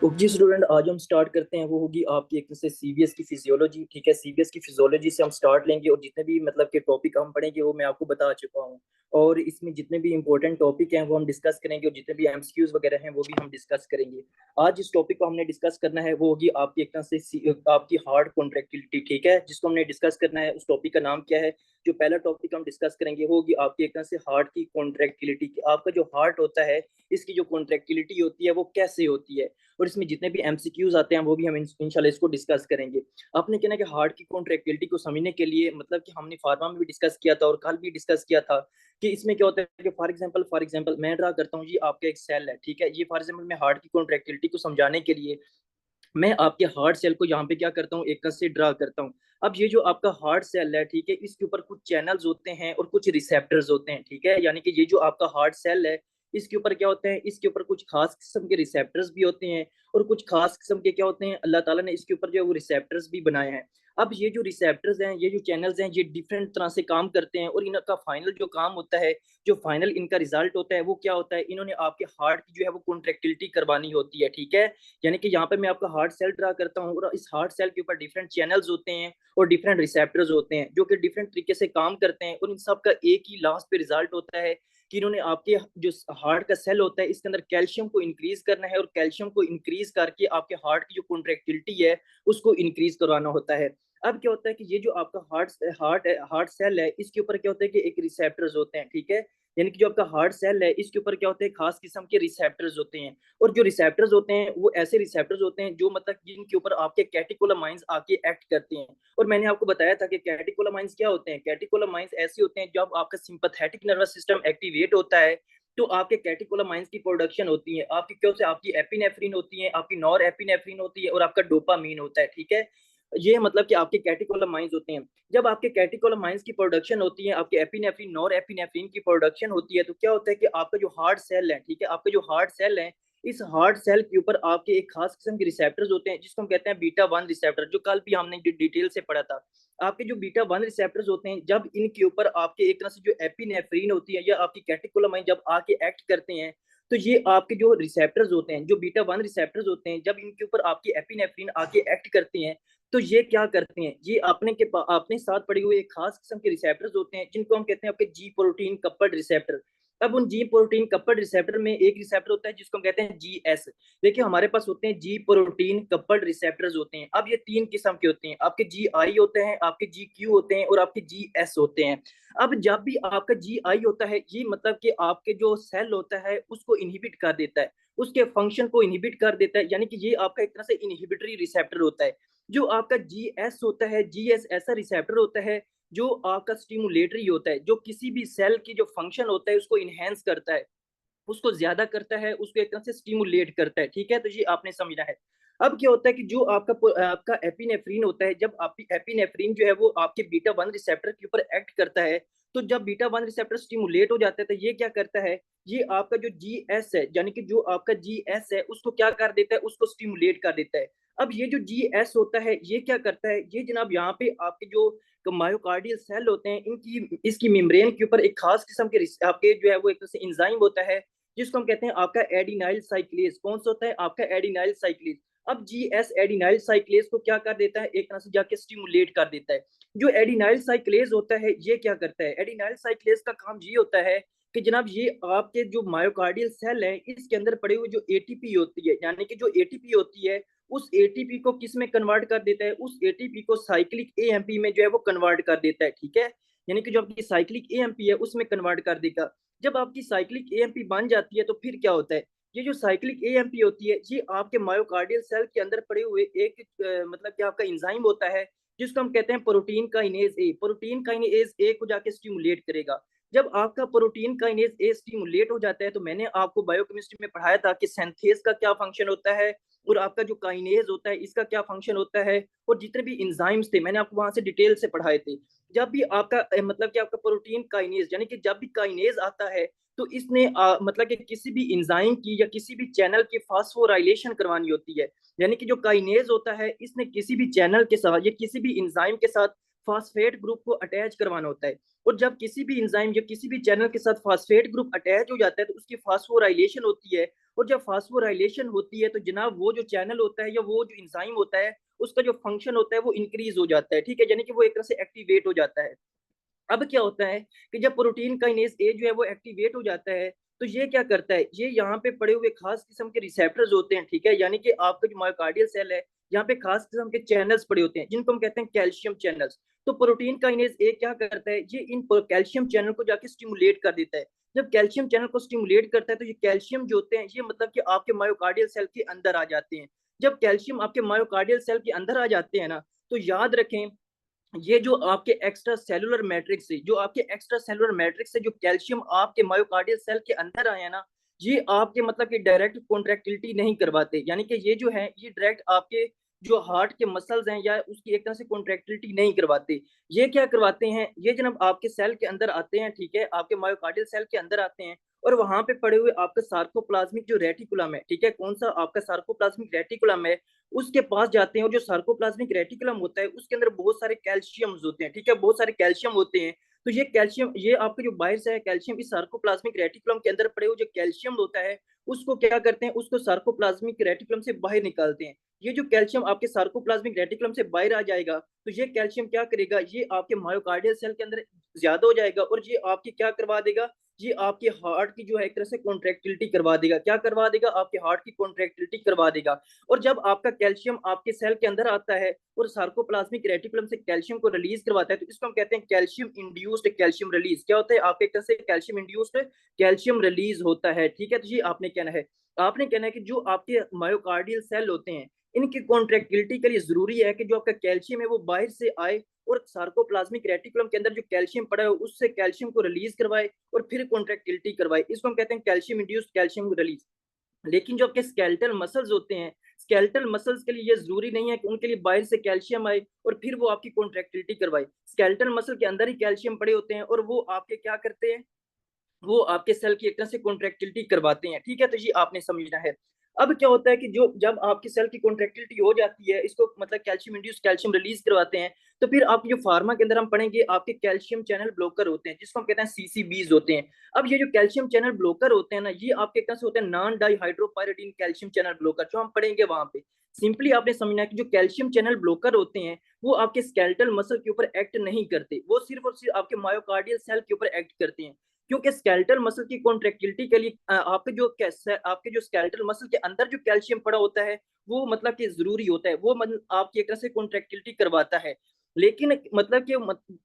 जी student, आज हम start करते हैं। वो होगी आपकी एक तरह से सीबीएस की फिजियोलॉजी। ठीक है, सीबीएस की फिजियोलॉजी से हम स्टार्ट लेंगे और जितने भी मतलब के टॉपिक हम पढ़ेंगे वो मैं आपको बता चुका हूँ। और इसमें जितने भी इंपॉर्टेंट टॉपिक हैं वो हम डिस्कस करेंगे और जितने भी एमसीक्यूज वगैरह हैं वो भी हम डिस्कस करेंगे। आज जिस टॉपिक को हमने डिस्कस करना है वो होगी आपकी एक तरह से आपकी हार्ट कॉन्ट्रेक्टिलिटी। ठीक है, जिसको हमने डिस्कस करना है उस टॉपिक का नाम क्या है? जो पहला टॉपिक हम डिस्कस करेंगे वो होगी आपकी एक तरह से हार्ट की कॉन्ट्रेक्टिलिटी। आपका जो हार्ट होता है इसकी जो कॉन्ट्रेक्टिलिटी होती है वो कैसे होती है, और इसमें जितने भी एमसीक्यूज आते हैं वो भी हम इंशाल्लाह इसको डिस्कस करेंगे। आपने कहना है कि हार्ट की कॉन्ट्रेक्टिलिटी को समझने के लिए मतलब कि हमने फार्मा में भी डिस्कस किया था और कल भी डिस्कस किया था कि इसमें क्या होता है कि फॉर एग्जांपल मैं ड्रा करता हूँ, ये आपका एक सेल है। ठीक है, ये फॉर एग्जांपल मैं हार्ट की कॉन्ट्रेक्टिलिटी को समझाने के लिए मैं आपके हार्ट सेल को यहाँ पे क्या करता हूँ, एक से ड्रा करता हूँ। अब ये जो आपका हार्ट सेल है, ठीक है, इसके ऊपर कुछ चैनल्स होते हैं और कुछ रिसेप्टर्स होते हैं। ठीक है, यानी कि ये जो आपका हार्ट सेल है इसके ऊपर क्या होते हैं, इसके ऊपर कुछ खास किस्म के रिसेप्टर्स भी होते हैं और कुछ खास किस्म के क्या होते हैं, अल्लाह ताला ने इसके ऊपर जो है वो रिसेप्टर्स भी बनाए हैं। अब ये जो रिसेप्टर्स हैं, ये जो चैनल्स हैं, ये डिफरेंट तरह से काम करते हैं और इनका फाइनल जो काम होता है, जो फाइनल इनका रिजल्ट होता है वो क्या होता है, इन्होंने आपके हार्ट की जो है वो कॉन्ट्रेक्टिलिटी करवानी होती है। ठीक है, यानी कि यहाँ पे मैं आपका हार्ट सेल ड्रा करता हूँ और इस हार्ट सेल के ऊपर डिफरेंट चैनल्स होते हैं और डिफरेंट रिसेप्टर्स होते हैं जो कि डिफरेंट तरीके से काम करते हैं, और इन सब का एक ही लास्ट पे रिजल्ट होता है कि इन्होंने आपके जो हार्ट का सेल होता है इसके अंदर कैल्शियम को इंक्रीज करना है और कैल्शियम को इंक्रीज करके आपके हार्ट की जो कॉन्ट्रेक्टिलिटी है उसको इंक्रीज करवाना होता है। अब क्या होता है कि ये जो आपका हार्ट सेल है इसके ऊपर क्या होता है कि एक रिसेप्टर्स होते हैं। ठीक है, यानी कि जो आपका हार्ट सेल है इसके ऊपर क्या होते हैं, खास किस्म के रिसेप्टर्स होते हैं। और जो रिसेप्टर्स होते हैं वो ऐसे रिसेप्टर्स होते हैं जो मतलब जिनके ऊपर आपके कैटेकोलामाइंस आके एक्ट करते हैं। और मैंने आपको बताया था कि कैटेकोलामाइंस क्या होते हैं। कैटेकोलामाइंस ऐसे होते हैं जब आपका सिंपैथेटिक नर्वस सिस्टम एक्टिवेट होता है तो आपके कैटेकोलामाइंस की प्रोडक्शन होती है। आपकी क्या होता है, आपकी एपिनेफ्रिन होती है, आपकी नॉर एपिनेफ्रिन होती है और आपका डोपामीन होता है। ठीक है, ये मतलब कि आपके कैटेकोलामाइंस होते हैं। जब आपके कैटेकोलामाइंस की प्रोडक्शन होती है, आपके एपिनेफ्रिन नॉर एपिनेफ्रिन की प्रोडक्शन होती है, तो क्या होता है कि आपका जो हार्ट सेल है, ठीक है, आपका जो हार्ट सेल है इस हार्ट सेल के ऊपर आपके एक खास किस्म के रिसेप्टर्स होते हैं जिसको हम कहते हैं बीटा वन रिसेप्टर, जो कल भी हमने डिटेल से पढ़ा था। आपके जो बीटा वन रिसेप्टर्स होते हैं जब इनके ऊपर आपके एक तरह से जो एपिनेफ्रिन होती है या आपकी कैटेकोलामाइन जब आके एक्ट करते हैं, तो ये आपके जो रिसेप्टर्स होते हैं, जो बीटा वन रिसेप्टर्स होते हैं, जब इनके ऊपर आपकी एपिनेफ्रिन आके एक्ट करते हैं तो ये क्या करते हैं, ये अपने साथ पड़े हुए एक खास किस्म के रिसेप्टर्स होते हैं जिनको हम कहते हैं आपके जी प्रोटीन कपल्ड रिसेप्टर। अब उन जी प्रोटीन कपल्ड रिसेप्टर में एक रिसेप्टर होता है जिसको हम कहते हैं जी एस। देखिए हमारे पास होते हैं जी प्रोटीन कपल्ड रिसेप्टर्स होते हैं। अब ये तीन किस्म के होते हैं, आपके जी आई होते हैं, आपके जी क्यू होते हैं और आपके जी एस होते हैं। अब जब भी आपका जी आई होता है ये मतलब कि आपके जो सेल होता है उसको इनहिबिट कर देता है, उसके फंक्शन को इनहिबिट कर देता है, यानी कि ये आपका एक तरह से इनहिबिटरी रिसेप्टर होता है। जो आपका जी एस होता है, जी एस ऐसा रिसेप्टर होता है जो आपका स्टिमुलेटरी होता है, जो किसी भी सेल की जो फंक्शन होता है उसको इनहेंस करता है, उसको ज्यादा करता है, उसको एक तरह से स्टिमुलेट करता है। ठीक है, तो ये आपने समझना है। अब क्या होता है कि जो आपका एपिनेफ्रिन होता है, जब आपकी एपिनेफ्रिन जो है वो आपके बीटा वन रिसेप्टर के ऊपर एक्ट करता है, तो जब बीटा वन रिसेप्टर स्टिमुलेट हो जाता है तो ये क्या करता है, ये आपका जो जी एस है यानी कि जो आपका जी एस है उसको क्या कर देता है, उसको स्टिमुलेट कर देता है। अब ये जो जी एस होता है ये क्या करता है, ये जनाब यहाँ पे आपके जो मायोकार्डियल सेल होते हैं इनकी इसकी मेम्ब्रेन के ऊपर एक खास किस्म के आपके जो है वो एक तरह से इंजाइम होता है जिसको हम कहते हैं आपका एडिनाइल साइक्लेज। कौन सा होता है, आपका एडिनाइल साइक्लेज। अब जी एस एडिनाइल साइक्लेज को क्या कर देता है, एक तरह से जाके स्टिमुलेट कर देता है। जो एडिनाइल साइक्लेज होता है ये क्या करता है, एडिनाइल साइक्लेज का काम ये होता है कि जनाब ये आपके जो मायोकार्डियल सेल है इसके अंदर पड़े हुए जो एटीपी होती है, यानी कि जो एटीपी होती है उस एटीपी को किस में कन्वर्ट कर देता है, उस एटीपी को साइक्लिक एएमपी में जो है वो कन्वर्ट कर देता है। ठीक है, यानी कि जो आपकी साइक्लिक एएमपी है उसमें कन्वर्ट कर देगा। जब आपकी साइक्लिक एएमपी बन जाती है तो फिर क्या होता है, ये जो साइक्लिक एएमपी होती है ये आपके मायोकार्डियल सेल के अंदर पड़े हुए एक मतलब कि आपका इंजाइम होता है जिसको हम कहते हैं protein kinase A. Protein kinase A को जाके स्टिमुलेट करेगा। जब आपका प्रोटीन काइनेज ए स्टिमुलेट हो जाता है तो मैंने आपको बायोकेमिस्ट्री में पढ़ाया था कि सिंथेज का क्या फंक्शन होता है और आपका जो काइनेज होता है इसका क्या फंक्शन होता है, और जितने भी इंजाइम्स थे मैंने आपको वहां से डिटेल से पढ़ाए थे। जब भी आपका मतलब कि आपका प्रोटीन काइनेज यानी कि जब भी काइनेज आता है तो इसने मतलब कि किसी भी इंजाइम की या किसी भी चैनल की फास्फोराइलेशन करवानी होती है। यानी कि जो काइनेज होता है इसने किसी भी चैनल के साथ या किसी भी इंजाइम के साथ फास्फेट ग्रुप को अटैच करवाना होता है। और जब किसी भी इंजाइम या किसी भी चैनल के साथ फास्फेट ग्रुप अटैच हो जाता है तो उसकी फास्फोराइलेशन होती है और जब फास्फोराइलेशन होती है तो जनाब वो जो चैनल होता है या वो जो इंजाइम होता है उसका जो फंक्शन होता है वो इंक्रीज हो जाता है, ठीक है, यानी कि वो एक तरह से एक्टिवेट हो जाता है। अब क्या होता है कि जब प्रोटीन काइनेज ए जो है वो एक्टिवेट हो जाता है, तो ये क्या करता है, ये यहाँ पे पड़े हुए खास किस्म के रिसेप्टर्स होते हैं, ठीक है, यानी कि आपका जो मायोकार्डियल सेल है, यहाँ पे खास किस्म के चैनल्स पड़े होते हैं जिनको हम कहते हैं कैल्शियम चैनल्स। तो प्रोटीन काइनेज ए क्या करता है, ये इन कैल्शियम चैनल को जाके स्टिमुलेट कर देता है। जब कैल्शियम चैनल को स्टिमुलेट करता है तो ये कैल्शियम जो होते हैं ये मतलब कि आपके मायोकार्डियल सेल के अंदर आ जाते हैं। जब कैल्शियम आपके मायोकार्डियल सेल के अंदर आ जाते हैं ना, तो याद रखें, ये जो आपके एक्स्ट्रा सेलुलर मैट्रिक्स है, जो आपके एक्स्ट्रा सेलुलर मैट्रिक्स है, जो कैल्शियम आपके मायोकार्डियल सेल के अंदर आया ना, ये आपके मतलब कि डायरेक्ट कॉन्ट्रैक्टिलिटी नहीं करवाते, यानी कि ये जो है ये डायरेक्ट आपके जो हार्ट के मसल्स हैं या उसकी एक तरह से कॉन्ट्रैक्टिलिटी नहीं करवाते। ये क्या करवाते हैं, ये जब आपके सेल के अंदर आते हैं, ठीक है, आपके मायोकार्डियल सेल के अंदर आते हैं और वहां पे पड़े हुए आपका सार्कोप्लाज्मिक जो रेटिकुलम है, ठीक है, कौन सा आपका सार्कोप्लाज्मिक रेटिकुलम है, उसके पास जाते हैं और जो सार्कोप्लाज्मिक रेटिकुलम होता है उसके अंदर बहुत सारे कैल्शियम्स होते हैं, ठीक है, बहुत सारे कैल्शियम होते हैं। तो ये कैल्शियम, ये आपका जो बाहर से है कैल्शियम, इस सार्कोप्लाज्मिक रेटिकुलम के अंदर पड़े हुए जो कैल्शियम होता है उसको क्या करते हैं, उसको सार्कोप्लाज्मिक रेटिकुलम से बाहर निकालते हैं। ये जो कैल्शियम आपके सार्कोप्लाज्मिक रेटिकुलम से बाहर आ जाएगा, तो ये कैल्शियम क्या करेगा, ये आपके मायोकार्डियल सेल के अंदर ज्यादा हो जाएगा और ये आपकी क्या करवा देगा, ये आपके हार्ट की जो है एक तरह से कॉन्ट्रैक्टिलिटी करवा देगा। क्या करवा देगा, आपके हार्ट की कॉन्ट्रैक्टिलिटी करवा देगा। और जब आपका कैल्शियम आपके सेल के अंदर आता है और सार्कोप्लाज्मिक रेटिकुलम से कैल्शियम को रिलीज करवाता है, तो इसको हम कहते हैं कैल्शियम इंड्यूस्ड कैल्शियम रिलीज। क्या होता है, आपके एक तरह से कैल्शियम इंड्यूस्ड कैल्शियम रिलीज होता है, ठीक है। तो ये आपने कहना है कि जो आपके मायोकार्डियल सेल होते हैं इनकी कॉन्ट्रैक्टिलिटी के लिए जरूरी है कि जो आपका कैल्शियम है वो बाहर से आए और सार्कोप्लाज्मिक रेटिकुलम के अंदर जो कैल्शियम पड़ा है उससे कैल्शियम को रिलीज करवाए और फिर कॉन्ट्रैक्टिलिटी करवाए। इसको हम कहते हैं कैल्शियम इंड्यूस्ड कैल्शियम रिलीज। लेकिन जो आपके स्केलेटल मसल्स होते हैं, स्केलेटल मसल्स के लिए ये जरूरी नहीं है कि उनके लिए बाहर से कैल्शियम आए और फिर वो आपकी कॉन्ट्रैक्टिलिटी करवाए। स्केलेटल मसल के अंदर ही कैल्शियम पड़े होते हैं और वो आपके क्या करते हैं, वो आपके सेल की एक तरह से कॉन्ट्रैक्टिलिटी करवाते हैं, ठीक है। तो ये आपने समझना है। अब क्या होता है कि जो जब आपकी सेल की कॉन्ट्रैक्टिलिटी हो जाती है, इसको मतलब कैल्शियम इंड्यूस कैल्शियम रिलीज करवाते हैं, तो फिर आप जो फार्मा के अंदर हम पढ़ेंगे आपके कैल्शियम चैनल ब्लॉकर होते हैं जिसको हम कहते हैं सीसीबीज होते हैं। अब ये जो कैल्शियम चैनल ब्लॉकर होते हैं ना, ये आपके एक तरह से होते हैं नॉन डाइहाइड्रोपायरिडीन कैल्शियम चैनल ब्लॉकर, जो हम पढ़ेंगे वहां पे। सिंपली आपने समझना है कि जो कैल्शियम चैनल ब्लॉकर होते हैं वो आपके स्केलेटल मसल के ऊपर एक्ट नहीं करते, वो सिर्फ और सिर्फ आपके मायोकार्डियल सेल के ऊपर एक्ट करते हैं। क्योंकि स्केलेटल मसल की कॉन्ट्रैक्टिलिटी के लिए आपके जो स्केलेटल मसल के अंदर जो कैल्शियम पड़ा होता है वो मतलब कि जरूरी होता है, वो मतलब आपकी एक तरह से कॉन्ट्रैक्टिलिटी करवाता है। लेकिन मतलब कि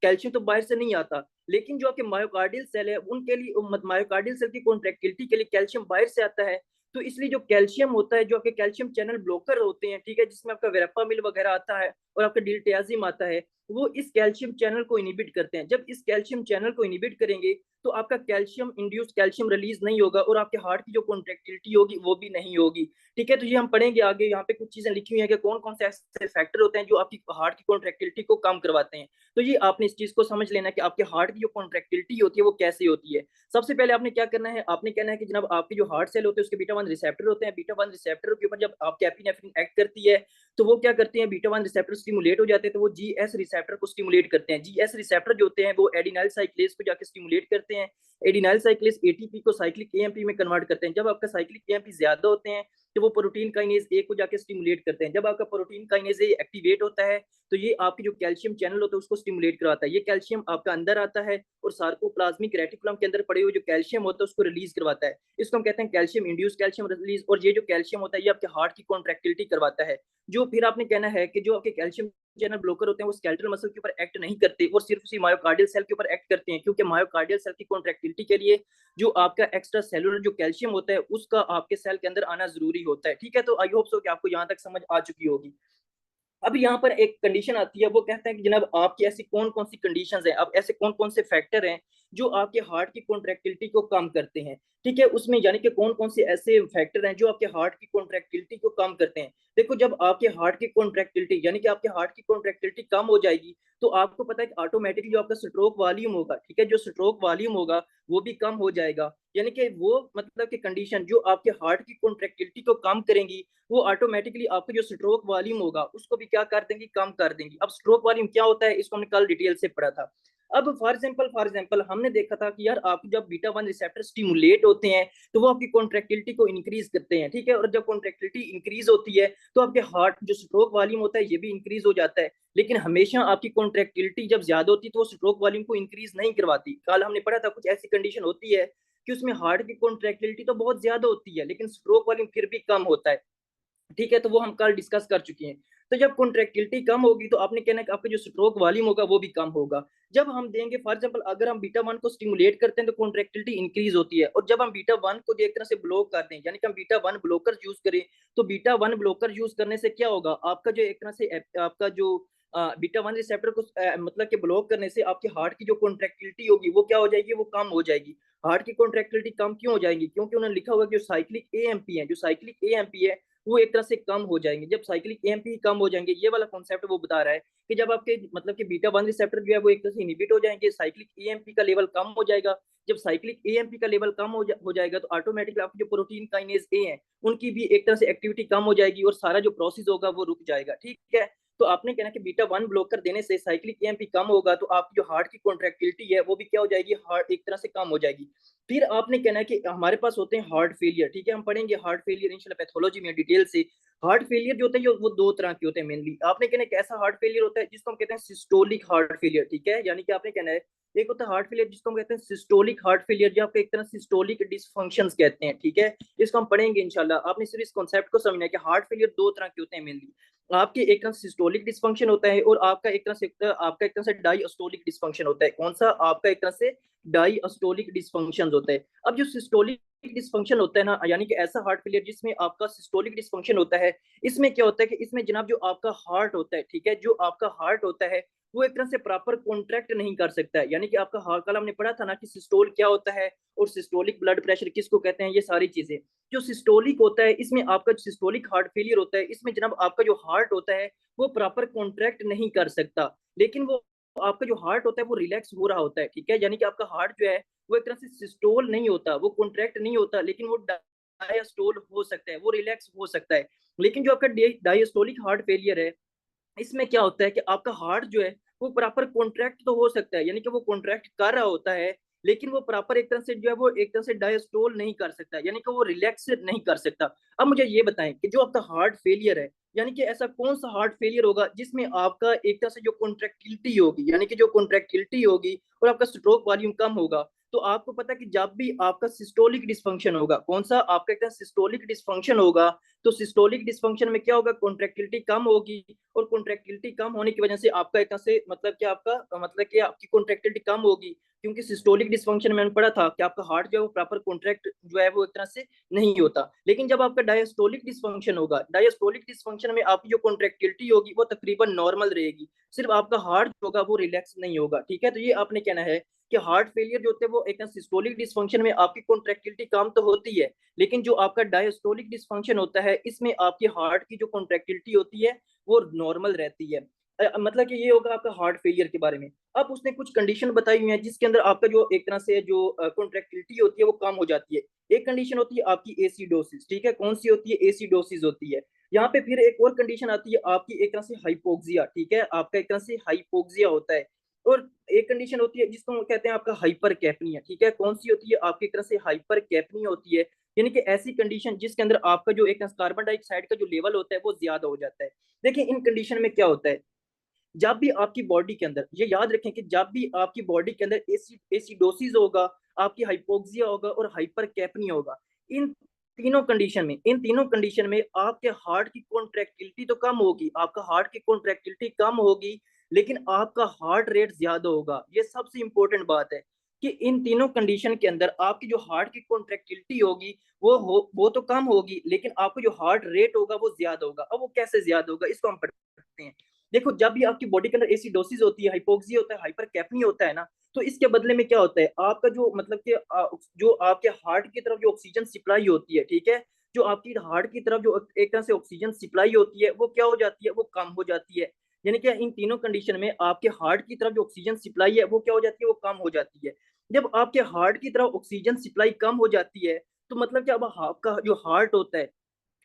कैल्शियम तो बाहर से नहीं आता, लेकिन जो आपके मायोकार्डियल सेल है उनके लिए मायोकार्डियल सेल की कॉन्ट्रैक्टिलिटी के लिए कैल्शियम बाहर से आता है। तो इसलिए जो कैल्शियम होता है, जो आपके कैल्शियम चैनल ब्लॉकर होते हैं, ठीक है, जिसमें आपका वेरापामिल वगैरह आता है और आपका डिल्टियाजिम आता है, वो इस कैल्शियम चैनल को इनिबिट करते हैं। जब इस कैल्शियम चैनल को इनिबिट करेंगे तो आपका कैल्शियम इंड्यूस्ड कैल्शियम रिलीज नहीं होगा और आपके हार्ट की जो कॉन्ट्रैक्टिलिटी होगी वो भी नहीं होगी, ठीक है। तो ये हम पढ़ेंगे आगे, यहाँ पे कुछ चीजें लिखी हुई है कि कौन कौन से ऐसे फैक्टर होते हैं जो आपकी हार्ट की कॉन्ट्रैक्टिलिटी को कम करवाते हैं। तो ये आपने इस चीज को समझ लेना कि आपके हार्ट की जो कॉन्ट्रैक्टिलिटी होती है वो कैसे होती है। सबसे पहले आपने क्या करना है, आपने कहना है कि जनाब आपके जो हार्ट सेल होते हैं उसके बीटा वन रिसेप्टर होते हैं, बीटा वन रिसेप्टर के ऊपर जब आपकी एपिनेफ्रिन एक्ट करती है तो वो क्या करते हैं, बीटा वन रिसेप्टर स्टिमुलेट हो जाते हैं तो वो जीएस रिसेप्टर को स्टिमुलेट करते हैं। जीएस रिसेप्टर जो होते हैं वो एडिनाइल साइक्लेज को जाके स्टिमुलेट करते हैं। एडिनाइल साइक्लेज एटीपी को साइक्लिक एएमपी में कन्वर्ट करते हैं। जब आपका साइक्लिक एएमपी ज्यादा होते हैं तो वो प्रोटीन काइनेज ए को जाके स्टिमुलेट करते हैं। जब आपका प्रोटीन काइनेज ए एक्टिवेट होता है तो ये आपकी जो कैल्शियम चैनल होता है उसको स्टिमुलेट करवाता है। ये कैल्शियम आपका अंदर आता है और सार्कोप्लाज्मिक रेटिकुलम के अंदर पड़े हुए जो कैल्शियम होता है उसको रिलीज करवाता है। इसको हम कहते हैं कैल्शियम इंड्यूस कैल्शियम रिलीज। और ये जो कैल्शियम होता है ये आपके हार्ट की कॉन्ट्रैक्टिलिटी करवाता है। जो फिर आपने कहना है कि जो आपके कैल्शियम चैनल ब्लॉकर होते हैं वो स्केलेटल मसल के ऊपर एक्ट नहीं करते और सिर्फ उसी मायोकार्डियल सेल के ऊपर एक्ट करते हैं, क्योंकि मायोकार्डियल सेल की कॉन्ट्रैक्टिलिटी के लिए जो आपका एक्स्ट्रा सेलुलर जो कैल्शियम होता है उसका आपके सेल के अंदर आना जरूरी होता है, ठीक है। तो आई होप सो कि आपको यहाँ तक समझ आ चुकी होगी। अब यहाँ पर एक कंडीशन आती है, वो कहते हैं कि जनाब आपकी ऐसी कौन कौन सी कंडीशंस हैं, अब ऐसे कौन कौन से फैक्टर हैं जो आपके हार्ट की कॉन्ट्रैक्टिलिटी को कम करते हैं, ठीक है। उसमें यानी कि कौन कौन से ऐसे फैक्टर हैं जो आपके हार्ट की कॉन्ट्रैक्टिलिटी को कम करते हैं। देखो, जब आपके हार्ट की कॉन्ट्रैक्टिलिटी यानी कि आपके हार्ट की कॉन्ट्रैक्टिलिटी कम हो जाएगी तो आपको पता है कि ऑटोमेटिकली जो आपका स्ट्रोक वॉल्यूम होगा, ठीक है, जो स्ट्रोक वॉल्यूम होगा वो भी कम हो जाएगा। यानी कि वो मतलब कि कंडीशन जो आपके हार्ट की कॉन्ट्रैक्टिलिटी को कम करेंगी वो ऑटोमेटिकली आपका जो स्ट्रोक वॉल्यूम होगा उसको भी क्या कर देंगी, कम कर देंगी। अब स्ट्रोक वॉल्यूम क्या होता है इसको हमने कल डिटेल से पढ़ा था। अब फॉर एग्जाम्पल हमने देखा था कि यार आप जब बीटा वन रिसेप्टर स्टिमुलेट होते हैं तो वो आपकी कॉन्ट्रेक्टिलिटी को इंक्रीज करते हैं, ठीक है। और जब कॉन्ट्रेक्टिलिटी इंक्रीज होती है तो आपके हार्ट जो स्ट्रोक वॉल्यूम होता है ये भी इंक्रीज हो जाता है। लेकिन हमेशा आपकी कॉन्ट्रेक्टिलिटी जब ज्यादा होती है तो वो स्ट्रोक वॉल्यूम को इंक्रीज नहीं करवाती। कल हमने पढ़ा था कुछ ऐसी कंडीशन होती है कि उसमें हार्ट की कॉन्ट्रेक्टिलिटी तो बहुत ज्यादा होती है लेकिन स्ट्रोक वॉल्यूम फिर भी कम होता है, ठीक है। तो वो हम कल डिस्कस कर चुके हैं। तो जब कॉन्ट्रेक्टिलिटी कम होगी तो आपने कहना है कि आपका जो स्ट्रोक वॉल्यूम होगा वो भी कम होगा। जब हम देंगे फॉर एग्जांपल अगर हम बीटा वन को स्टिमुलेट करते हैं तो कॉन्ट्रेक्टिलिटी इंक्रीज होती है, और जब हम बीटा वन को एक तरह से ब्लॉक कर दें यानी कि हम बीटा वन ब्लॉकर यूज करें तो बीटा वन ब्लॉकर यूज करने से क्या होगा, आपका जो एक तरह से आपका जो बीटा वन रिसेप्टर को मतलब कि ब्लॉक करने से आपके हार्ट की जो कॉन्ट्रेक्टिलिटी होगी वो क्या हो जाएगी, वो कम हो जाएगी। हार्ट की कॉन्ट्रेक्टिलिटी कम क्यों हो जाएगी, क्योंकि उन्होंने लिखा हुआ कि जो साइक्लिक एएमपी है, जो साइक्लिक एएमपी है वो एक तरह से कम हो जाएंगे। जब साइक्लिक एएमपी कम हो जाएंगे, ये वाला कॉन्सेप्ट वो बता रहा है कि जब आपके मतलब कि बीटा वन रिसेप्टर जो है वो एक तरह से इनहिबिट हो जाएंगे, साइक्लिक एएमपी का लेवल कम हो जाएगा। जब साइक्लिक एएमपी का लेवल कम हो जाएगा तो ऑटोमेटिकली आपकी जो प्रोटीन काइनेज ए है उनकी भी एक तरह से एक्टिविटी कम हो जाएगी और सारा जो प्रोसेस होगा वो रुक जाएगा, ठीक है। तो आपने कहना कि बीटा वन ब्लॉकर देने से साइक्लिक एएमपी कम होगा तो आपकी जो हार्ट की कॉन्ट्रेक्टिलिटी है वो भी क्या हो जाएगी, हार्ट एक तरह से कम हो जाएगी। फिर आपने कहना है कि हमारे पास होते हैं हार्ट फेलियर, ठीक है। हम पढ़ेंगे हार्ट फेलियर इंशाल्लाह पैथोलॉजी में डिटेल से। हार्ट फेलियर जो होता है वो दो तरह के होते हैं मेनली। आपने कहना है कैसा हार्ट फेलियर होता है, जिसको हम कहते हैं सिस्टोलिक हार्ट फेलियर, ठीक है। यानी कि आपने कहना है एक होता है हार्ट फेलियर जिसको हम कहते हैं सिस्टोलिक हार्ट फेलियर, जो आपको एक तरह सिस्टोलिक डिसफंक्शंस कहते हैं, ठीक है। इसको हम पढ़ेंगे इंशाल्लाह। आपने सिर्फ इस कॉन्सेप्ट को समझना है कि हार्ट फेलियर दो तरह के होते हैं मेनली। आपके एक तरह से सिस्टोलिक डिसफंक्शन होता है और आपका एक तरह से डायस्टोलिक डिसफंक्शन होता है। कौन सा, आपका एक तरह से डायस्टोलिक डिसफंक्शन होता है। अब जो सिस्टोलिक डिसफंक्शन होता है ना, यानी कि ऐसा हार्ट फेलियर जिसमें आपका सिस्टोलिक डिसफंक्शन होता है, इसमें क्या होता है कि इसमें जनाब जो आपका हार्ट होता है, ठीक है, जो आपका हार्ट होता है वो एक तरह से प्रॉपर कॉन्ट्रैक्ट नहीं कर सकता है। यानी कि आपका हार्ट, कल हमने पढ़ा था ना कि सिस्टोल क्या होता है और सिस्टोलिक ब्लड प्रेशर किसको कहते हैं, ये सारी चीजें। जो सिस्टोलिक होता है इसमें आपका सिस्टोलिक हार्ट फेलियर होता है, इसमें जनाब आपका जो हार्ट होता है वो प्रॉपर कॉन्ट्रैक्ट नहीं कर सकता, लेकिन वो आपका जो हार्ट होता है वो रिलैक्स हो रहा होता है, ठीक है। यानी कि आपका हार्ट जो है वो एक तरह से सिस्टोल नहीं होता, वो कॉन्ट्रैक्ट नहीं होता, लेकिन वो डायस्टोल हो सकता है, वो रिलैक्स हो सकता है। लेकिन जो आपका डायस्टोलिक हार्ट फेलियर है इसमें क्या होता है कि आपका हार्ट जो है वो प्रॉपर कॉन्ट्रैक्ट तो हो सकता है, यानी कि वो कॉन्ट्रैक्ट कर रहा होता है, लेकिन वो प्रॉपर एक तरह से जो है वो एक तरह से डायस्टोल नहीं कर सकता, यानी कि वो रिलैक्स नहीं कर सकता। अब मुझे ये बताएं कि जो आपका हार्ट फेलियर है, यानी कि ऐसा कौन सा हार्ट फेलियर होगा जिसमें आपका एक तरह से जो कॉन्ट्रैक्टिलिटी होगी, यानी कि जो कॉन्ट्रैक्टिलिटी होगी और आपका स्ट्रोक वॉल्यूम कम होगा। तो आपको पता है कि जब भी आपका सिस्टोलिक डिसफंक्शन होगा, कौन सा, आपका एक तरह सिस्टोलिक डिसफंक्शन होगा, तो सिस्टोलिक डिसफंक्शन में क्या होगा, कॉन्ट्रैक्टिलिटी कम होगी, और कॉन्ट्रैक्टिलिटी कम होने की वजह से आपका एक तरह से मतलब कि आपकी कॉन्ट्रैक्टिलिटी कम होगी, क्योंकि सिस्टोलिक डिसफंक्शन में मैंने पढ़ा था कि आपका हार्ट जो है वो प्रॉपर कॉन्ट्रैक्ट जो है वो एक तरह से नहीं होता। लेकिन जब आपका डायस्टोलिक डिसफंक्शन होगा, डायस्टोलिक डिसफंक्शन में आपकी जो कॉन्ट्रैक्टिलिटी होगी वो तकरीबन नॉर्मल रहेगी, सिर्फ आपका हार्ट होगा वो रिलैक्स नहीं होगा, ठीक है। तो ये आपने कहना है कि हार्ट फेलियर जो होते हैं वो एक सिस्टोलिक डिसफंक्शन में आपकी कॉन्ट्रैक्टिलिटी कम तो होती है, लेकिन जो आपका डायस्टोलिक डिसफंक्शन होता है इसमें आपकी हार्ट की जो कॉन्ट्रैक्टिलिटी होती है वो नॉर्मल रहती है। मतलब कि ये होगा आपका हार्ट फेलियर के बारे में। अब उसने कुछ कंडीशन बताई हुई है जिसके अंदर आपका जो एक तरह से जो कॉन्ट्रैक्टिलिटी होती है वो कम हो जाती है। एक कंडीशन होती है आपकी एसिडोसिस, ठीक है, कौन सी होती है, एसिडोसिस होती है। यहाँ पे फिर एक और कंडीशन आती है आपकी एक तरह से हाइपोक्सिया, ठीक है, आपका एक तरह से हाइपोक्सिया होता है। और एक कंडीशन होती है जिसको कहते हैं आपका हाइपर कैपनिया, ठीक है, कौन सी होती है, आपकी एक तरह से हाइपर कैपनिया होती है, यानी कि ऐसी कंडीशन जिसके अंदर आपका जो एक कार्बन डाइऑक्साइड का जो लेवल होता है वो ज्यादा हो जाता है। देखिए इन कंडीशन में क्या होता है, जब भी आपकी बॉडी के अंदर, ये याद रखें कि जब भी आपकी बॉडी के अंदर एसिडोसिस होगा, आपकी हाइपोक्सिया होगा और हाइपर कैपनिया होगा, इन तीनों कंडीशन में आपके हार्ट की कॉन्ट्रैक्टिलिटी तो कम होगी, आपका हार्ट की कॉन्ट्रैक्टिलिटी कम होगी, लेकिन आपका हार्ट रेट ज्यादा होगा। ये सबसे इंपॉर्टेंट बात है कि इन तीनों कंडीशन के अंदर आपकी जो हार्ट की कॉन्ट्रैक्टिलिटी होगी वो तो कम होगी, लेकिन आपको जो हार्ट रेट होगा वो ज्यादा होगा। अब वो कैसे ज्यादा होगा इसको हम पढ़ते हैं। देखो जब भी आपकी बॉडी के अंदर एसिडोसिस होती है, हाइपोक्सिया होता है, हाइपर कैपनी होता है ना, तो इसके बदले में क्या होता है, आपका जो मतलब कि जो आपके हार्ट की तरफ जो ऑक्सीजन सप्लाई होती है, ठीक है, जो आपकी हार्ट की तरफ जो एक तरह से ऑक्सीजन सप्लाई होती है वो क्या हो जाती है, वो कम हो जाती है। यानी कि इन तीनों कंडीशन में आपके हार्ट की तरफ जो ऑक्सीजन सप्लाई है वो क्या हो जाती है, वो कम हो जाती है। जब आपके हार्ट की तरफ ऑक्सीजन सप्लाई कम हो जाती है तो मतलब कि अब आपका जो हार्ट होता है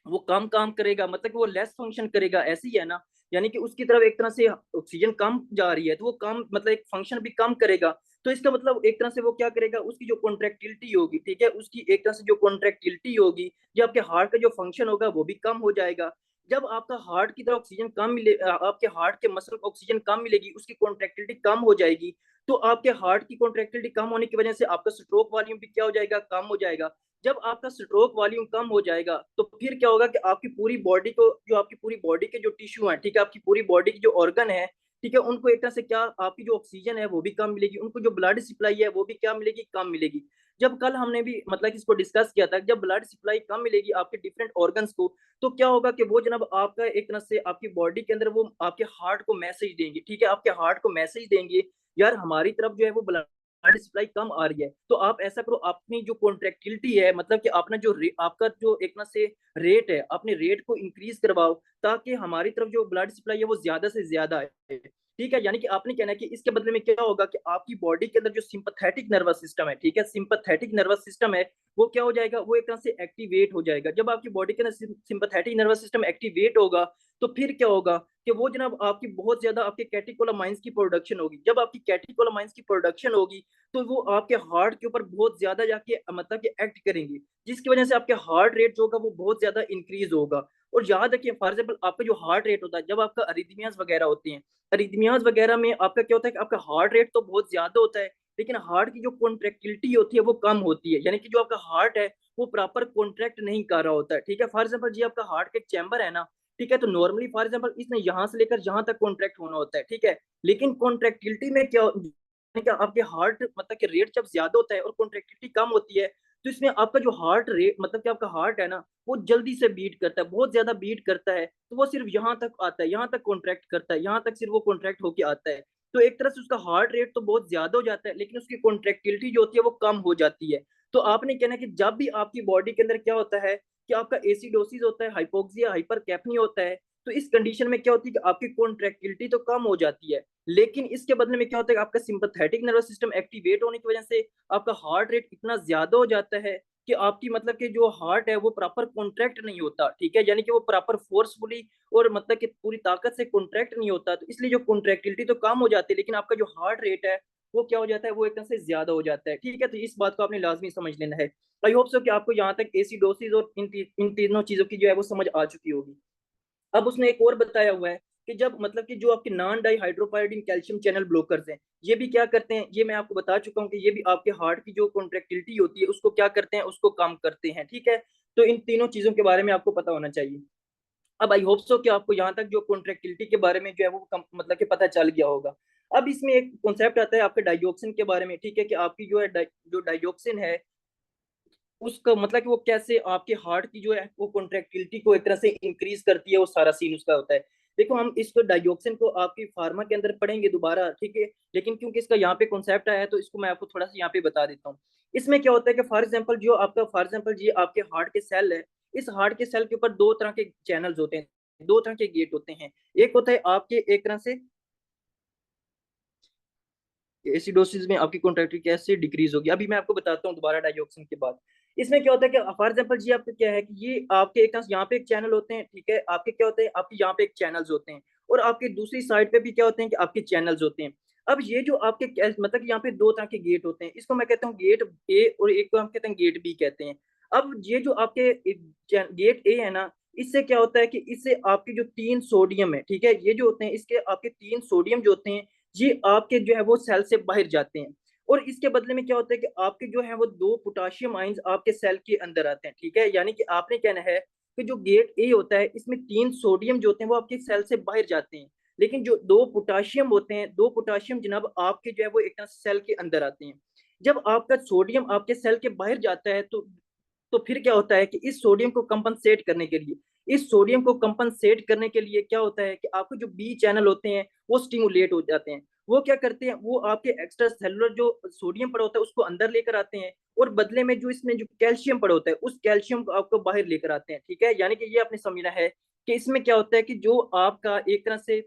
वो कम काम करेगा, मतलब कि वो लेस फंक्शन करेगा, ऐसी है ना। यानी कि उसकी तरफ एक तरह से ऑक्सीजन कम जा रही है, तो वो कम मतलब एक फंक्शन भी कम करेगा। तो इसका मतलब एक तरह से वो क्या करेगा, उसकी जो कॉन्ट्रेक्टिलिटी होगी, ठीक है, उसकी एक तरह से जो कॉन्ट्रेक्टिलिटी होगी, जो आपके हार्ट का जो फंक्शन होगा वो भी कम हो जाएगा। जब आपका हार्ट की तरफ ऑक्सीजन कम मिले, आपके हार्ट के मसल को ऑक्सीजन कम मिलेगी, उसकी कॉन्ट्रेक्टिलिटी कम हो जाएगी। तो आपके हार्ट की कॉन्ट्रेक्टिलिटी कम होने की वजह से आपका स्ट्रोक वॉल्यूम भी क्या हो जाएगा, कम हो जाएगा। जब आपका स्ट्रोक वॉल्यूम कम हो जाएगा तो फिर क्या होगा कि आपकी पूरी बॉडी को, जो आपकी पूरी बॉडी के जो टिश्यू है, ठीक है, आपकी पूरी बॉडी की जो ऑर्गन है, ठीक है, उनको एक तरह से क्या, आपकी जो ऑक्सीजन है वो भी कम मिलेगी, उनको जो ब्लड सप्लाई है वो भी क्या मिलेगी, कम मिलेगी। जब कल हमने भी मतलब इसको डिस्कस किया था, जब ब्लड सप्लाई कम मिलेगी आपके डिफरेंट ऑर्गन्स को, तो क्या होगा कि वो जनाब आपका एक तरह से आपकी बॉडी के अंदर वो आपके हार्ट को मैसेज देंगे, ठीक है, आपके हार्ट को मैसेज देंगे, यार हमारी तरफ जो है वो ब्लड सप्लाई कम आ रही है, तो आप ऐसा करो, अपनी जो कॉन्ट्रेक्टिलिटी है, मतलब कि अपना जो आपका जो एक तरह से रेट है, अपने रेट को इंक्रीज करवाओ, ताकि हमारी तरफ जो ब्लड सप्लाई है वो ज्यादा से ज्यादा आए। ठीक है, यानी कि आपने कहना है कि इसके बदले में क्या होगा कि आपकी बॉडी के अंदर जो सिंपैथेटिक नर्वस सिस्टम है, ठीक है, सिंपैथेटिक नर्वस सिस्टम है, वो क्या हो जाएगा, वो एक तरह से एक्टिवेट हो जाएगा। जब आपकी बॉडी के अंदर सिंपैथेटिक नर्वस सिस्टम एक्टिवेट होगा, तो फिर क्या होगा कि वो जनाब आपकी बहुत ज्यादा आपके कैटेकोलामाइंस की प्रोडक्शन होगी। जब आपकी कैटेकोलामाइंस की प्रोडक्शन होगी, तो वो आपके हार्ट के ऊपर बहुत ज्यादा जाके मतलब कि एक्ट करेंगे, जिसकी वजह से आपके हार्ट रेट जो होगा वो बहुत ज्यादा इंक्रीज होगा। और याद रखिए, फॉर एग्जाम्पल आपका जो हार्ट रेट होता है, जब आपका अरिथमियाज वगैरह होती हैं, अरिथमियाज वगैरह में आपका क्या होता है कि आपका हार्ट रेट तो बहुत ज्यादा होता है, लेकिन हार्ट की जो कॉन्ट्रेक्टिलिटी होती है वो कम होती है, यानी कि जो आपका हार्ट है वो प्रॉपर कॉन्ट्रैक्ट नहीं कर रहा होता है। ठीक है, फॉर एग्जाम्पल जी आपका हार्ट का एक चैम्बर है ना, ठीक है, तो नॉर्मली फॉर एग्जाम्पल इसने यहाँ से लेकर यहाँ तक कॉन्ट्रैक्ट होना होता है, ठीक है, लेकिन कॉन्ट्रेक्टिलिटी में क्या, क्या आपके हार्ट मतलब कि रेट जब ज्यादा होता है और कॉन्ट्रेक्टिलिटी कम होती है, तो इसमें आपका जो हार्ट रेट मतलब कि आपका हार्ट है ना, वो जल्दी से बीट करता है, बहुत ज्यादा बीट करता है, तो वो सिर्फ यहाँ तक आता है, यहाँ तक कॉन्ट्रैक्ट करता है, यहाँ तक सिर्फ वो कॉन्ट्रैक्ट होके आता है। तो एक तरह से उसका हार्ट रेट तो बहुत ज्यादा हो जाता है, लेकिन उसकी कॉन्ट्रेक्टिलिटी जो होती है वो कम हो जाती है। तो आपने कहना है कि जब भी आपकी बॉडी के अंदर क्या होता है कि आपका एसिडोसिस होता है, हाइपोक्सिया, हाइपरकैप्निया होता है, तो इस कंडीशन में क्या होती है कि आपकी कॉन्ट्रेक्टिलिटी तो कम हो जाती है, लेकिन इसके बदले में क्या होता है कि आपका सिंपैथेटिक नर्वस सिस्टम एक्टिवेट होने की वजह से आपका हार्ट रेट इतना ज्यादा हो जाता है कि आपकी मतलब कि जो हार्ट है वो प्रॉपर कॉन्ट्रैक्ट नहीं होता, ठीक है, यानी कि वो प्रॉपर फोर्सफुली और मतलब कि पूरी ताकत से कॉन्ट्रैक्ट नहीं होता, तो इसलिए जो कॉन्ट्रैक्टिलिटी तो कम हो जाती है, लेकिन आपका जो हार्ट रेट है वो क्या हो जाता है, वो एक तरह से ज्यादा हो जाता है। ठीक है, तो इस बात को आपने लाजमी समझ लेना है। आई होप सो कि आपको यहाँ तक एसिडोसिस और इन तीनों चीजों की जो है वो समझ आ चुकी होगी। अब उसने एक और बताया हुआ है कि जब मतलब कि जो आपके non dihydropyridine calcium channel blockers हैं, ये भी क्या करते हैं, ये मैं आपको बता चुका हूँ कि ये भी आपके हार्ट की जो कॉन्ट्रेक्टिलिटी होती है उसको क्या करते हैं, उसको कम करते हैं। ठीक है, तो इन तीनों चीजों के बारे में आपको पता होना चाहिए। अब आई होप सो कि आपको यहाँ तक जो कॉन्ट्रेक्टिलिटी के बारे में जो है वो मतलब कि पता चल गया होगा। अब इसमें एक कॉन्सेप्ट आता है आपके डाइऑक्सिन के बारे में, ठीक है, कि आपकी जो है जो डाइऑक्सिन है उसका मतलब कि वो कैसे आपके हार्ट की जो है वो कॉन्ट्रेक्टिलिटी को एक तरह से इंक्रीज करती है, वो सारा सीन उसका होता है। देखो हम इसको डाइऑक्सिन को आपकी फार्मा के अंदर पढ़ेंगे दोबारा, ठीक है, लेकिन क्योंकि इसका यहाँ पे कॉन्सेप्ट आया है तो इसको मैं आपको थोड़ा सा यहाँ पे बता देता हूँ। इसमें क्या होता है कि फॉर एग्जाम्पल जो आपका फॉर एग्जाम्पल जी आपके हार्ट के सेल है, इस हार्ट के सेल के ऊपर दो तरह के चैनल्स होते हैं, दो तरह के गेट होते हैं। एक होता है आपके एक तरह से एसिडोसिस में आपकी कॉन्ट्रैक्टिलिटी कैसे डिक्रीज होगी, अभी मैं आपको बताता हूँ दोबारा डाइऑक्सिन के बाद। इसमें क्या होता है कि फॉर एग्जाम्पल जी आपका क्या है कि ये आपके एक यहाँ पे एक चैनल होते हैं, ठीक है, आपके क्या होते हैं, आपके यहाँ पे एक चैनल्स होते हैं, और आपके दूसरी साइड पे भी क्या होते हैं कि आपके चैनल्स होते हैं। अब ये जो आपके मतलब यहाँ पे दो तरह के गेट होते हैं, इसको मैं कहता हूँ गेट ए और एक को हम कहते हैं गेट बी कहते हैं। अब ये जो आपके गेट ए है ना, इससे क्या होता है कि इससे आपके जो तीन सोडियम है, ठीक है, ये जो होते हैं इसके आपके तीन सोडियम जो होते हैं, ये आपके जो है वो सेल से बाहर जाते हैं, और इसके बदले में क्या होता है कि आपके जो है वो दो पोटाशियम आइंस आपके सेल के अंदर आते हैं। ठीक है, यानी कि आपने कहना है कि जो गेट ए होता है इसमें तीन सोडियम जो होते हैं वो आपके सेल से बाहर जाते हैं, लेकिन जो दो पोटाशियम होते हैं, दो पोटाशियम जनाब आपके जो है वो एक तरह से सेल के अंदर आते हैं। जब आपका सोडियम आपके सेल के बाहर जाता है तो फिर क्या होता है कि इस सोडियम को कंपनसेट करने के लिए, इस सोडियम को कंपनसेट करने के लिए क्या होता है कि आपके जो बी चैनल होते हैं वो स्टिमुलेट हो जाते हैं। वो क्या करते हैं, वो आपके एक्स्ट्रा सेलुलर जो सोडियम पड़ा होता है उसको अंदर लेकर आते हैं, और बदले में जो इसमें जो कैल्शियम पड़ा होता है उस कैल्शियम को आपको बाहर लेकर आते हैं। ठीक है, यानी कि ये आपने समझना है कि इसमें क्या होता है कि जो आपका एक तरह से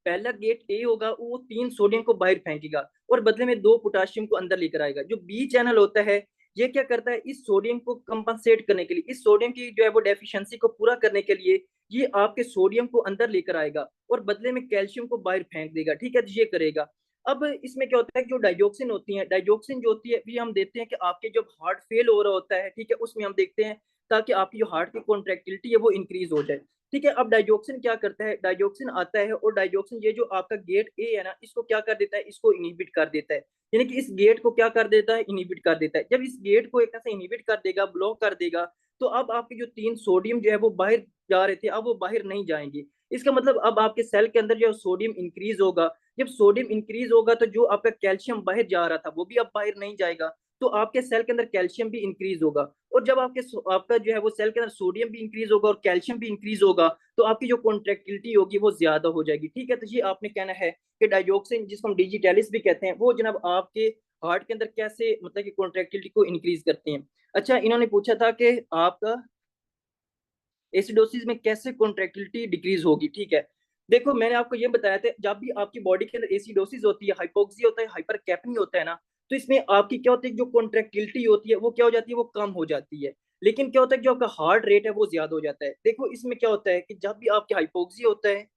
पहला गेट ए होगा वो तीन सोडियम को बाहर फेंकेगा और बदले में दो पोटाशियम को अंदर लेकर आएगा। जो बी चैनल होता है ये क्या करता है, इस सोडियम को कंपनसेट करने के लिए, इस सोडियम की जो है वो डेफिशिएंसी को पूरा करने के लिए ये आपके सोडियम को अंदर लेकर आएगा और बदले में कैल्शियम को बाहर फेंक देगा। ठीक है, तो ये करेगा। अब इसमें क्या होता है, जो डाइजोक्सिन होती है, डाइजोक्सिन जो होती है ये हम देते हैं कि आपके जब हार्ट फेल हो रहा होता है, ठीक है, उसमें हम देखते हैं ताकि आपकी जो हार्ट की कॉन्ट्रेक्टिलिटी है वो इंक्रीज हो जाए। ठीक है, अब डाइजोक्सिन क्या करता है, डाइजोक्सिन आता है और डाइजोक्सिन ये जो आपका गेट ए है ना, इसको क्या कर देता है, इसको इनहिबिट कर देता है। यानी कि इस गेट को क्या कर देता है, इनहिबिट कर देता है। जब इस गेट को एक तरह से इनहिबिट कर देगा, ब्लॉक कर देगा, तो अब आपके जो 3 सोडियम जो है वो बाहर जा रहे थे, अब वो बाहर नहीं जाएंगे। इसका मतलब अब आपके सेल के अंदर जो सोडियम इंक्रीज होगा। जब सोडियम इंक्रीज होगा तो जो आपका कैल्शियम बाहर जा रहा था वो भी अब बाहर नहीं जाएगा, तो आपके सेल के अंदर कैल्शियम भी इंक्रीज होगा। और जब आपका जो है वो सेल के अंदर सोडियम भी इंक्रीज होगा और कैल्शियम भी इंक्रीज होगा, तो आपकी जो कॉन्ट्रेक्टिलिटी होगी वो ज्यादा हो जाएगी। ठीक है, तो ये आपने कहना है कि डाइजोक्सिन, जिसको हम डिजिटैलिस भी कहते हैं, वो जनाब आपके हार्ट के अंदर कैसे मतलब कि कॉन्ट्रेक्टिलिटी को इंक्रीज करते हैं। अच्छा, इन्होंने पूछा था कि आपका एसिडोसिस में कैसे कॉन्ट्रेक्टिलिटी डिक्रीज होगी। ठीक है, देखो मैंने आपको ये बताया था, जब भी आपकी बॉडी के अंदर एसिडोसिस होती है, हाइपोक्सी होता है, हाइपर कैपनी होता है ना, तो इसमें आपकी क्या होती है, जो कॉन्ट्रेक्टिलिटी होती है वो क्या हो जाती है, वो कम हो जाती है। लेकिन क्या होता है, जो आपका हार्ट रेट है वो ज्यादा हो जाता है। देखो इसमें क्या होता है कि जब भी आपकी हाइपोक्सी होता है,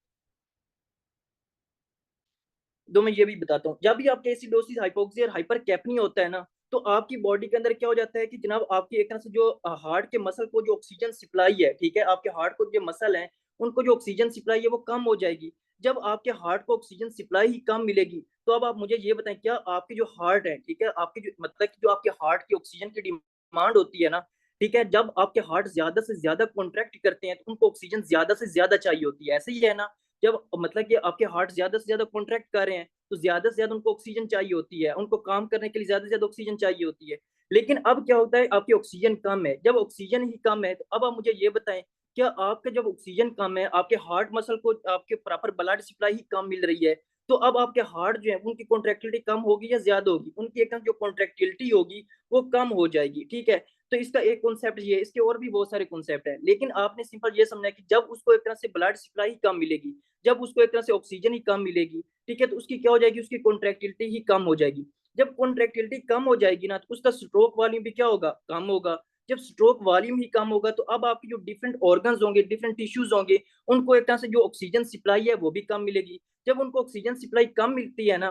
दो मैं ये भी बताता हूँ, जब भी आपके एसिडोसिस, हाइपोक्सिया और हाइपर कैपनी होता है ना, तो आपकी बॉडी के अंदर क्या हो जाता है कि जनाब आपकी एक तरह से जो हार्ट के मसल को जो ऑक्सीजन सप्लाई है, ठीक है, आपके हार्ट को जो मसल है उनको जो ऑक्सीजन सप्लाई है वो कम हो जाएगी। जब आपके हार्ट को ऑक्सीजन सप्लाई ही कम मिलेगी, तो अब आप मुझे ये बताएं, क्या आपकी जो हार्ट है, ठीक है, आपकी जो मतलब कि जो आपके हार्ट की ऑक्सीजन की डिमांड होती है ना, ठीक है, जब आपके हार्ट ज्यादा से ज्यादा कॉन्ट्रैक्ट करते हैं तो उनको ऑक्सीजन ज्यादा से ज्यादा चाहिए होती है, ऐसे ही है ना। जब मतलब कि आपके हार्ट ज्यादा से ज्यादा कॉन्ट्रैक्ट कर रहे हैं तो ज्यादा से ज्यादा उनको ऑक्सीजन चाहिए होती है, उनको काम करने के लिए ज्यादा से ज्यादा ऑक्सीजन चाहिए होती है। लेकिन अब क्या होता है, आपकी ऑक्सीजन कम है, जब ऑक्सीजन ही कम है तो अब आप मुझे ये बताएं, क्या आपका जब ऑक्सीजन कम है, आपके हार्ट मसल को आपके प्रॉपर ब्लड सप्लाई ही कम मिल रही है, तो अब आपके हार्ट जो है उनकी कॉन्ट्रेक्टिलिटी कम होगी या ज्यादा होगी, उनकी एकदम जो कॉन्ट्रेक्टिलिटी होगी वो कम हो जाएगी। ठीक है, तो इसका एक कॉन्सेप्ट ये है, इसके और भी बहुत सारे कॉन्सेप्ट है, लेकिन आपने सिंपल ये समझना है कि जब उसको एक तरह से ब्लड सप्लाई ही कम मिलेगी, जब उसको एक तरह से ऑक्सीजन ही कम मिलेगी, ठीक है, तो उसकी क्या हो जाएगी, उसकी कॉन्ट्रेक्टिलिटी ही कम हो जाएगी। जब कॉन्ट्रेक्टिलिटी कम हो जाएगी ना, तो उसका स्ट्रोक वॉल्यूम भी क्या होगा, कम होगा। जब स्ट्रोक वॉल्यूम ही कम होगा, तो अब आपकी जो डिफरेंट ऑर्गन्स होंगे, डिफरेंट टिश्यूज होंगे, उनको एक तरह से जो ऑक्सीजन सप्लाई है वो भी कम मिलेगी। जब उनको ऑक्सीजन सप्लाई कम मिलती है ना,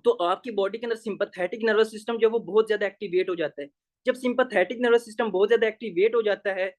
तो आपकी बॉडी के अंदर सिंपैथेटिक नर्वस सिस्टम जो है वो बहुत ज्यादा एक्टिवेट हो जाता है। जब सिंपैथेटिक नर्वस सिस्टम बहुत ज्यादा एक्टिवेट हो जाता है,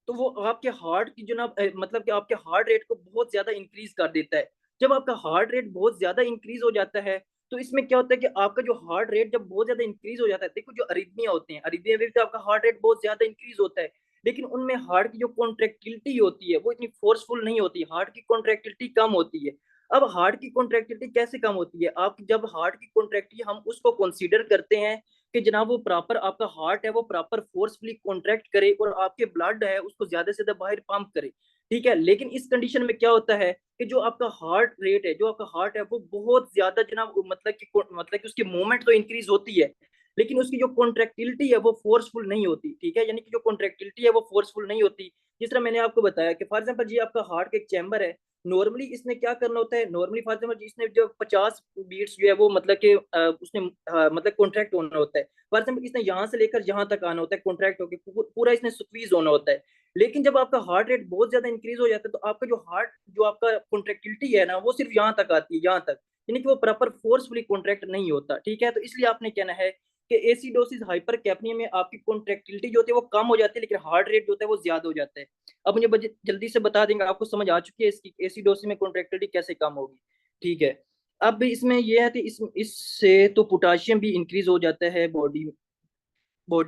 तो वो आपके हार्ट की जो ना मतलब कि आपके हार्ट रेट को बहुत ज्यादा इंक्रीज कर देता है। जब आपका हार्ट रेट बहुत ज्यादा इंक्रीज हो जाता है, तो इसमें क्या होता है कि आपका जो हार्ट रेट जब बहुत ज्यादा इंक्रीज हो जाता है, देखो जो अरिथमिया होते हैं, अरिथमिया में भी तो आपका हार्ट रेट बहुत ज्यादा इंक्रीज होता है, लेकिन उनमें हार्ट की जो कॉन्ट्रेक्टिलिटी होती है वो इतनी फोर्सफुल नहीं होती, हार्ट की कॉन्ट्रेक्टिलिटी कम होती है। अब हार्ट की कॉन्ट्रेक्टिलिटी कैसे कम होती है, आप जब हार्ट की कॉन्ट्रेक्टिलिटी हम उसको कंसीडर करते हैं कि जनाब वो प्रॉपर आपका हार्ट है वो प्रॉपर फोर्सफुली कॉन्ट्रैक्ट करे और आपके ब्लड है उसको ज्यादा से ज्यादा बाहर पंप करे। ठीक है, लेकिन इस कंडीशन में क्या होता है कि जो आपका हार्ट रेट है, जो आपका हार्ट है वो बहुत ज्यादा जनाब मतलब कि उसकी मूवमेंट तो इंक्रीज होती है, लेकिन उसकी जो कॉन्ट्रेक्टिलिटी है वो फोर्सफुल नहीं होती। ठीक है, यानी कि जो कॉन्ट्रेक्टिलिटी है वो फोर्सफुल नहीं होती। जिस तरह मैंने आपको बताया कि फॉर एग्जाम्पल जी आपका हार्ट का एक चैम्बर है, नॉर्मली इसने क्या करना होता है, नॉर्मली फॉर एग्जाम्पल इसने जो 50 बीट्स जो है वो मतलब कि उसने मतलब कॉन्ट्रैक्ट होना होता है। फॉर एग्जाम्पल इसने यहाँ से लेकर यहाँ तक आना होता है, कॉन्ट्रैक्ट होकर पूरा इसने स्क्वीज होना होता है। लेकिन जब आपका हार्ट रेट बहुत ज्यादा इंक्रीज हो जाता है, तो आपका जो हार्ट जो आपका कॉन्ट्रेक्टिलिटी है ना वो सिर्फ यहाँ तक आती है, यहाँ तक, यानी कि वो प्रॉपर फोर्सफुली कॉन्ट्रैक्ट नहीं होता। ठीक है, तो इसलिए आपने कहना है कि एसिडोसिस हाइपर कैपनिया में आपकी कॉन्ट्रेक्टिलिटी जो होती है वो कम हो जाती है, लेकिन हार्ट रेट जो होता है वो ज्यादा हो जाता है। अब मुझे जल्दी से बता देंगे, आपको समझ आ चुकी है इसकी एसिडोसिस में कॉन्ट्रेक्टिलिटी कैसे कम होगी। ठीक है, अब इसमें यह है कि इससे तो पोटाशियम भी इंक्रीज हो जाता है बॉडी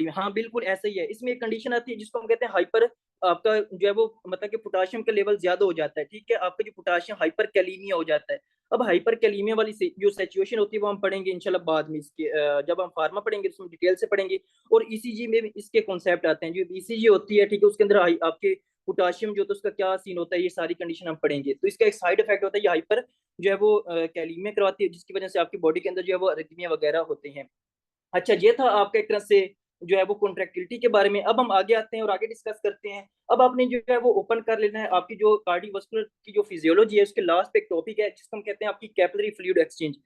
में। हाँ बिल्कुल ऐसा ही है, इसमें एक कंडीशन आती है जिसको हम कहते हैं हाइपर, आपका जो है वो मतलब कि पोटाशियम का लेवल ज्यादा हो जाता है। ठीक है, आपका जो पोटाशियम हाइपर कैलीमिया हो जाता है। अब हाइपर कैलीमिया वाली जो सिचुएशन होती है वो हम पढ़ेंगे इंशाल्लाह बाद में, इसके जब हम फार्मा पढ़ेंगे उसमें डिटेल से पढ़ेंगे। और ईसीजी में भी इसके कॉन्सेप्ट आते हैं, जो ईसीजी होती है, ठीक है, उसके अंदर आपके पोटाशियम जो, तो उसका क्या सीन होता है, ये सारी कंडीशन हम पढ़ेंगे। तो इसका एक साइड इफेक्ट होता है, ये हाइपर जो है वो कैलीमिया करवाती है, जिसकी वजह से आपकी बॉडी के अंदर जो है वो अरिथमिया वगैरह होते हैं। अच्छा, ये था आपका एक तरह से जो है वो कॉन्ट्रेक्टिलिटी के बारे में। अब हम आगे आते हैं और आगे डिस्कस करते हैं। अब आपने जो है वो ओपन कर लेना है आपकी जो कार्डियोवास्कुलर की जो फिजियोलॉजी है, उसके लास्ट पे एक टॉपिक है जिसको हम कहते हैं आपकी कैपिलरी फ्लूइड एक्सचेंज।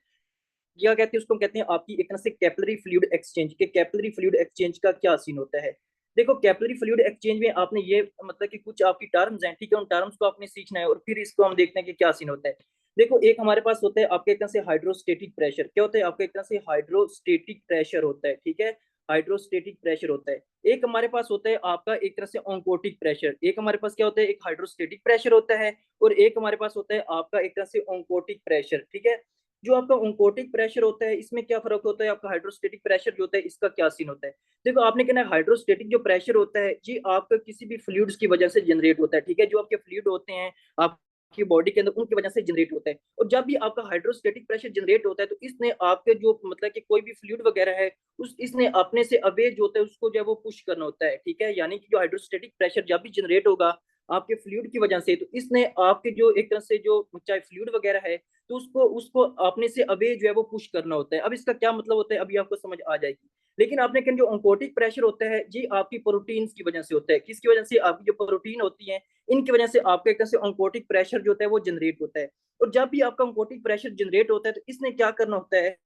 क्या कहते हैं उसको, कहते हैं आपकी एक तरह से कैपिलरी फ्लूइड एक्सचेंज के। कैपिलरी फ्लूइड एक्सचेंज का क्या सीन होता है? देखो कैपिलरी फ्लूइड एक्सचेंज में आपने ये मतलब कि कुछ आपकी टर्म्स हैं, ठीक है, उन टर्म्स को आपने सीखना है और फिर इसको हम देखते हैं कि क्या सीन होता है। देखो एक हमारे पास होता है आपके एक तरह से हाइड्रोस्टेटिक प्रेशर। क्या होता है? आपका एक तरह से हाइड्रोस्टेटिक प्रेशर होता है, ठीक है, हाइड्रोस्टेटिक प्रेशर होता है। एक हमारे पास होता है आपका एक तरह से ऑन्कोटिक प्रेशर। एक हमारे पास क्या होता है? एक हाइड्रोस्टेटिक प्रेशर होता है और एक हमारे पास होता है आपका एक तरह से ऑन्कोटिक प्रेशर, ठीक है। जो आपका ऑन्कोटिक प्रेशर होता है इसमें क्या फर्क होता है? आपका हाइड्रोस्टेटिक प्रेशर जो होता है इसका क्या सीन होता है? देखो आपने कहना है हाइड्रोस्टेटिक जो प्रेशर होता है जी आपका किसी भी फ्लूइड्स की वजह से जनरेट होता है, ठीक है। जो आपके फ्लूइड होते हैं आपकी बॉडी के अंदर उनकी वजह से जनरेट होता है। और जब भी आपका हाइड्रोस्टेटिक प्रेशर जनरेट होता है तो इसने आपके जो मतलब कि कोई भी फ्लूइड वगैरह है उस इसने अपने से अवे जो होता है उसको जो है वो पुश करना होता है, ठीक है। यानी कि जो हाइड्रोस्टेटिक प्रेशर जब भी जनरेट होगा आपके फ्लूइड की वजह से, तो इसने आपके जो एक तरह से जो चाहे फ्लूइड वगैरह है तो उसको उसको अपने से अवे जो है वो पुश करना होता है। अब इसका क्या मतलब होता है अभी आपको समझ आ जाएगी। लेकिन आपने कहा जो ऑन्कोटिक प्रेशर होता है जी आपकी प्रोटीन्स की वजह से होता है। किसकी वजह से? आपकी जो प्रोटीन होती है इनकी वजह से आपका एक तरह से ऑन्कोटिक प्रेशर जो होता है वो जनरेट होता है। और जब भी आपका ऑन्कोटिक प्रेशर जनरेट होता है तो इसने क्या करना होता है?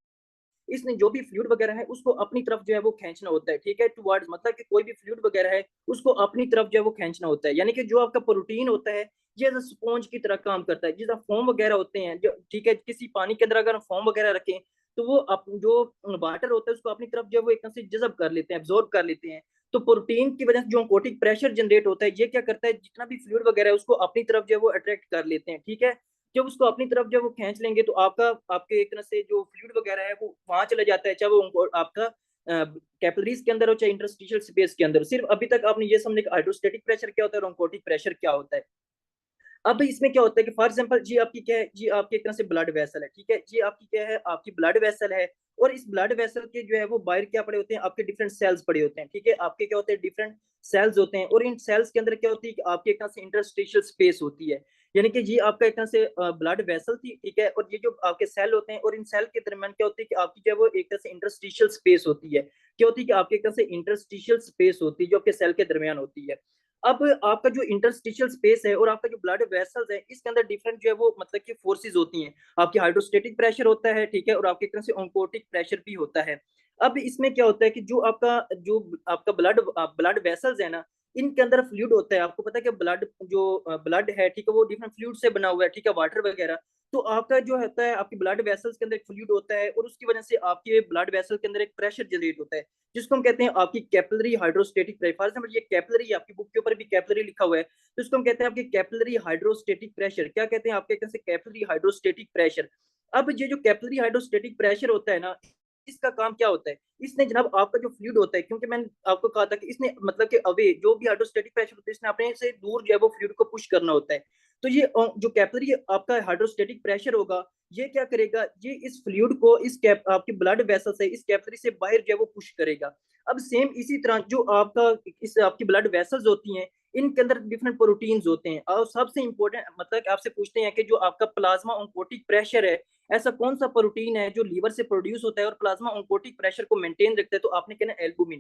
इसने जो भी फ्लूइड वगैरह है उसको अपनी तरफ जो है वो खींचना होता है, ठीक है, टुवर्ड्स, मतलब कि कोई भी फ्लूइड वगैरह है उसको अपनी तरफ जो है वो खींचना होता है। यानी कि जो आपका प्रोटीन होता है ये स्पॉन्ज की तरह काम करता है। जिस फोम वगैरह होते हैं जो, ठीक है, किसी पानी के अंदर अगर हम फोम वगैरह रखें तो वो जो वाटर होता है उसको अपनी तरफ जो है वो एक तरह से जज़ब कर लेते हैं, एब्जॉर्ब कर लेते हैं। तो प्रोटीन की वजह से जो ऑन्कोटिक प्रेशर जनरेट होता है ये क्या करता है? जितना भी फ्लूइड वगैरह है उसको अपनी तरफ जो है वो अट्रैक्ट कर लेते हैं, ठीक है। जब उसको अपनी तरफ जब वो खींच लेंगे तो आपका आपके एक तरह से जो फ्लूइड वगैरह है वो वहां चला जाता है, चाहे वो आपका कैपिलरीज के अंदर हो चाहे इंटरस्टिशियल स्पेस के अंदर। सिर्फ अभी तक आपने ये समझे कि हाइड्रोस्टेटिक प्रेशर क्या होता है और ऑन्कोटिक प्रेशर क्या होता है। अब इसमें क्या होता है कि फॉर एग्जांपल जी आपकी क्या है? जी आपकी एक तरह से ब्लड वेसल है, ठीक है, जी आपकी क्या है? आपकी ब्लड वेसल है। और इस ब्लड वेसल के जो है वो बाहर क्या पड़े होते हैं? आपके डिफरेंट सेल्स पड़े होते हैं, ठीक है। आपके क्या होते हैं? डिफरेंट सेल्स होते हैं और इन सेल्स के अंदर क्या होती है कि आपकी एक तरह से इंटरस्टिशियल स्पेस होती है। यानी कि ये आपका एक तरह से ब्लड वेसल थी, ठीक है, और ये जो आपके सेल होते हैं और इन सेल के दरमियान क्या होती है कि आपकी जो है वो एक तरह से इंटरस्टिशियल स्पेस होती है। क्या होती है कि आपके एक तरह से इंटरस्टिशियल स्पेस होती है जो आपके सेल के दरमियान होती है। अब आपका जो इंटरस्टिशियल स्पेस है और आपका जो ब्लड वेसल्स है इसके अंदर डिफरेंट जो है वो मतलब कि फोर्सेस होती हैं। आपकी हाइड्रोस्टेटिक प्रेशर होता है, ठीक है, और आपकी एक तरह से ऑन्कोटिक प्रेशर भी होता है। अब इसमें क्या होता है कि जो आपका ब्लड वेसल्स है ना, इनके अंदर फ्लूइड होता है। आपको पता है कि ब्लड है, ठीक है, वो डिफरेंट फ्लूइड से बना हुआ है, ठीक है, वाटर वगैरह। तो आपका जो होता है आपकी ब्लड वेसल्स के अंदर एक फ्लूइड होता है और उसकी वजह से आपके ब्लड वेसल के अंदर एक प्रेशर जनरेट होता है जिसको हम कहते हैं आपकी capillary hydrostatic pressure. For example ये कैपिलरी, आपकी बुक के ऊपर भी कैपिलरी लिखा हुआ है, तो इसको हम कहते हैं आपकी कैपिलरी हाइड्रोस्टेटिक प्रेशर। क्या कहते हैं? आपके कहते हैं कैपिलरी हाइड्रोस्टेटिक प्रेशर। अब ये जो कैपिलरी हाइड्रोस्टेटिक प्रेशर होता है ना, इसका काम क्या होता है? इसने जनाब आपका जो फ्लूइड होता है, क्योंकि मैंने आपको कहा था कि इसने मतलब कि अवे जो भी हाइड्रोस्टेटिक प्रेशर होता है इसने अपने से दूर जो है वो फ्लूइड को पुश करना होता है। तो ये जो कैपिलरी आपका हाइड्रोस्टेटिक प्रेशर होगा ये क्या करेगा? ये इस फ्लूइड को इस कैप आपकी ब्लड वेसल से इस कैपिलरी से बाहर जो है वो पुश करेगा। अब सेम इसी तरह जो आपका इस आपकी ब्लड वेसल्स होती हैं इनके अंदर डिफरेंट प्रोटीन्स होते हैं और सबसे इंपॉर्टेंट मतलब कि आपसे पूछते हैं कि जो आपका प्लाज्मा ऑन्कोटिक प्रेशर है ऐसा कौन सा प्रोटीन है जो लीवर से प्रोड्यूस होता है और प्लाज्मा ऑन्कोटिक प्रेशर को मेंटेन रखता है? तो आपने कहना एल्बुमिन,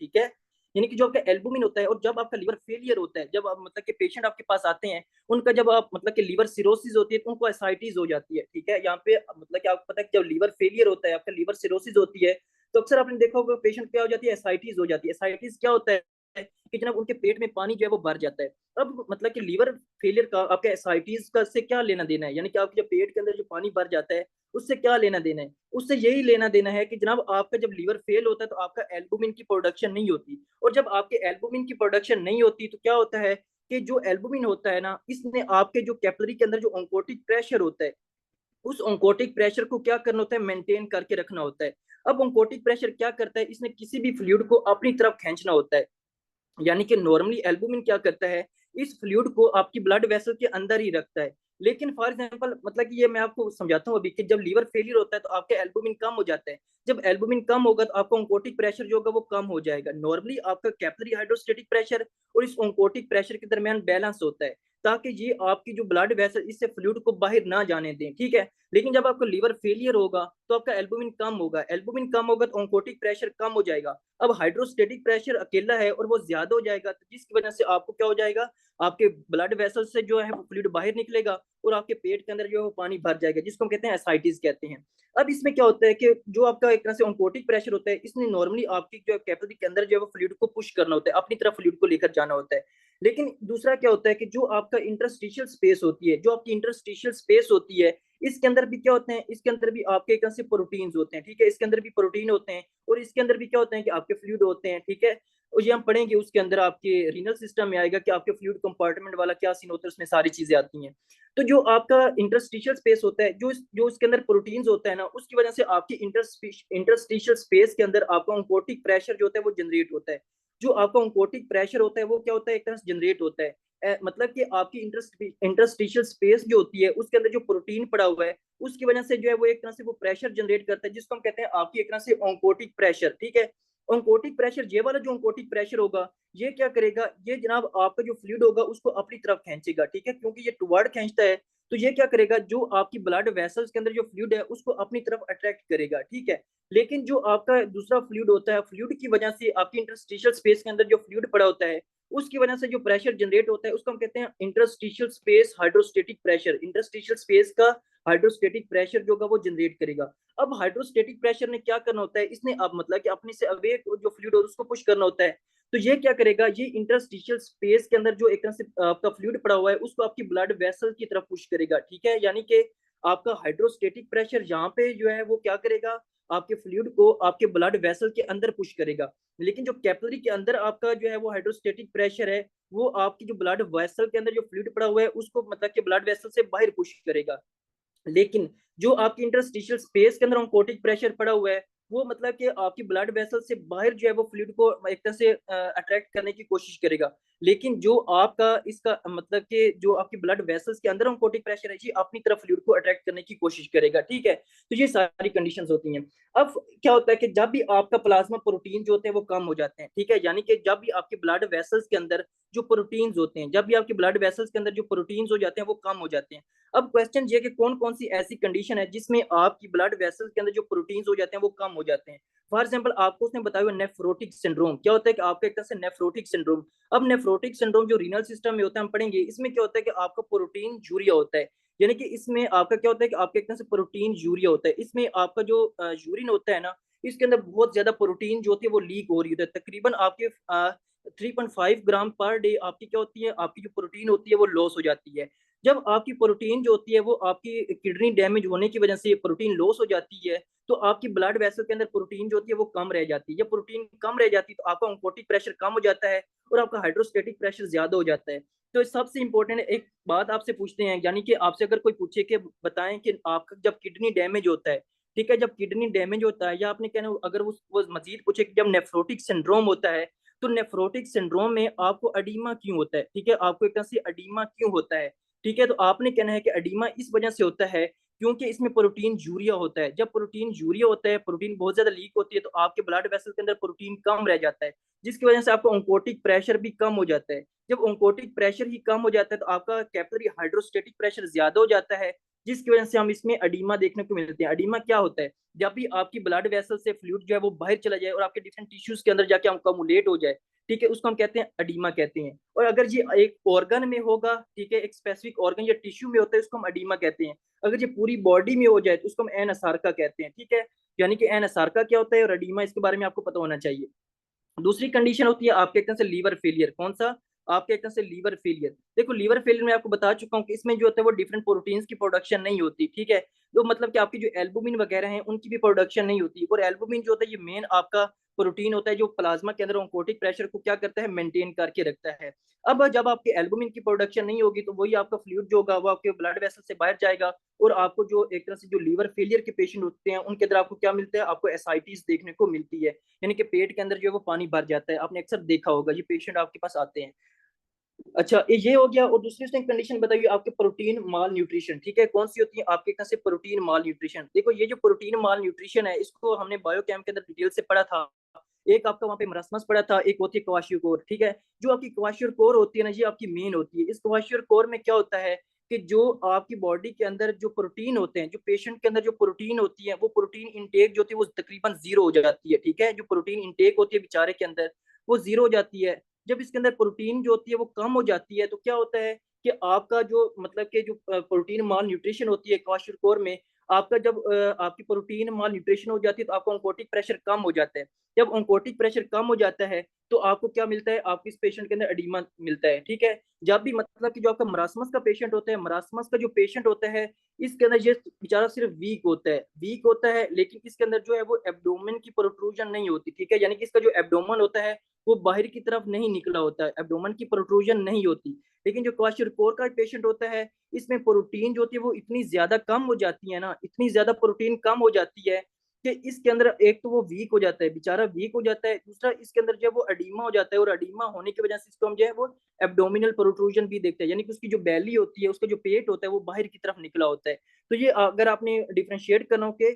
ठीक है। यानी कि जो आपका एल्बुमिन होता है और जब आपका लीवर फेलियर होता है, जब आप मतलब कि पेशेंट आपके पास आते हैं उनका जब आप मतलब कि लीवर सिरोसिस होती है तो उनको एसाइटिस हो जाती है, ठीक है। यहाँ पे मतलब कि आपको पता है कि जब लीवर फेलियर होता है, आपका लीवर सिरोसिस होती है, तो अक्सर आपने देखा होगा पेशेंट क्या हो जाती है? एसाइटिस हो जाती है। एसाइटिस क्या होता है कि जनाब उनके पेट में पानी जो है वो भर जाता है। अब मतलब कि लीवर फेलियर का आपके एसाइटिस का से क्या लेना देना है? यानी कि आपके जो पेट के अंदर जो पानी भर जाता है उससे क्या लेना देना है? उससे यही लेना देना है कि जनाब आपका जब लीवर फेल होता है तो आपका एल्बुमिन की प्रोडक्शन नहीं होती और जब आपके एल्बुमिन की प्रोडक्शन नहीं होती तो क्या होता है कि जो एल्बुमिन होता है ना इसने आपके जो कैपिलरी के अंदर जो ऑन्कोटिक प्रेशर होता है उस ऑन्कोटिक प्रेशर को क्या करना होता है? मेंटेन करके रखना होता है। अब ऑन्कोटिक प्रेशर क्या करता है? इसने किसी भी फ्लूइड को अपनी तरफ खींचना होता है। यानी कि नॉर्मली एल्बुमिन क्या करता है? इस फ्लूइड को आपकी ब्लड वेसल के अंदर ही रखता है। लेकिन फॉर एग्जांपल मतलब कि ये मैं आपको समझाता हूँ अभी कि जब लीवर फेलियर होता है तो आपका एल्बुमिन कम हो जाता है। जब एल्बुमिन कम होगा तो आपका ऑन्कोटिक प्रेशर जो होगा वो कम हो जाएगा। नॉर्मली आपका कैपिलरी हाइड्रोस्टेटिक प्रेशर और इस ऑन्कोटिक प्रेशर के दरमियान बैलेंस होता है। ताकि ये आपकी जो ब्लड वेसल इससे फ्लूइड को बाहर ना जाने दें, ठीक है। लेकिन जब आपका लीवर फेलियर होगा तो आपका एल्बुमिन कम होगा, एल्बुमिन कम होगा तो ऑन्कोटिक प्रेशर कम हो जाएगा। अब हाइड्रोस्टेटिक प्रेशर अकेला है और वो ज्यादा हो जाएगा, तो जिसकी वजह से आपको क्या हो जाएगा, आपके ब्लड वेसल से जो है वो फ्लूइड बाहर निकलेगा और आपके पेट के अंदर जो है वो पानी भर जाएगा, जिसको हम कहते हैं एसाइटिस कहते हैं। अब इसमें क्या होता है कि जो आपका एक तरह से ऑन्कोटिक प्रेशर होता है, इसने नॉर्मली आपकी जो कैपिलरी के अंदर जो है वो फ्लूइड को पुश करना होता है, अपनी तरफ फ्लूइड को लेकर जाना होता है। लेकिन दूसरा क्या होता है कि जो आपका इंटरस्टिशियल स्पेस होती है, जो आपकी इंटरस्टिशियल स्पेस होती है, इसके अंदर भी क्या होते हैं, इसके अंदर भी आपके एक तरह से प्रोटीन्स होते हैं, ठीक है। इसके अंदर भी प्रोटीन होते हैं और इसके अंदर भी क्या होते हैं कि आपके फ्लूइड होते हैं, ठीक है। और ये हम पढ़ेंगे उसके अंदर आपके रीनल सिस्टम में आएगा कि आपके फ्लूइड कंपार्टमेंट वाला क्या सीन होता है, उसमें सारी चीजें आती हैं। तो जो आपका इंटरस्टिशियल स्पेस होता है, जो इसके अंदर प्रोटीन्स होता है ना, उसकी वजह से आपकी इंटरस्टिशियल स्पेस के अंदर आपका ऑन्कोटिक प्रेशर जो होता है वो जनरेट होता है। जो आपका ऑन्कोटिक प्रेशर होता है वो क्या होता है, एक तरह से जनरेट होता है। मतलब कि आपकी इंटरस्टिशियल स्पेस जो होती है उसके अंदर जो प्रोटीन पड़ा हुआ है, उसकी वजह से जो है वो एक तरह से वो प्रेशर जनरेट करता है, जिसको हम कहते हैं आपकी एक तरह से ऑन्कोटिक प्रेशर, ठीक है। ऑन्कोटिक प्रेशर, ये वाला जो ऑन्कोटिक प्रेशर होगा, ये क्या करेगा, ये जनाब आपका जो फ्लूइड होगा उसको अपनी तरफ खींचेगा, ठीक है। क्योंकि ये टुवर्ड खींचता है, तो ये क्या करेगा, जो आपकी ब्लड वेसल्स के अंदर जो फ्लूइड है उसको अपनी तरफ अट्रैक्ट करेगा, ठीक है। लेकिन जो आपका दूसरा फ्लूइड होता है, फ्लूइड की वजह से आपकी इंटरस्टिशियल स्पेस के अंदर जो फ्लूइड पड़ा होता है, उसकी वजह से जो प्रेशर जनरेट होता है उसको हम कहते हैं interstitial space hydrostatic pressure. Interstitial space का हाइड्रोस्टेटिक प्रेशर जो होगा वो जनरेट करेगा। अब हाइड्रोस्टेटिक प्रेशर ने क्या करना होता है, इसने अब मतलब कि अपने से अवे जो फ्लूइड है उसको पुश करना होता है। तो ये क्या करेगा, ये इंटरस्टिशियल स्पेस के अंदर जो एक तरह से आपका फ्लूइड पड़ा हुआ है उसको आपकी ब्लड वेसल की तरफ पुश करेगा, ठीक है। यानी कि आपका हाइड्रोस्टेटिक प्रेशर यहाँ पे जो है वो क्या करेगा, आपके फ्लूइड को आपके ब्लड वेसल के अंदर पुश करेगा। लेकिन जो कैपिलरी के अंदर आपका जो है वो हाइड्रोस्टेटिक प्रेशर है, वो आपकी जो ब्लड वेसल के अंदर जो फ्लूइड पड़ा हुआ है उसको मतलब कि ब्लड वेसल से बाहर पुश करेगा। लेकिन जो आपकी इंटरस्टिशियल स्पेस के अंदर ऑन्कोटिक प्रेशर पड़ा हुआ है, वो मतलब कि आपकी ब्लड वेसल से बाहर जो है वो फ्लूइड को एक तरह से अट्रैक्ट करने की कोशिश करेगा। लेकिन जो आपका इसका मतलब कि जो आपकी ब्लड वेसल्स के अंदर ऑन्कोटिक प्रेशर है, ये अपनी तरफ फ्लूइड को अट्रैक्ट करने की कोशिश करेगा, ठीक है। तो ये सारी कंडीशंस होती हैं। अब क्या होता है कि जब भी आपका प्लाज्मा प्रोटीन जो होते हैं वो कम हो जाते हैं, ठीक है। यानी कि जब भी आपके ब्लड वेसल्स के अंदर जो प्रोटीन्स होते हैं, जब भी आपके ब्लड वेसल्स के अंदर जो प्रोटीन्स हो जाते हैं वो कम हो जाते हैं। अब क्वेश्चन ये कि कौन कौन सी ऐसी कंडीशन है जिसमें आपकी ब्लड वेसल्स के अंदर जो प्रोटीन्स हो जाते हैं वो कम हो जाते हैं। फॉर एग्जाम्पल आपको उसने बताया हुआ नेफ्रोटिक सिंड्रोम, क्या होता है कि आपका एक तरह से नेफ्रोटिक सिंड्रोम। अब नेफ्रोटिक सिंड्रोम जो रीनल सिस्टम में होता है हम पढ़ेंगे, इसमें क्या होता है कि आपका प्रोटीन यूरिया होता है। यानी कि इसमें आपका क्या होता है कि आपके एक तरह से प्रोटीन यूरिया होता है, इसमें आपका जो यूरिन होता है ना, इसके अंदर बहुत ज्यादा प्रोटीन जो होती है वो लीक हो रही होती है। तकरीबन आपके 3.5 ग्राम पर डे आपकी क्या होती है, आपकी जो प्रोटीन होती है वो लॉस हो जाती है। जब आपकी प्रोटीन जो होती है वो आपकी किडनी डैमेज होने की वजह से प्रोटीन लॉस हो जाती है, तो आपकी ब्लड वेसल के अंदर प्रोटीन जो होती है वो कम रह जाती है। जब प्रोटीन कम रह जाती है तो आपका ऑन्कोटिक प्रेशर कम हो जाता है और आपका हाइड्रोस्टेटिक प्रेशर ज्यादा हो जाता है। तो सबसे इंपॉर्टेंट एक बात आपसे पूछते हैं, यानी कि आपसे अगर कोई पूछे कि बताएं कि आपका जब किडनी डैमेज होता है, ठीक है, जब किडनी डैमेज होता है, या आपने कहना अगर वो मजीद पूछे कि जब नेफ्रोटिक सिंड्रोम होता है, तो नेफ्रोटिक सिंड्रोम में आपको अडीमा क्यों होता है, ठीक है, आपको एक तरह से अडीमा क्यों होता है, ठीक है। तो आपने कहना है कि अडीमा इस वजह से होता है क्योंकि इसमें प्रोटीन यूरिया होता है। जब प्रोटीन यूरिया होता है, प्रोटीन बहुत ज्यादा लीक होती है, तो आपके ब्लड वेसल के अंदर प्रोटीन कम रह जाता है, जिसकी वजह से आपका ऑन्कोटिक प्रेशर भी कम हो जाता है। जब ऑन्कोटिक प्रेशर ही कम हो जाता है तो आपका कैपिलरी हाइड्रोस्टेटिक प्रेशर ज्यादा हो जाता है, जिसकी वजह से हम इसमें अडीमा देखने को मिलते हैं। अडीमा क्या होता है, जब भी आपकी ब्लड वेसल से फ्लूइड जो है वो बाहर चला जाए और आपके डिफरेंट टिश्यूज के अंदर जाके अकोमुलेट हो जाए, ठीक है, उसको हम कहते हैं अडीमा कहते हैं। और अगर ये एक ऑर्गन में होगा, ठीक है, एक स्पेसिफिक ऑर्गन या टिश्यू में होता है, उसको हम अडीमा कहते हैं। अगर ये पूरी बॉडी में हो जाए तो उसको हम एन असारका कहते हैं, ठीक है। यानी कि एन असारका क्या होता है और अडीमा, इसके बारे में आपको पता होना चाहिए। दूसरी कंडीशन होती है आपके एक तरह से लीवर फेलियर। कौन सा, आपके एक तरह से लीवर फेलियर। देखो लीवर फेलियर में आपको बता चुका हूँ कि इसमें जो होता है वो डिफरेंट प्रोटीन्स की प्रोडक्शन नहीं होती, ठीक है। तो मतलब कि आपकी जो एल्बुमिन वगैरह हैं उनकी भी प्रोडक्शन नहीं होती, और एल्बुमिन जो होता है ये मेन आपका प्रोटीन होता है जो प्लाज्मा के अंदर ऑन्कोटिक प्रेशर को क्या करता है, मेंटेन करके रखता है। अब जब आपके एल्बुमिन की प्रोडक्शन नहीं होगी तो वही आपका फ्लूइड जो होगा वो आपके ब्लड वेसल से बाहर जाएगा, और आपको जो एक तरह से जो लीवर फेलियर के पेशेंट होते हैं उनके अंदर आपको क्या मिलता है, आपको एसाइटिस देखने को मिलती है। यानी कि पेट के अंदर जो है वो पानी भर जाता है, आपने अक्सर देखा होगा, ये पेशेंट आपके पास आते हैं। अच्छा, ये हो गया। और दूसरी उसने कंडीशन बताई आपके प्रोटीन माल न्यूट्रिशन, ठीक है। कौन सी होती है आपके कहाँ से प्रोटीन माल न्यूट्रिशन। देखो ये जो प्रोटीन माल न्यूट्रिशन है इसको हमने बायोकेम के अंदर डिटेल से पढ़ा था एक आपका वहाँ पे मरासमस पड़ा था, एक होती है क्वाशियोकोर, ठीक है। जो आपकी क्वाशियोकोर होती है ना, ये आपकी मेन होती है। इस क्वाशियोकोर में क्या होता है कि जो आपकी बॉडी के अंदर जो प्रोटीन होते हैं, जो पेशेंट के अंदर जो प्रोटीन होती है, वो प्रोटीन इंटेक जो होती है वो तकरीबन जीरो हो जाती है, ठीक है। जो प्रोटीन इंटेक होती है बेचारे के अंदर, वो जीरो हो जाती है। जब इसके अंदर प्रोटीन जो होती है वो कम हो जाती है, तो क्या होता है कि आपका जो मतलब कि जो प्रोटीन माल न्यूट्रिशन होती है क्वाशियोकोर में, आपका जब आपकी प्रोटीन माल न्यूट्रिशन हो जाती है तो आपका ऑन्कोटिक प्रेशर कम हो जाता है। जब ऑन्कोटिक प्रेशर कम हो जाता है तो आपको क्या मिलता है, आपको इस पेशेंट के अंदर एडिमा मिलता है, ठीक है। जब भी मतलब कि जो आपका मरासमस का पेशेंट होता है, मरासमस का जो पेशेंट होता है, इसके अंदर ये बेचारा सिर्फ वीक होता है, लेकिन इसके अंदर जो है वो एब्डोमेन की प्रोट्रूजन नहीं होती, ठीक है। यानी कि इसका जो एब्डोमन होता है वो बाहर की तरफ नहीं निकला होता है, एब्डोमन की प्रोट्रूजन नहीं होती। लेकिन जो क्वाशियोकोर का पेशेंट होता है, इसमें प्रोटीन जो होती है वो इतनी ज्यादा कम हो जाती है ना, इतनी ज्यादा प्रोटीन कम हो जाती है कि इसके अंदर एक तो वो वीक हो जाता है, बेचारा वीक हो जाता है, दूसरा इसके अंदर जो है वो अडीमा हो जाता है, और अडीमा होने की वजह से इसको हम जो है वो एब्डोमिनल प्रोट्रूजन भी देखते हैं, यानी कि उसकी जो बैली होती है, उसका जो पेट होता है वो बाहर की तरफ निकला होता है। तो ये अगर आपने डिफ्रेंशिएट करना हो कि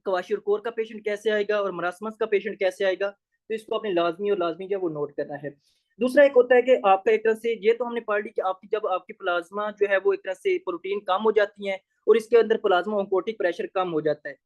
क्वाशियोकोर का पेशेंट कैसे आएगा और मरासमस का पेशेंट कैसे आएगा, तो इसको आपने लाजमी और लाजमी जो है वो नोट करना है। दूसरा एक होता है कि आपका एक तरह से ये तो हमने पढ़ ली कि आपकी जब आपकी प्लाज्मा जो है वो एक तरह से प्रोटीन कम हो जाती है और इसके अंदर प्लाज्मा ऑन्कोटिक प्रेशर कम हो जाता है,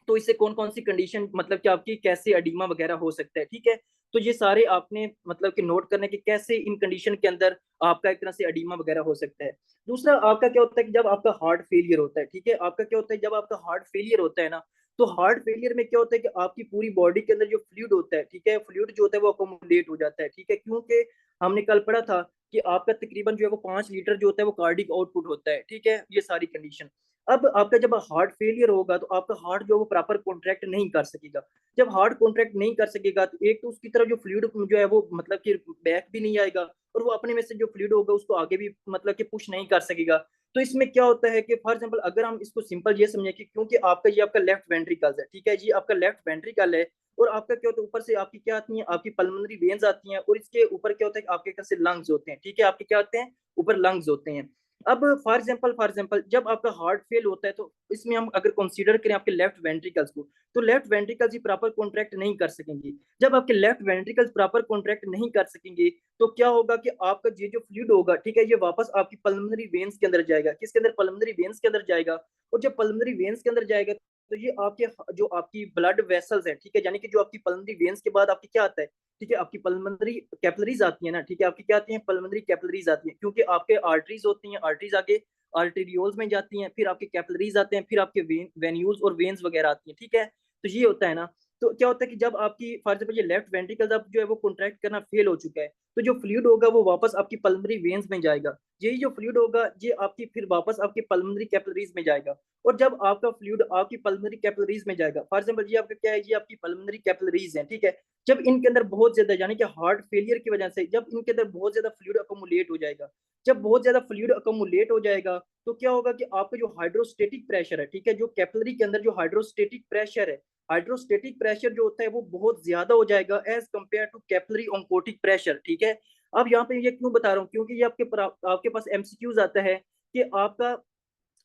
तो इससे कौन कौन सी कंडीशन मतलब कि आपकी कैसे अडीमा वगैरह हो सकता है, ठीक है। तो ये सारे आपने मतलब कि नोट करने के कैसे इन कंडीशन के अंदर आपका एक तरह से अडीमा वगैरह हो सकता है। दूसरा आपका क्या होता है कि जब आपका हार्ट फेलियर होता है, ठीक है, आपका क्या होता है जब आपका हार्ट फेलियर होता है ना, तो हार्ट फेलियर में क्या होता है कि आपकी पूरी बॉडी के अंदर जो फ्लूइड होता है, ठीक है, फ्लूइड जो होता है वो अकोमोडेट हो जाता है, ठीक है, क्योंकि हमने कल पढ़ा था कि आपका तकरीबन जो है वो 5 लीटर जो होता है वो कार्डिक आउटपुट होता है, ठीक है, ये सारी कंडीशन। अब आपका जब हार्ट फेलियर होगा तो आपका हार्ट जो है वो प्रॉपर कॉन्ट्रैक्ट नहीं कर सकेगा। जब हार्ट कॉन्ट्रैक्ट नहीं कर सकेगा तो एक तो उसकी तरफ जो फ्लूइड जो है वो मतलब कि बैक भी नहीं आएगा, और वो अपने में से जो फ्लूइड होगा उसको आगे भी मतलब कि पुश नहीं कर सकेगा। तो इसमें क्या होता है कि फॉर एग्जाम्पल अगर हम इसको सिंपल ये समझे कि क्योंकि आपका ये आपका लेफ्ट वेंट्रिकल है, ठीक है, ये आपका लेफ्ट वेंट्रिकल है, और आपका क्या होता है ऊपर से आपकी क्या आती है, आपकी पल्मोनरी वेन्स आती हैं, और इसके ऊपर क्या होता है कि आपके कैसे लंग्स होते हैं, ठीक है, आपके क्या होते हैं, ऊपर लंग्स होते हैं। अब फॉर एग्जाम्पल जब आपका हार्ट फेल होता है तो इसमें हम अगर कंसीडर करें आपके लेफ्ट वेंट्रिकल्स को, तो लेफ्ट वेंट्रिकल्स ही प्रॉपर कॉन्ट्रैक्ट नहीं कर सकेंगे। जब आपके लेफ्ट वेंट्रिकल्स प्रॉपर कॉन्ट्रैक्ट नहीं कर सकेंगे तो क्या होगा कि आपका ये जो फ्लूइड होगा, ठीक है, ये वापस आपकी पल्मोनरी वेन्स के अंदर जाएगा, किसके अंदर, पल्मोनरी वेन्स के अंदर जाएगा। और जब पल्मोनरी वेन्स के अंदर जाएगा तो ये आपके जो आपकी ब्लड वेसल्स है, ठीक है, यानी कि जो आपकी पल्मोनरी वेन्स के बाद आपकी क्या आता है, ठीक है, आपकी पल्मोनरी कैपिलरीज आती है ना, ठीक है, आपकी क्या आती है, पल्मोनरी कैपिलरीज आती है, क्योंकि आपके आर्टरीज होती हैं, आर्टरीज आगे आर्टेरियोल्स में जाती हैं, फिर आपके कैपिलरीज आते हैं, फिर आपके वेन्यूल्स और वेन्स वगैरह आती हैं, ठीक है। तो ये होता है ना। तो क्या होता है कि जब आपकी फॉर एग्जाम्पल ये लेफ्ट वेंट्रिकल अब जो है वो कॉन्ट्रैक्ट करना फेल हो चुका है, तो जो फ्लूइड होगा वो वापस आपकी पल्मोनरी वेन्स में जाएगा, यही जो फ्लूइड होगा ये आपकी फिर वापस आपकी पल्मोनरी कैपिलरीज में जाएगा। और जब आपका फ्लूइड आपकी पल्मोनरी कैपिलरीज में जाएगा, फॉर एग्जाम्पल ये आपका क्या है, ये आपकी पल्मोनरी कैपिलरीज है, ठीक है, जब इनके अंदर बहुत ज्यादा यानी कि हार्ट फेलियर की वजह से जब इनके अंदर बहुत ज्यादा फ्लूइड अकोमुलेट हो जाएगा, जब बहुत ज्यादा फ्लूइड अकोमुलेट हो जाएगा तो क्या होगा कि आपका जो हाइड्रोस्टेटिक प्रेशर है, ठीक है, जो कैपिलरी के अंदर जो हाइड्रोस्टेटिक प्रेशर है, हाइड्रोस्टेटिक प्रेशर जो होता है वो बहुत ज्यादा हो जाएगा as compared to capillary oncotic pressure, ठीक है। अब यहाँ पे ये क्यों बता रहा हूँ, क्योंकि ये आपके पास एमसीक्यूज आता है कि आपका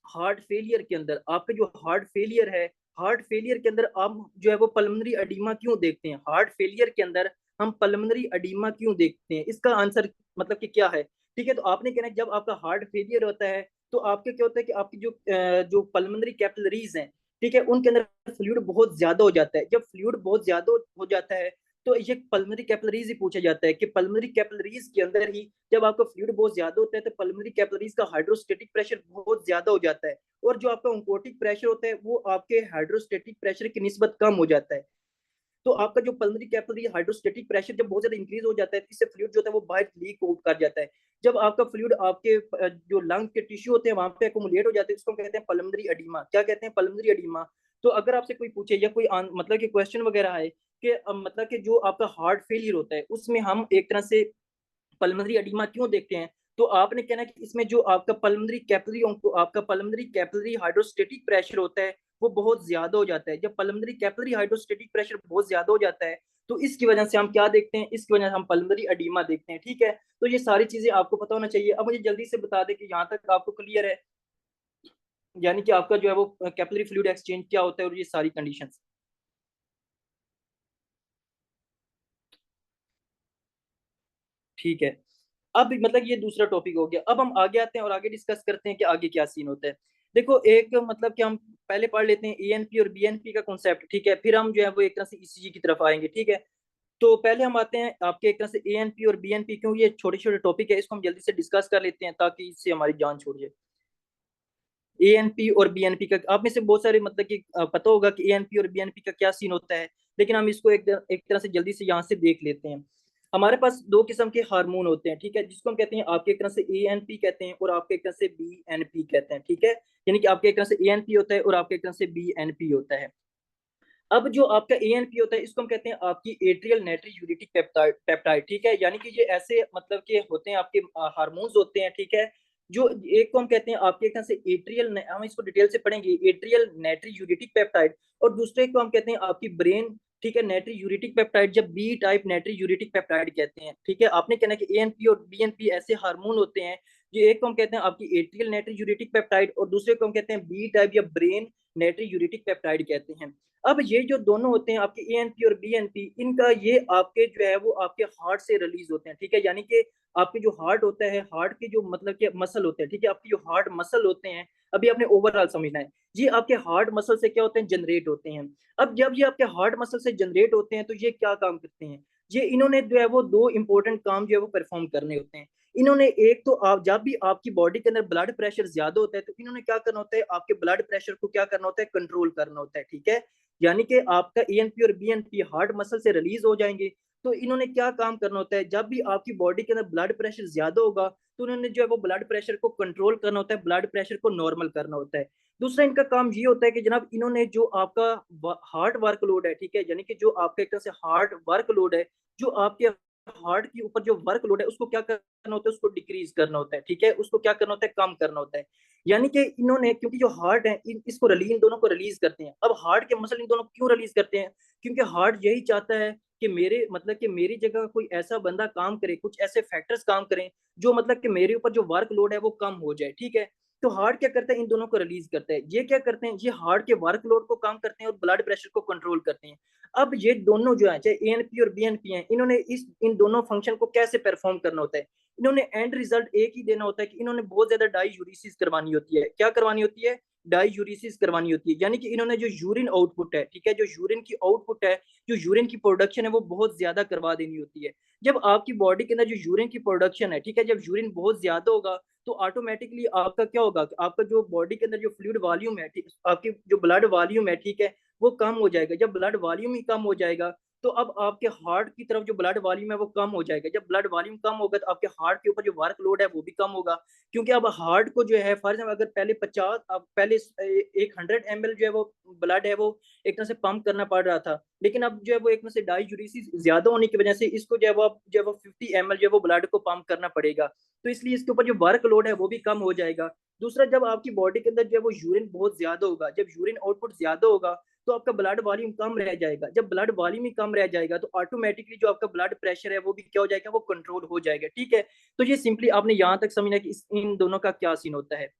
हार्ट फेलियर के अंदर, आपका जो हार्ट फेलियर है, हार्ट फेलियर के अंदर हम जो है वो पल्मोनरी एडिमा क्यों देखते हैं, हार्ट फेलियर के अंदर हम पल्मोनरी एडिमा क्यों देखते हैं, इसका आंसर मतलब कि क्या है, ठीक है। तो आपने कहना है जब आपका हार्ट फेलियर होता है तो आपके क्या होता है कि आपकी जो पल्मोनरी कैपिलरीज हैं, ठीक है, उनके अंदर फ्लूइड बहुत ज्यादा हो जाता है। जब फ्लूइड बहुत ज्यादा हो जाता है तो ये पल्मोनरी कैपिलरीज ही पूछा जाता है कि पल्मोनरी कैपिलरीज के अंदर ही जब आपका फ्लूइड बहुत ज्यादा होता है तो पल्मोनरी कैपिलरीज का हाइड्रोस्टेटिक प्रेशर बहुत ज्यादा हो जाता है, और जो आपका ऑन्कोटिक प्रेशर होता है वो आपके हाइड्रोस्टेटिक प्रेशर की निस्बत कम हो जाता है। तो आपका जो पल्मोनरी कैपिलरी हाइड्रोस्टेटिक प्रेशर जब बहुत ज्यादा इंक्रीज हो जाता है, इससे फ्लूइड जो होता है वो बाहर लीक आउट कर जाता है। जब आपका फ्लूइड आपके जो लंग के टिश्यू होते हैं वहां पे अकोमुलेट हो जाते हैं, उसको कहते हैं पल्मोनरी एडिमा। क्या कहते हैं, पल्मोनरी एडिमा। तो अगर आपसे कोई पूछे या कोई मतलब कि क्वेश्चन वगैरह आए कि मतलब कि जो आपका हार्ट फेलियर होता है उसमें हम एक तरह से पल्मोनरी एडिमा क्यों देखते हैं, तो आपने कहना कि इसमें जो आपका पल्मोनरी कैपिलरी हाइड्रोस्टेटिक प्रेशर होता है वो बहुत ज्यादा हो जाता है। जब पल्मोनरी कैपिलरी हाइड्रोस्टेटिक प्रेशर बहुत ज्यादा हो जाता है तो इसकी वजह से हम क्या देखते हैं, इसकी वजह से हम पल्मोनरी एडिमा देखते हैं, ठीक है। तो ये सारी चीजें आपको पता होना चाहिए। अब मुझे जल्दी से बता दें कि यहाँ तक आपको क्लियर है, यानी कि आपका जो है वो कैपिलरी फ्लूइड एक्सचेंज क्या होता है और ये सारी कंडीशंस। ठीक है। अब मतलब ये दूसरा टॉपिक हो गया। अब हम आगे आते हैं और आगे डिस्कस करते हैं कि आगे क्या सीन होता है। देखो एक मतलब कि हम पहले पढ़ लेते हैं एएनपी और बीएनपी का कॉन्सेप्ट, ठीक है, फिर हम जो है वो एक तरह से ईसीजी की तरफ आएंगे, ठीक है। तो पहले हम आते हैं आपके एक तरह से एएनपी और बीएनपी, क्योंकि ये छोटे छोटे टॉपिक है, इसको हम जल्दी से डिस्कस कर लेते हैं ताकि इससे हमारी जान छूट जाए। एएनपी और बीएनपी का आप में से बहुत सारे मतलब कि पता होगा कि एएनपी और बीएनपी का क्या सीन होता है, लेकिन हम इसको एक तरह से जल्दी से यहाँ से देख लेते हैं। हमारे पास दो किस्म के हार्मोन होते हैं, ठीक है, जिसको हम कहते हैं आपके एक तरह से एएनपी कहते हैं और आपके एक तरह से बीएनपी कहते हैं, ठीक है। यानी कि आपके एक तरह से एएनपी होता है और आपके एक तरह से बीएनपी होता है। अब जो आपका एएनपी होता है इसको हम कहते हैं आपकी एट्रियल नाइट्री यूरेटिक पेप्टाइड पेप्टाइड, ठीक है। यानी कि ये ऐसे मतलब के होते हैं आपके हार्मोन्स होते हैं, ठीक है। जो एक को हम कहते हैं आपके एक तरह से एट्रियल, हम इसको डिटेल से पढ़ेंगे, एट्रियल नाइट्री यूरेटिक पेप्टाइड, और दूसरे को हम कहते हैं आपकी ब्रेन, ठीक है, नाइट्री यूरेटिक पेप्टाइड, जब बी टाइप नाइट्री यूरेटिक पेप्टाइड कहते हैं, ठीक है। आपने कहना है कि एएनपी और बीएनपी ऐसे हार्मोन होते हैं, ये एक को हम कहते हैं आपकी एट्रियल नाइट्री यूरेटिक पेप्टाइड और दूसरे को हम कहते हैं बी टाइप या ब्रेन नाइट्री यूरेटिक पेप्टाइड कहते हैं। अब ये जो दोनों होते हैं आपके एएनपी और बीएनपी, इनका ये आपके जो है वो आपके हार्ट से रिलीज होते हैं, ठीक है। यानी कि आपके जो हार्ट होता है, हार्ट के जो मतलब के मसल होते हैं, ठीक है, आपके जो हार्ट मसल होते हैं, अभी आपने ओवरऑल समझना है, ये आपके हार्ट मसल से क्या होते हैं, जनरेट होते हैं। अब जब ये आपके हार्ट मसल से जनरेट होते हैं तो ये क्या काम करते हैं, ये इन्होंने जो है वो दो इंपॉर्टेंट काम जो है वो परफॉर्म करने होते हैं। इन्होंने एक तो आप जब भी आपकी बॉडी के अंदर ब्लड प्रेशर ज्यादा होता है तो इन्होंने क्या करना होता है, आपके ब्लड प्रेशर को क्या करना होता है, कंट्रोल करना होता है, ठीक है। यानी कि आपका एएनपी और बीएनपी हार्ट मसल से रिलीज हो जाएंगे, तो इन्होंने क्या काम करना होता है, जब भी आपकी बॉडी के अंदर ब्लड प्रेशर ज्यादा होगा तो उन्होंने जो है वो ब्लड प्रेशर को कंट्रोल करना होता है, ब्लड प्रेशर को नॉर्मल करना होता है। दूसरा इनका काम ये होता है कि जनाब इन्होंने जो आपका हार्ट वर्कलोड है, ठीक है, यानी कि जो आपका एक तरह से हार्ट वर्कलोड है, जो आपके हार्ट के ऊपर जो वर्कलोड है उसको क्या करना होता है, उसको डिक्रीज करना होता है, ठीक है, उसको क्या करना होता है, कम करना होता है। यानी कि इन्होंने, क्योंकि जो हार्ट है इसको इन दोनों को रिलीज करते हैं। अब हार्ट के मसल इन दोनों को क्यों रिलीज करते हैं, क्योंकि हार्ट यही चाहता है कि मेरे मतलब कि मेरी जगह कोई ऐसा बंदा काम करे, कुछ ऐसे फैक्टर्स काम करें जो मतलब कि मेरे ऊपर जो वर्कलोड है वो कम हो जाए, ठीक है। तो हार्ट क्या करता है, इन दोनों को रिलीज करता है। ये क्या करते हैं, ये हार्ट के वर्कलोड को कम करते हैं और ब्लड प्रेशर को कंट्रोल करते हैं। अब ये दोनों जो है, चाहे एएनपी और बीएनपी हैं, इन्होंने इन दोनों फंक्शन को कैसे परफॉर्म करना होता है, इन्होंने एंड रिजल्ट एक ही देना होता है कि इन्होंने बहुत ज्यादा डाईयूरेसिस करवानी होती है। क्या करवानी होती है, डाईयूरेसिस करवानी होती है। यानी कि इन्होंने जो यूरिन आउटपुट है, ठीक है, जो यूरिन की आउटपुट है, जो यूरिन की प्रोडक्शन है वो बहुत ज्यादा करवा देनी होती है। जब आपकी बॉडी के अंदर जो यूरिन की प्रोडक्शन है, ठीक है, जब यूरिन बहुत ज्यादा होगा तो ऑटोमेटिकली आपका क्या होगा, आपका जो बॉडी के अंदर जो फ्लूइड वॉल्यूम है, ठीक, आपकी जो ब्लड वॉल्यूम है, ठीक है, वो कम हो जाएगा। जब ब्लड वॉल्यूम ही कम हो जाएगा तो अब आपके हार्ट की तरफ जो ब्लड वॉल्यूम है वो कम हो जाएगा। जब ब्लड वॉल्यूम कम होगा तो आपके हार्ट के ऊपर जो वर्क लोड है वो भी कम होगा, क्योंकि अब हार्ट को जो है फर्ज अगर पहले 50, अब पहले एक 100 ml जो है वो ब्लड है वो एक तरह से पंप करना पड़ रहा था, लेकिन अब जो है वो एक तरह से डाईयूरेसिस ज्यादा होने की वजह से इसको जो है वो 50 ml जो है वो ब्लड को पंप करना पड़ेगा। तो इसलिए इसके ऊपर जो वर्क लोड है वो भी कम हो जाएगा। दूसरा, जब आपकी बॉडी के अंदर जो है वो यूरिन बहुत ज्यादा होगा, जब यूरिन आउटपुट ज्यादा होगा तो आपका ब्लड वॉल्यूम कम रह जाएगा। जब ब्लड वॉल्यूम ही कम रह जाएगा तो ऑटोमेटिकली जो आपका ब्लड प्रेशर है वो भी क्या हो जाएगा, वो कंट्रोल हो जाएगा, ठीक है। तो ये सिंपली आपने यहाँ तक समझना कि इन दोनों का क्या सीन होता है।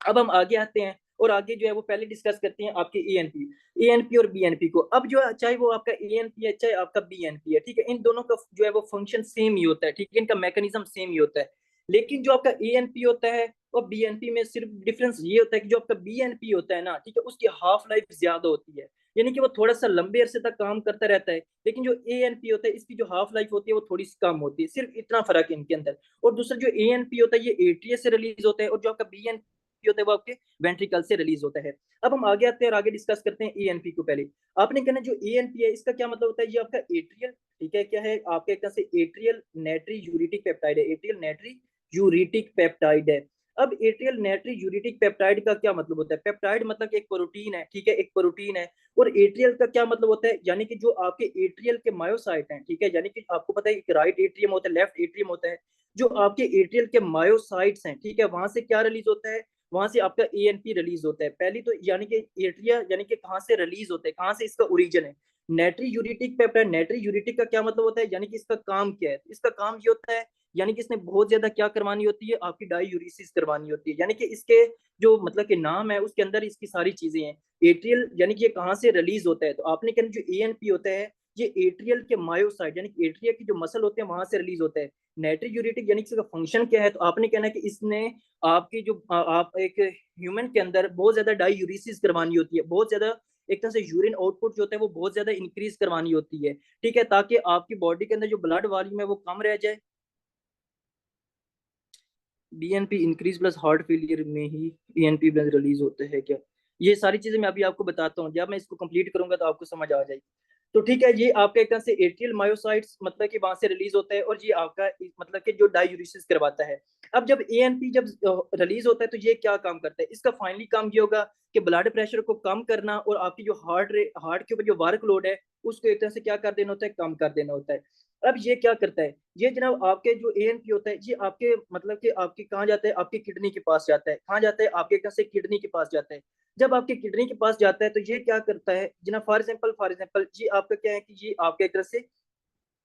अब हम आगे आते हैं और आगे जो है वो पहले डिस्कस करते हैं आपके एएनपी और बीएनपी को। अब जो है चाहे वो आपका एएनपी है चाहे आपका बीएनपी है, ठीक है, इन दोनों का जो है वो फंक्शन सेम ही होता है, ठीक है, इनका मैकेनिज्म सेम ही होता है। लेकिन जो आपका एएनपी होता है और बीएनपी में सिर्फ डिफरेंस ये होता है कि जो आपका बीएनपी होता है ना, ठीक है, उसकी हाफ लाइफ ज्यादा होती है, यानी कि वो थोड़ा सा लंबे अरसे तक काम करता रहता है। लेकिन जो एएनपी होता है इसकी जो हाफ लाइफ होती है वो थोड़ी सी कम होती है, सिर्फ इतना फर्क है इनके अंदर। और दूसरा जो एएनपी होता है ये एट्रियस से रिलीज होता है और जो आपका बीएनपी होता है वो आपके वेंट्रिकल से रिलीज होता है। अब हम आगे आते हैं और आगे डिस्कस करते हैं एएनपी को। पहले आपने कहना जो एएनपी है इसका क्या मतलब होता है, ये आपका एट्रियल, ठीक है, क्या है आपके एक तरह से एट्रियल नेट्री यूरिटिक पेप्टाइड है, एट्रियल नेट्री यूरिटिक पेप्टाइड है। अब एट्रियल नेट्री यूरिटिक पेप्टाइड का क्या मतलब होता है, पेप्टाइड मतलब कि एक प्रोटीन है, ठीक है, एक प्रोटीन है। और एट्रियल का क्या मतलब होता है, यानी कि जो आपके एट्रियल के मायोसाइट हैं, ठीक है, यानी कि आपको पता है एक राइट एट्रियम होता है, लेफ्ट एट्रियम होता है, जो आपके एट्रियल के मायोसाइट्स हैं, ठीक है, वहां से क्या रिलीज होता है, वहां से आपका एएनपी रिलीज होता है। पहली तो यानी कि एट्रिया यानी कि कहाँ से रिलीज होता है, कहाँ से इसका ओरिजिन है, नेट्री यूरिटिक पेप्टाइड। नेट्री यूरिटिक का क्या मतलब होता है, यानी कि इसका काम क्या है, इसका काम ये होता है यानी कि इसने बहुत ज्यादा क्या करवानी होती है, आपकी डाईयूरेसिस करवानी होती है। यानी कि इसके जो मतलब के नाम है उसके अंदर इसकी सारी चीजें हैं। एट्रियल यानी कि ये कहाँ से रिलीज होता है, तो आपने कहना जो एएनपी होता है ये एट्रियल के मायोसाइट यानी कि एट्रिया की जो मसल होते हैं वहां से रिलीज होता है। नाइट्रोयूरेटिक यानी कि इसका फंक्शन क्या है, तो आपने कहना है कि इसने आपकी जो आप एक ह्यूमन के अंदर बहुत ज्यादा डायूरिसिस करवानी होती है, बहुत ज्यादा एक तरह से यूरिन आउटपुट जो होता है वो बहुत ज्यादा इंक्रीज करवानी होती है, ठीक है, ताकि आपकी बॉडी के अंदर जो ब्लड वॉल्यूम है वो कम रह जाए। BNP increase plus heart failure में ही ईएनपी ब्लड रिलीज होते हैं क्या? ये सारी चीजें मैं अभी आपको बताता हूँ, जब मैं इसको कंप्लीट करूंगा तो आपको समझ आ जाएगी। तो ठीक है, ये आपका एक तरह से एट्रियल मायोसाइट्स मतलब कि वहां से रिलीज होता है, और ये आपका मतलब कि जो डायूरिसिस करवाता है। अब जब एएनपी जब रिलीज होता है तो ये क्या काम करता है, इसका फाइनली काम ये होगा कि ब्लड प्रेशर को कम करना और आपकी जो हार्ट के ऊपर जो वर्क लोड है उसको एक तरह से क्या कर देना होता है, कम कर देना होता है। अब ये क्या करता है, ये जनाब आपके जो एएनपी होता है ये आपके मतलब कि आपके कहाँ जाता है, आपकी किडनी के पास जाता है। कहाँ जाता है, आपके एक तरह से किडनी के पास जाता है। जब आपके किडनी के पास जाता है तो ये क्या करता है जनाब, फॉर एग्जाम्पल ये आपका क्या है कि ये आपके एक तरह से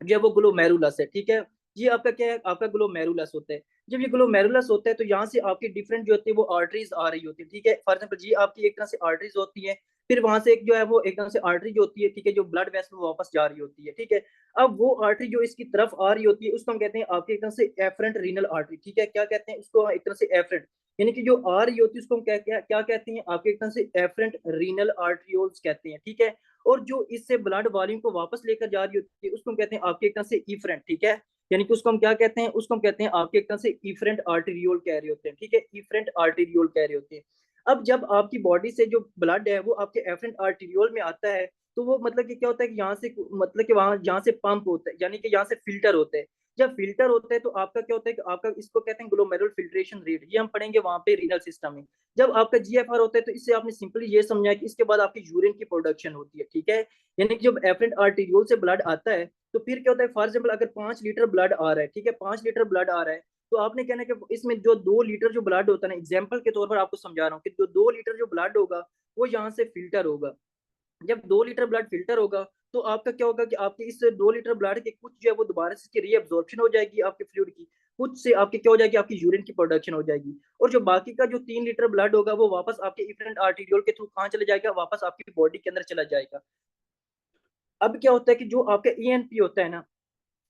जो वो ग्लोमेरुलस है, ठीक है। ये आपका क्या है, आपका ग्लोमेरुलस होता है। जब ये ग्लोमेरुलस होता है तो यहाँ से आपकी डिफरेंट जो होती है वो आर्टरीज आ रही होती है, ठीक है। फॉर एग्जाम्पल ये आपकी एक तरह से आर्टरीज होती है, फिर वहां से एक जो है वो एक तरह से आर्टरी जो होती है, ठीक है, जो ब्लड वेसल वापस जा रही होती है, ठीक है। अब वो आर्टरी जो इसकी तरफ आ रही होती है उसको हम कहते हैं आपकी एक तरह से एफरेंट रीनल आर्टरी, ठीक है। क्या कहते हैं उसको, एक तरह से एफरेंट यानी कि जो आ रही होती है उसको हम क्या कहते हैं, आपके एक तरह से एफरेंट रीनल आर्टरियोल्स कहते हैं, ठीक है। और जो इससे ब्लड वॉल्यूम को वापस लेकर जा रही होती है उसको हम कहते हैं आपके एक तरह से इफरेंट, ठीक है। यानी कि उसको हम क्या कहते हैं, उसको हम कहते हैं आपके एक तरह से इफरेंट आर्टेरियोल कह रहे होते हैं, ठीक है, इफरेंट आर्टेरियोल कह रहे होते हैं। अब जब आपकी बॉडी से जो ब्लड है वो आपके एफरेंट आर्टेरियोल में आता है तो वो मतलब कि क्या होता है कि यहाँ से मतलब कि वहां यहाँ से पंप होता है, यानी कि यहाँ से फिल्टर होता है। जब फिल्टर होता है तो आपका क्या होता है कि आपका इसको कहते हैं ग्लोमेरुलर फिल्ट्रेशन रेट, ये हम पढ़ेंगे वहां पे रीनल सिस्टम में। जब आपका जीएफआर होता है तो इससे आपने सिंपली ये समझा कि इसके बाद आपकी यूरिन की प्रोडक्शन होती है, ठीक है। यानी कि जब एफरेंट आर्टेरियोल से ब्लड आता है तो फिर क्या होता है, फॉर एग्जाम्पल अगर 5 लीटर ब्लड आ रहा है, ठीक है, 5 लीटर ब्लड आ रहा है, तो आपने कहना है कि इसमें जो 2 लीटर जो ब्लड होता है ना, एग्जाम्पल के तौर पर आपको समझा रहा हूँ कि जो 2 लीटर जो ब्लड होगा वो यहाँ से फिल्टर होगा। जब 2 लीटर ब्लड फिल्टर होगा तो आपका क्या होगा कि आपके इस 2 लीटर ब्लड के कुछ जो है वो दोबारा से रीअब्जॉर्प्शन हो जाएगी आपके फ्लूइड की, कुछ से आपकी क्या हो जाएगी, आपकी यूरिन की प्रोडक्शन हो जाएगी। और जो बाकी का जो 3 लीटर ब्लड होगा वो वापस आपके इफरेंट आर्टीरियोल के थ्रू कहाँ चले जाएगा, वापस आपकी बॉडी के अंदर चला जाएगा। अब क्या होता है कि जो आपका एएनपी होता है ना,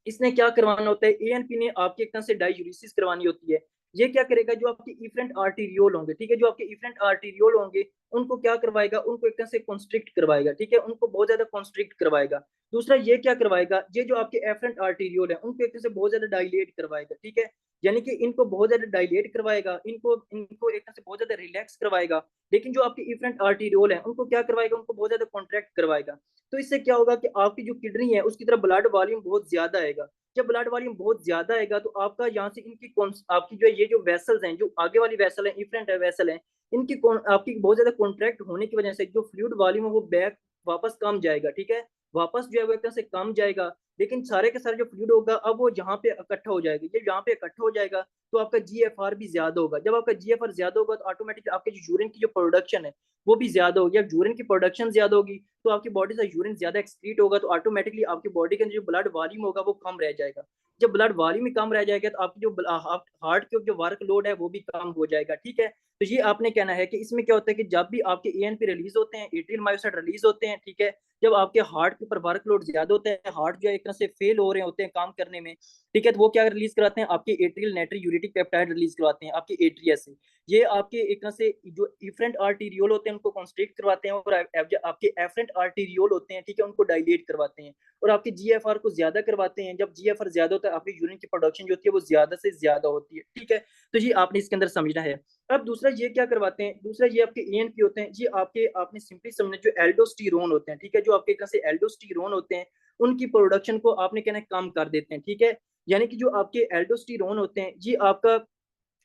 इसने क्या करवाना होता है, एएनपी ने आपके एक तरह से डायूरिसिस करवानी होती है। ये क्या करेगा, जो आपके इफरेंट आर्टीरियोल होंगे, ठीक है, जो आपके इफरेंट आर्टीरियोल होंगे उनको क्या करवाएगा, उनको एक तरह से कॉन्स्ट्रिक्ट करवाएगा, ठीक है, उनको बहुत ज्यादा कॉन्स्ट्रिक्ट करवाएगा। दूसरा ये क्या करवाएगा, ये जो आपके एफरेंट आर्टीरियोल है उनको एक तरह से बहुत ज्यादा डायलेट करवाएगा, ठीक है। यानी कि इनको बहुत ज्यादा डायलेट करवाएगा, इनको इनको एक तरह से बहुत ज्यादा रिलैक्स करवाएगा। लेकिन जो आपके इफरेंट आर्टीरियोल है उनको क्या करवाएगा, उनको बहुत ज्यादा कॉन्ट्रैक्ट करवाएगा। तो इससे क्या होगा कि आपकी जो किडनी है उसकी तरफ ब्लड वॉल्यूम बहुत ज्यादा आएगा। जब ब्लड वॉल्यूम बहुत ज्यादा आएगा तो आपका यहाँ से आपकी जो ये जो वेसल्स हैं, जो आगे वाली वेसल है, इफरेंट वेसल है, इनकी आपकी बहुत ज्यादा कॉन्ट्रैक्ट होने की वजह से जो फ्लूइड वॉल्यूम है वो बैक वापस कम जाएगा, ठीक है, वापस जो है वो एक तरह से कम जाएगा। लेकिन सारे के सारे जो फ्लूइड होगा अब वो यहाँ पे इकट्ठा हो जाएगा, जब यहाँ पे इकट्ठा हो जाएगा तो आपका जीएफआर भी ज्यादा होगा। जब आपका जीएफआर ज्यादा होगा तो ऑटोमेटिकली आपके जो यूरिन की जो प्रोडक्शन है वो भी ज्यादा होगी। जब यूरिन की प्रोडक्शन ज्यादा होगी तो आपकी बॉडी से यूरिन ज्यादा एक्सक्रीट होगा तो ऑटोमेटिकली आपकी बॉडी के अंदर जो ब्लड वॉल्यूम होगा वो कम रह जाएगा। जब ब्लड वॉल्यूम ही कम रह जाएगा तो आपकी जो हार्ट के जो वर्क लोड है वो भी कम हो जाएगा, ठीक है। तो ये आपने कहना है कि इसमें क्या होता है कि जब भी आपके एएनपी रिलीज होते हैं, एट्रियल मायोसाइट रिलीज होते हैं, ठीक है, जब आपके हार्ट के ऊपर वर्क लोड ज्यादा होता है, हार्ट जो है एक तरह से फेल हो रहे होते हैं काम करने में, ठीक है, तो वो क्या रिलीज कराते हैं, आपके एट्रियल नाइट्रोयूरेटिक पेप्टाइड रिलीज करवाते हैं आपके एट्रिया से। ये आपके एक तरह से जो इफरेंट आर्टीरियोल होते हैं उनको कॉन्स्ट्रिक्ट करवाते हैं, और आपके एफरेंट आर्टीरियोल होते हैं, ठीक है, उनको डायलेट करवाते हैं और आपके जीएफआर को ज्यादा करवाते हैं। जब जीएफआर ज्यादा होता है आपकी यूरिन की प्रोडक्शन जो होती है वो ज्यादा से ज्यादा होती है, ठीक है। तो ये आपने इसके अंदर समझना है। अब दूसरा ये क्या करवाते हैं, दूसरा ये आपके एएनपी होते हैं, ये आपके आपने सिंपली समझना जो एल्डोस्टेरोन होते हैं, ठीक है, जो आपके एक तरह से एल्डोस्टेरोन होते हैं उनकी प्रोडक्शन को आपने कहना है कम कर देते हैं, ठीक है। यानी कि जो आपके एल्डोस्टेरोन होते हैं ये आपका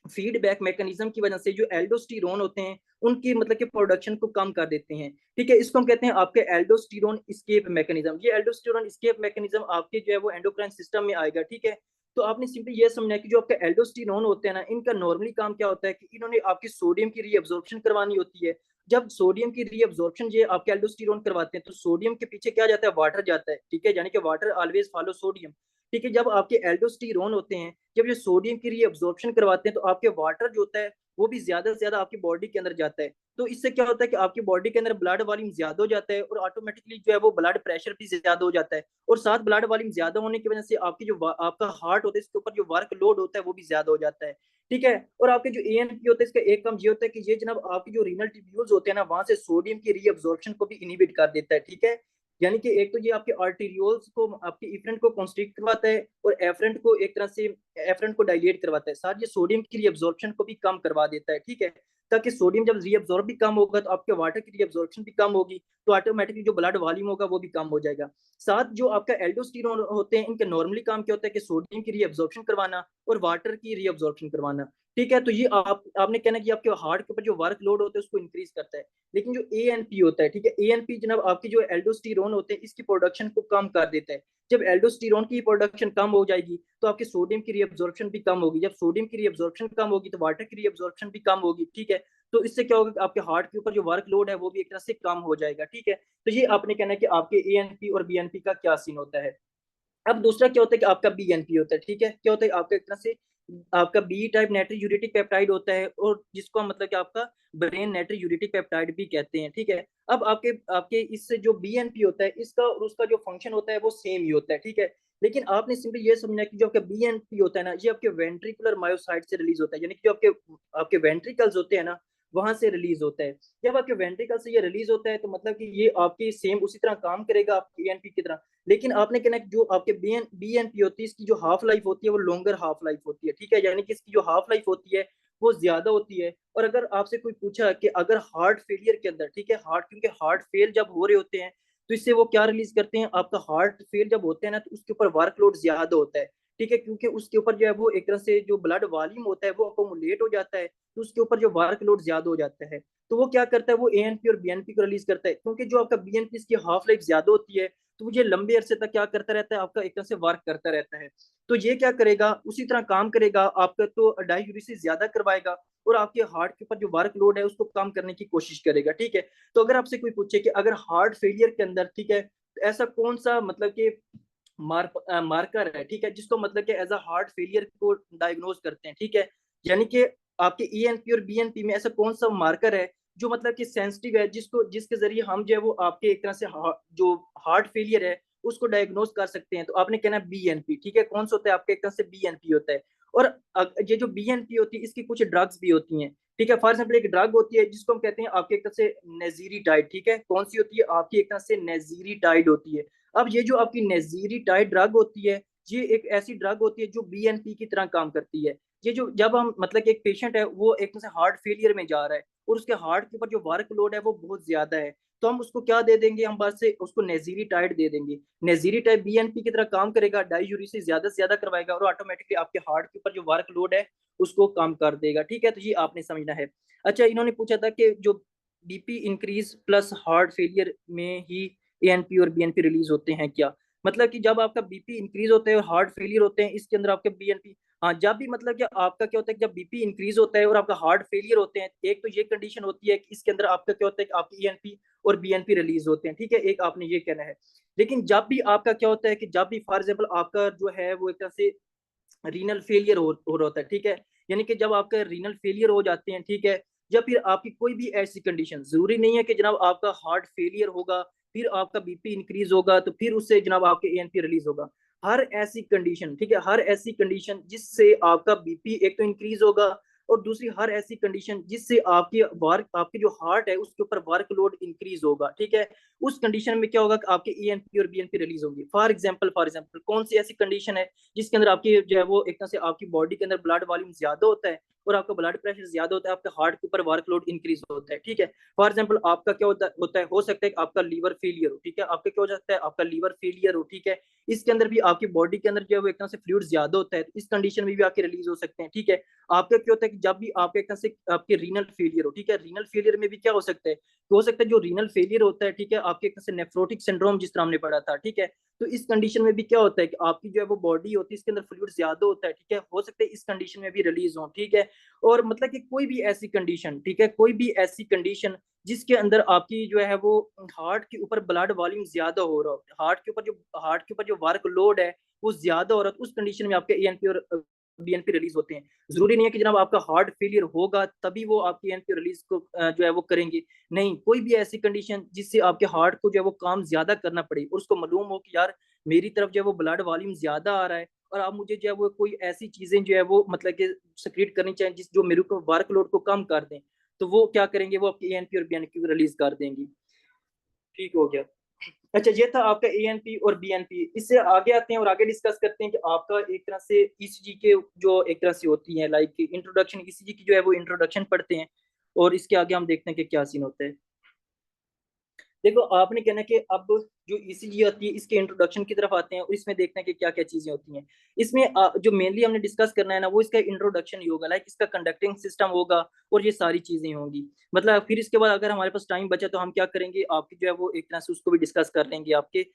फीडबैक मैकेनिज्म की वजह से जो एल्डोस्टेरोन होते हैं उनकी मतलब कि प्रोडक्शन को कम कर देते हैं, ठीक है। इसको हम कहते हैं आपके एल्डोस्टेरोन एस्केप मैकेनिज्म। ये एल्डोस्टेरोन एस्केप मैकेनिज्म आपके जो है वो एंडोक्राइन सिस्टम में आएगा, ठीक है। तो आपने सिंपली ये समझना है कि जो आपके एल्डोस्टेरोन होते हैं ना, इनका नॉर्मली काम क्या होता है कि इन्होंने आपकी सोडियम की रीअब्जॉर्प्शन करवानी होती है। जब सोडियम की रीअब्जॉर्प्शन ये आपके एल्डोस्टेरोन करवाते हैं तो सोडियम के पीछे क्या जाता है, वाटर जाता है, ठीक है, यानी कि वाटर ऑलवेज फॉलो सोडियम, ठीक है। जब आपके एल्डोस्टेरोन होते हैं जब ये सोडियम की रीअब्जॉर्प्शन करवाते हैं तो आपके वाटर जो होता है वो भी ज्यादा से ज्यादा आपकी बॉडी के अंदर जाता है। तो इससे क्या होता है कि आपकी बॉडी के अंदर ब्लड वॉल्यूम ज्यादा हो जाता है और ऑटोमेटिकली जो है वो ब्लड प्रेशर भी ज्यादा हो जाता है। और साथ ब्लड वॉल्यूम ज्यादा होने की वजह से आपकी जो आपका हार्ट होता है इसके ऊपर जो वर्क लोड होता है वो भी ज्यादा हो जाता है। ठीक है। और आपके जो एएनपी होता है इसका एक काम ये होता है कि ये जनाब आपकी जो रीनल ट्यूब्यूल्स होते हैं ना वहां से सोडियम की रीअब्जॉर्प्शन को भी इनहिबिट कर देता है। ठीक है। यानी कि एक तो ये आपके आर्टेरियोल्स को आपके इफरेंट को कॉन्स्ट्रिक्ट करवाता है और एफरेंट को एक तरह से एफरेंट को डायलेट करवाता है, साथ ये सोडियम की रीअब्जॉर्प्शन को भी कम करवा देता है। ठीक है। ताकि सोडियम जब रीअब्जॉर्ब भी कम होगा तो आपके वाटर की रीअब्जॉर्प्शन भी कम होगी, तो ऑटोमेटिकली जो ब्लड वॉल्यूम होगा वो भी कम हो जाएगा। साथ जो आपका एल्डोस्टेरोन होते हैं इनका नॉर्मली काम क्या होता है कि सोडियम की रीअब्जॉर्प्शन करवाना और वाटर की रीअब्जॉर्प्शन करवाना। ठीक है। तो ये आपने कहना कि आपके हार्ट के ऊपर जो वर्क लोड होता है उसको इंक्रीज करता है। लेकिन जो एएनपी होता है, ठीक है, एएनपी जनाब आपकी जो एल्डोस्टेरोन होते हैं इसकी प्रोडक्शन को कम कर देता है। जब एल्डोस्टेरोन की प्रोडक्शन कम हो जाएगी तो आपके सोडियम की रीअब्जॉर्प्शन भी कम होगी, जब सोडियम की रीअब्जॉर्प्शन कम होगी तो वाटर की रीअब्जॉर्प्शन भी कम होगी। ठीक है। तो इससे क्या होगा कि आपके हार्ट के ऊपर जो वर्क लोड है वो भी एक तरह से कम हो जाएगा। ठीक है। तो ये आपने कहना है कि आपके एएनपी और बीएनपी का क्या सीन होता है। अब दूसरा क्या होता है कि आपका बीएनपी होता है। ठीक है। क्या होता है आपका एक तरह से आपका बी टाइप नाइट्रोयूरेटिक पेप्टाइड होता है और जिसको हम मतलब कि आपका ब्रेन नाइट्रोयूरेटिक पेप्टाइड भी कहते हैं। ठीक है। अब आपके आपके इससे जो बीएनपी होता है इसका और उसका जो फंक्शन होता है वो सेम ही होता है। ठीक है। लेकिन आपने सिंपली ये समझना कि जो आपका बीएनपी होता है ना ये आपके वेंट्रिकुलर मायोसाइट से रिलीज होता है, यानी कि जो आपके आपके वेंट्रिकल्स होते हैं ना वहां से रिलीज होता है। जब आपके वेंट्रिकल से ये रिलीज होता है तो मतलब कि ये आपकी सेम उसी तरह काम करेगा आपकी बीएनपी की तरह। लेकिन आपने कहना जो आपके बीएनपी होती है इसकी जो हाफ लाइफ होती है वो लॉन्गर हाफ लाइफ होती है। ठीक है। यानी कि इसकी जो हाफ लाइफ होती है वो ज्यादा होती है। और अगर आपसे कोई पूछा कि अगर हार्ट फेलियर के अंदर, ठीक है, हार्ट क्योंकि हार्ट फेल जब हो रहे होते हैं तो इससे वो क्या रिलीज करते हैं, आपका हार्ट फेल जब होते हैं ना तो उसके ऊपर वर्कलोड ज्यादा होता है। ठीक है। क्योंकि उसके ऊपर जो है वो एक तरह से जो ब्लड वॉल्यूम होता है वो अकोमुलेट हो जाता है तो उसके ऊपर जो वर्कलोड ज्यादा हो जाता है। तो वो क्या करता है वो एएनपी और बीएनपी को रिलीज करता है, क्योंकि जो आपका बीएनपी इसकी हाफ लाइफ ज्यादा होती है तो वो ये लंबे अरसे तक क्या करता रहता है आपका एक तरह से वर्क करता रहता है। तो ये क्या करेगा उसी तरह काम करेगा आपका, तो डाययूरेसिस ज्यादा करवाएगा और आपके हार्ट के ऊपर जो वर्क लोड है उसको कम करने की कोशिश करेगा। ठीक है। तो अगर आपसे कोई पूछे कि अगर हार्ट फेलियर के अंदर, ठीक है, तो ऐसा कौन सा मतलब कि मार्कर है, ठीक है, जिसको मतलब कि एज अ हार्ट फेलियर को डायग्नोज करते हैं। ठीक है। यानी कि आपके ईएनपी और बीएनपी में ऐसा कौन सा मार्कर है जो मतलब कि सेंसिटिव है, जिसको जिसके जरिए हम जो है वो आपके एक तरह से जो हार्ट फेलियर है उसको डायग्नोज कर सकते हैं। तो आपने कहना बीएनपी। ठीक है। कौन सा होता है आपके एक तरह से बीएनपी होता है। और ये जो बीएनपी होती है इसकी कुछ ड्रग्स भी होती हैं। ठीक है। फॉर एग्जाम्पल एक ड्रग होती है जिसको हम कहते हैं आपके एक तरह से नेजीरीटाइड। ठीक है। कौन सी होती है आपकी एक तरह से नेजीरीटाइड होती है। अब ये जो आपकी नेजीरीटाइड ड्रग होती है ये एक ऐसी ड्रग होती है जो बीएनपी की तरह काम करती है। ये जो जब हम मतलब कि एक पेशेंट है वो एक तरह से हार्ट फेलियर में जा रहा है और उसके हार्ट के ऊपर जो वर्क लोड है वो बहुत ज्यादा है, तो हम उसको क्या दे देंगे, हम बस से उसको नेजीरीटाइड दे देंगे। नेजीरीटाइड बीएनपी की तरह काम करेगा, डाईयूरेसिस ज्यादा से ज्यादा करवाएगा और ऑटोमेटिकली आपके हार्ट के ऊपर जो वर्क लोड है उसको कम कर देगा। ठीक है। तो ये आपने समझना है। अच्छा, इन्होंने पूछा था कि जो BP increase plus heart failure में ही एएनपी और बीएनपी रिलीज होते हैं क्या। मतलब कि जब आपका बीपी इंक्रीज होता है और हार्ट फेलियर होते हैं इसके अंदर आपके बीएनपी, हाँ, जब भी मतलब कि आपका क्या होता है कि जब बीपी इंक्रीज होता है और आपका हार्ट फेलियर होते हैं, एक तो ये कंडीशन होती है कि इसके अंदर आपका क्या होता है कि आपकी ईएनपी और बीएनपी रिलीज होते हैं। ठीक है। एक आपने ये कहना है। लेकिन जब भी आपका क्या होता है कि जब भी फॉर एग्जाम्पल आपका जो है वो एक तरह से रीनल फेलियर हो रहा होता है। ठीक है। यानी कि जब आपका रीनल फेलियर हो जाते हैं, ठीक है, या फिर आपकी कोई भी ऐसी कंडीशन, जरूरी नहीं है कि जनाब आपका हार्ट फेलियर होगा फिर आपका बीपी इंक्रीज होगा तो फिर उससे जनाब आपके एएनपी रिलीज होगा। हर ऐसी कंडीशन, ठीक है, हर ऐसी कंडीशन जिससे आपका बीपी एक तो इंक्रीज होगा और दूसरी हर ऐसी कंडीशन जिससे आपकी वर्क आपके जो हार्ट है उसके ऊपर वर्कलोड इंक्रीज होगा। ठीक है। उस कंडीशन में क्या होगा कि आपके ईएनपी और बीएनपी रिलीज होंगे। फॉर एग्जाम्पल कौन सी ऐसी कंडीशन है जिसके अंदर आपकी जो है वो एक तरह से आपकी बॉडी के अंदर ब्लड वॉल्यूम ज्यादा होता है और आपका ब्लड प्रेशर ज्यादा होता है, आपके हार्ट के ऊपर वर्कलोड इंक्रीज होता है। ठीक है। फॉर एग्जाम्पल आपका क्या होता है, हो सकता है कि आपका लीवर फेलियर हो। ठीक है। आपका क्या हो सकता है, आपका लीवर फेलियर हो। ठीक है। इसके अंदर भी आपकी बॉडी के अंदर जो है वो एक तरह से फ्लूइड ज्यादा होता है, तो इस कंडीशन में भी आपके रिलीज हो सकते हैं। ठीक है। आपका क्या होता है कि जब भी आपके एक तरह से आपके रीनल फेलियर हो, ठीक है, रीनल फेलियर में भी क्या हो सकता है, तो हो सकता है जो रीनल फेलियर होता है, ठीक है, आपके एक तरह से नेफ्रोटिक सिंड्रोम जिस तरह हमने पढ़ा था। ठीक है। तो इस कंडीशन में भी क्या होता है कि आपकी जो है वो बॉडी होती है इसके अंदर फ्लूइड ज्यादा होता है। ठीक है। हो सकता है इस कंडीशन में भी रिलीज हो। ठीक है। और मतलब कि कोई भी ऐसी कंडीशन, ठीक है, कोई भी ऐसी कंडीशन जिसके अंदर आपकी जो है वो हार्ट के ऊपर ब्लड वॉल्यूम ज्यादा हो रहा हो, हार्ट के ऊपर जो वर्क लोड है वो ज्यादा हो रहा है, तो उस कंडीशन में आपके एएनपी और बीएनपी रिलीज होते हैं। जरूरी नहीं है कि जनाब आपका हार्ट फेलियर होगा तभी वो आपकी एएनपी रिलीज को जो है वो करेंगे। नहीं, कोई भी ऐसी कंडीशन जिससे आपके हार्ट को जो है वो काम ज्यादा करना पड़े और उसको मालूम हो कि यार मेरी तरफ जो है वो ब्लड वॉल्यूम ज्यादा आ रहा है और आप मुझे जो है वो कोई ऐसी चीजें जो है वो मतलब कि सिक्रीट करनी चाहिए जिस जो मेरे को वर्कलोड को कम कर दें, तो वो क्या करेंगे, वो आपकी एएनपी और बीएनपी को रिलीज कर देंगी। ठीक हो गया। अच्छा, ये था आपका एएनपी और बीएनपी। इससे आगे आते हैं और आगे डिस्कस करते हैं कि आपका एक तरह से ईसीजी के जो एक तरह से होती है लाइक इंट्रोडक्शन, ईसीजी की जो है वो इंट्रोडक्शन पढ़ते हैं और इसके आगे हम देखते हैं कि क्या सीन होता है। देखो, आपने कहना कि अब जो ईसीजी आती है इसके इंट्रोडक्शन की तरफ आते हैं और इसमें देखते हैं कि क्या क्या चीजें होती हैं। इसमें जो मेनली हमने डिस्कस करना है ना वो इसका इंट्रोडक्शन ही होगा, लाइक इसका कंडक्टिंग सिस्टम होगा और ये सारी चीजें होंगी। मतलब फिर इसके बाद अगर हमारे पास टाइम बचा तो हम क्या करेंगे, आपकी जो है वो एक तरह से उसको भी डिस्कस कर लेंगे, आपके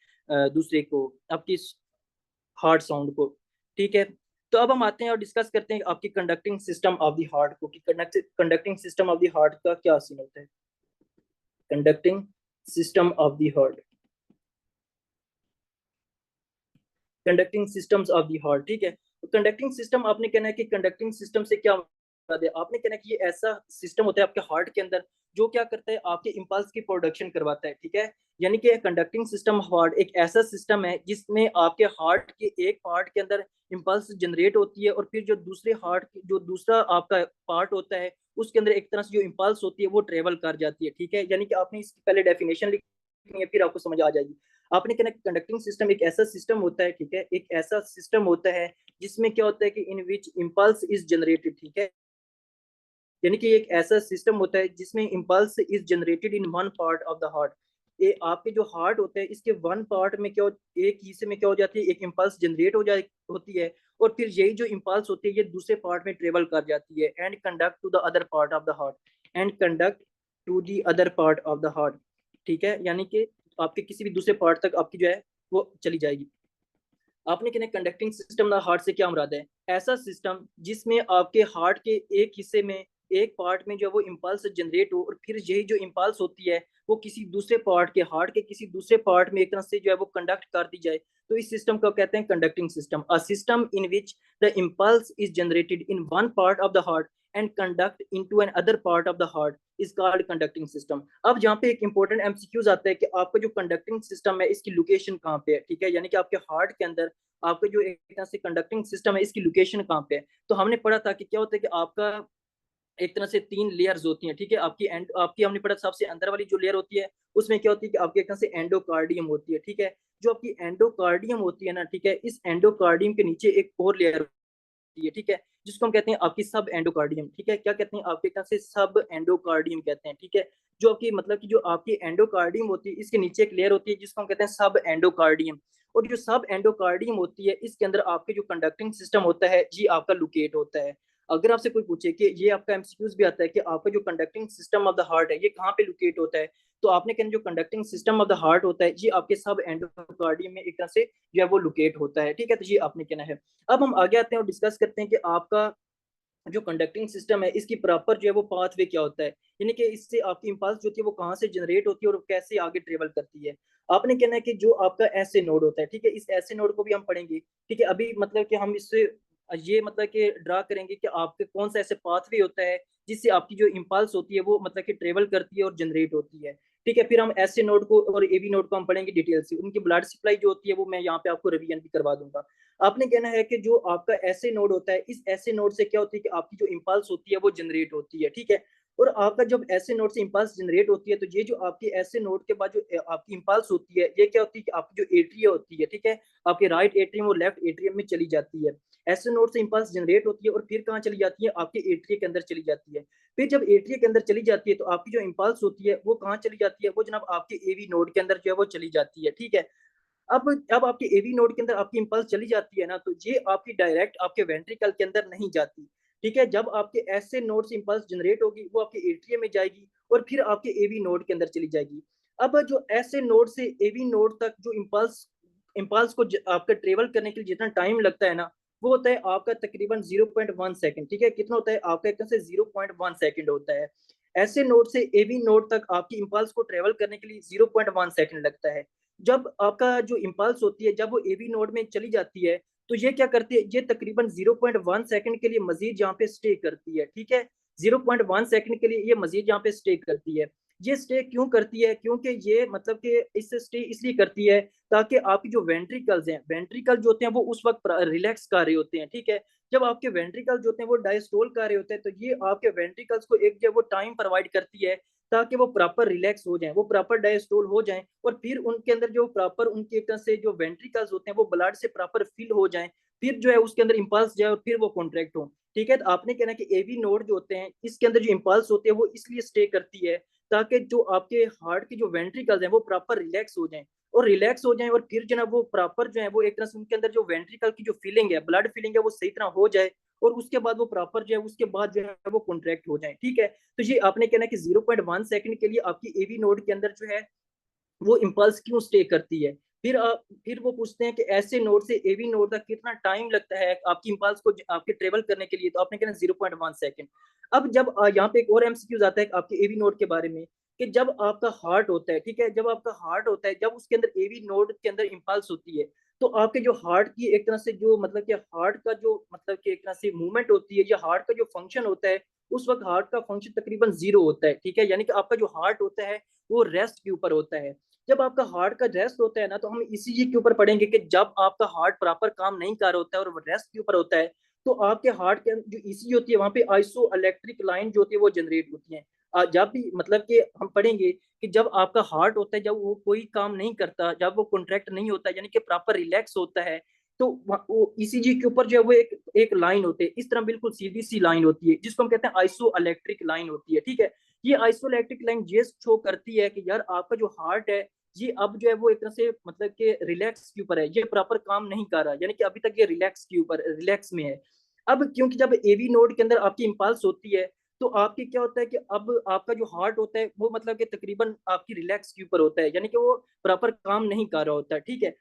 दूसरे को, आपकी हार्ट साउंड को। ठीक है। तो अब हम आते हैं और डिस्कस करते हैं आपकी conducting system of the heart को, कि conducting system of the heart का क्या सीन होता है। Conducting system of the heart, conducting systems of the heart. ठीक है। तो कंडक्टिंग सिस्टम आपने कहना है कि कंडक्टिंग सिस्टम से क्या मुराद है, आपने कहना है कि ये ऐसा सिस्टम होता है आपके हार्ट के अंदर जो क्या करता है, आपके इंपल्स की प्रोडक्शन करवाता है। ठीक है। यानी कि कंडक्टिंग सिस्टम हार्ट एक ऐसा सिस्टम है जिसमें आपके हार्ट के एक पार्ट के अंदर इंपल्स जनरेट होती है और फिर जो दूसरे हार्ट जो दूसरा आपका पार्ट होता है उसके अंदर एक तरह से जो इंपल्स होती है वो ट्रेवल कर जाती है। ठीक है। यानी कि आपने इसकी पहले डेफिनेशन लिखनी है फिर आपको समझ आ जाएगी। आपने कहना कंडक्टिंग सिस्टम एक ऐसा सिस्टम होता है, ठीक है, एक ऐसा सिस्टम होता है जिसमें क्या होता है कि इन विच इम्पल्स इज जनरेटेड। ठीक है। यानी कि एक ऐसा सिस्टम होता है जिसमें impulse is generated in one part of the heart. ये आपके जो हार्ट होता है इसके वन पार्ट में क्या एक हिस्से में क्या हो जाती है, एक इम्पल्स जनरेट हो जाए होती है और फिर यही जो इम्पल्स होती है ये दूसरे पार्ट में ट्रेवल कर जाती है and conduct to the other part of the heart, and conduct to the other part of the heart. ठीक है। यानी कि आपके किसी भी दूसरे पार्ट तक आपकी जो है वो चली जाएगी। आपने कहना कंडक्टिंग सिस्टम ना हार्ट से क्या मुराद है, ऐसा सिस्टम जिसमें आपके हार्ट के एक हिस्से में एक पार्ट में जो वो इम्पल्स जनरेट हो और फिर यही जो इम्पल्स होती है वो किसी दूसरे पार्ट के हार्ट के किसी दूसरे पार्ट में एक तरह से जो है वो कंडक्ट कर दी जाए, तो इस सिस्टम को कहते हैं conducting system. A system in which the impulse is generated in one part of the heart and conduct into an other part of the heart is called conducting system. अब जहाँ पे एक इंपॉर्टेंट एमसीक्यूज आता है कि आपका जो conducting system है इसकी लोकेशन कहाँ पे है। ठीक है। यानी कि आपके हार्ट के अंदर आपका जो एक तरह से कंडक्टिंग सिस्टम है इसकी लोकेशन कहाँ पे है। तो हमने पढ़ा था कि क्या होता है कि आपका एक तरह से तीन लेयर्स होती हैं। ठीक है। आपकी हमने पढ़ा सबसे अंदर वाली जो लेयर होती है उसमें क्या होती है कि आपकी एक तरह से एंडोकार्डियम होती है। ठीक है। जो आपकी एंडोकार्डियम होती है ना, ठीक है, इस एंडोकार्डियम के नीचे एक और लेयर होती है। ठीक है। जिसको हम कहते हैं आपकी सब एंडोकार्डियम। ठीक है। क्या कहते हैं, आपके तरह से सब एंडोकार्डियम कहते हैं। ठीक है। जो आपकी मतलब कि जो आपकी एंडोकार्डियम होती है इसके नीचे एक लेयर होती है जिसको हम कहते हैं सब एंडोकार्डियम। और जो सब एंडोकार्डियम होती है इसके अंदर आपके जो कंडक्टिंग सिस्टम होता है जी आपका लोकेट होता है। अगर आपसे कोई पूछे कि ये आपका एमसीक्यूज भी आता है कि आपका जो conducting system of the heart है ये कहाँ पे लोकेट होता है, तो आपने कहना जो conducting system of the heart होता है ये आपके सब एंडोकार्डियम में एक तरह से जो है वो लोकेट होता है। ठीक है। तो ये आपने कहना है। अब हम आगे आते हैं और डिस्कस करते हैं कि आपका जो कंडक्टिंग सिस्टम है इसकी प्रॉपर जो है वो पाथवे क्या होता है, यानी कि इससे आपकी इंपल्स जो होती है वो कहाँ से जनरेट होती है और कैसे आगे ट्रेवल करती है। आपने कहना है कि जो आपका ऐसे नोड होता है, ठीक है, इस ऐसे नोड को भी हम पढ़ेंगे। ठीक है। अभी मतलब कि हम इससे ये मतलब कि ड्रा करेंगे कि आपके कौन सा ऐसे पाथवे होता है जिससे आपकी जो इंपल्स होती है वो मतलब कि ट्रेवल करती है और जनरेट होती है। ठीक है। फिर हम ऐसे नोड को और एबी नोड को हम पढ़ेंगे डिटेल से, उनकी ब्लड सप्लाई जो होती है वो मैं यहाँ पे आपको रिवीजन भी करवा दूंगा। आपने कहना है कि जो आपका ऐसे नोड होता है इस ऐसे नोड से क्या होती है कि आपकी जो इंपल्स होती है वो जनरेट होती है। ठीक है। और आपका जब ऐसे नोड से इंपल्स जनरेट होती है तो ये जो आपकी ऐसे नोड के बाद जो आपकी इंपल्स होती है ये क्या होती है कि आपकी जो एट्रिया होती है, ठीक है, आपके राइट एट्रियम और लेफ्ट एट्रियम में चली जाती है। ऐसे नोड से इंपल्स जनरेट होती है और फिर कहाँ चली जाती है, आपके एट्रिया के अंदर चली जाती है। फिर जब एट्रिया के अंदर चली जाती है तो आपकी जो इंपल्स होती है वो कहाँ चली जाती है, वो जनाब आपके एवी नोड के अंदर जो है वो चली जाती है। ठीक है। अब आपके एवी नोड के अंदर आपकी इंपल्स चली जाती है ना, तो ये आपकी डायरेक्ट आपके वेंट्रिकल के अंदर नहीं जाती। ठीक है। जब आपके ऐसे नोड से इंपल्स जनरेट होगी वो आपके एट्रियम में जाएगी और फिर आपके एवी नोड के अंदर चली जाएगी। अब जो ऐसे नोड से एवी नोड तक जो इंपल्स इंपल्स को आपका ट्रेवल करने के लिए जितना टाइम लगता है ना वो होता है आपका तकरीबन 0.1 सेकंड। ठीक है। कितना होता है आपका, एक तरह से 0.1 सेकंड होता है। ऐसे नोड से एवी नोड तक आपकी इंपल्स को ट्रेवल करने के लिए 0.1 सेकंड लगता है। जब आपका जो इंपल्स होती है जब वो एवी नोड में चली जाती है तो ये क्या करती है, ये तकरीबन 0.1 सेकंड के लिए मजीद यहाँ पे स्टे करती है, ठीक है। 0.1 सेकंड के लिए ये मजीद यहाँ पे स्टे करती है। ये स्टे क्यों करती है, क्योंकि ये मतलब कि इससे स्टे इसलिए करती है ताकि आपकी जो वेंट्रिकल्स हैं, वेंट्रिकल जो होते हैं वो उस वक्त रिलैक्स कर रहे होते हैं, ठीक है। जब आपके वेंट्रिकल जो होते हैं वो डायस्टोल कर रहे होते हैं, तो ये आपके वेंट्रिकल्स को एक जो वो टाइम प्रोवाइड करती है ताकि वो प्रॉपर रिलैक्स हो जाएं, वो प्रॉपर डायस्टोल हो जाएं, और फिर उनके अंदर जो प्रॉपर उनकी एक तरह से जो वेंट्रिकल्स होते हैं वो ब्लड से प्रॉपर फिल हो जाएं, फिर जो है उसके अंदर इंपल्स जाए और फिर वो कॉन्ट्रैक्ट हो, ठीक है। तो आपने कहना कि एवी नोड जो होते हैं इसके अंदर जो इंपल्स होते हैं वो इसलिए स्टे करती है ताकि जो आपके हार्ट के जो वेंट्रिकल्स हैं वो प्रॉपर रिलैक्स हो जाएं, और रिलैक्स हो जाएं, और फिर जो है वो प्रॉपर जो है वो एक तरह से उनके अंदर जो वेंट्रिकल की जो फीलिंग है, ब्लड फीलिंग है, वो सही तरह हो जाए, और उसके बाद वो प्रॉपर जो है उसके बाद जो है वो कॉन्ट्रैक्ट हो जाए, ठीक है। तो ये आपने कहना कि 0.1 सेकंड के लिए आपकी एवी नोड के अंदर जो है वो इम्पल्स क्यों स्टे करती है। फिर वो पूछते हैं कि ऐसे नोड से एवी नोड तक कितना टाइम लगता है आपकी इम्पल्स को आपके ट्रेवल करने के लिए, तो आपने कहना 0.1 सेकंड। अब जब यहाँ पे एक और एमसीक्यूज आता है आपके एवी नोड के बारे में, कि जब आपका हार्ट होता है, ठीक है, जब आपका हार्ट होता है, जब उसके अंदर एवी नोड के अंदर इम्पल्स होती है, तो आपके जो हार्ट की एक तरह से जो मतलब कि हार्ट का जो मतलब कि एक तरह से मूवमेंट होती है, या हार्ट का जो फंक्शन होता है, उस वक्त हार्ट का फंक्शन तकरीबन जीरो होता है, ठीक है। यानी कि आपका जो हार्ट होता है वो रेस्ट के ऊपर होता है। जब आपका हार्ट का रेस्ट होता है ना, तो हम ईसीजी के ऊपर पढ़ेंगे कि जब आपका हार्ट प्रॉपर काम नहीं कर रहा होता है और वो रेस्ट के ऊपर होता है, तो आपके हार्ट के जो ईसीजी होती है वहां पे आइसो इलेक्ट्रिक लाइन जो होती है वो जनरेट होती है। जब भी मतलब कि हम पढ़ेंगे कि जब आपका हार्ट होता है, जब वो कोई काम नहीं करता, जब वो कॉन्ट्रैक्ट नहीं होता, यानी कि प्रॉपर रिलैक्स होता है, तो वो ईसीजी के ऊपर जो है वो एक एक लाइन होती है, इस तरह बिल्कुल सीधी सी लाइन होती है, जिसको हम कहते हैं आइसो इलेक्ट्रिक लाइन होती है, ठीक है। ये आइसो इलेक्ट्रिक लाइन ये शो करती है कि यार आपका जो हार्ट है ये अब जो है वो एक तरह से मतलब कि रिलैक्स के ऊपर है, ये प्रॉपर काम नहीं कर रहा, यानी कि अभी तक ये रिलैक्स के ऊपर रिलैक्स में है। अब क्योंकि जब एवी नोड के अंदर आपकी इम्पल्स होती है, तो आपकी क्या होता है कि अब आपका जो हार्ट होता है वो मतलब कि तकरीबन आपकी रिलैक्स के ऊपर होता है, यानी कि वो प्रॉपर काम नहीं कर रहा होता है, ठीक है।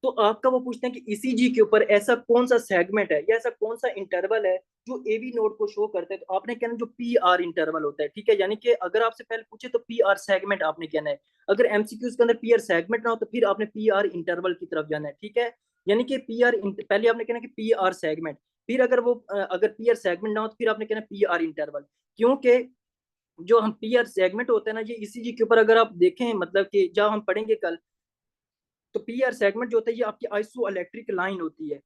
तो आपका वो पूछते हैं कि ईसीजी के ऊपर ऐसा कौन सा सेगमेंट है या ऐसा कौन सा इंटरवल है जो एवी नोड को शो करता है, तो आपने कहना जो पी आर इंटरवल होता है, ठीक है। यानी कि अगर आपसे पहले पूछे तो पी आर सेगमेंट आपने कहना है, अगर एमसीक्यूज के अंदर पी आर सेगमेंट ना हो तो फिर आपने पी आर इंटरवल की तरफ जाना है, ठीक है। यानी कि पी आर पहले आपने कहना कि पी आर सेगमेंट, फिर अगर वो अगर पी आर सेगमेंट ना हो तो फिर आपने कहना पी आर इंटरवल, क्योंकि जो हम पी आर सेगमेंट होता है ना, ये ईसीजी के ऊपर अगर आप देखें मतलब कि जब हम पढ़ेंगे कल, तो पी आर सेगमेंट जो होता है ये आपकी आइसो इलेक्ट्रिक लाइन होती है।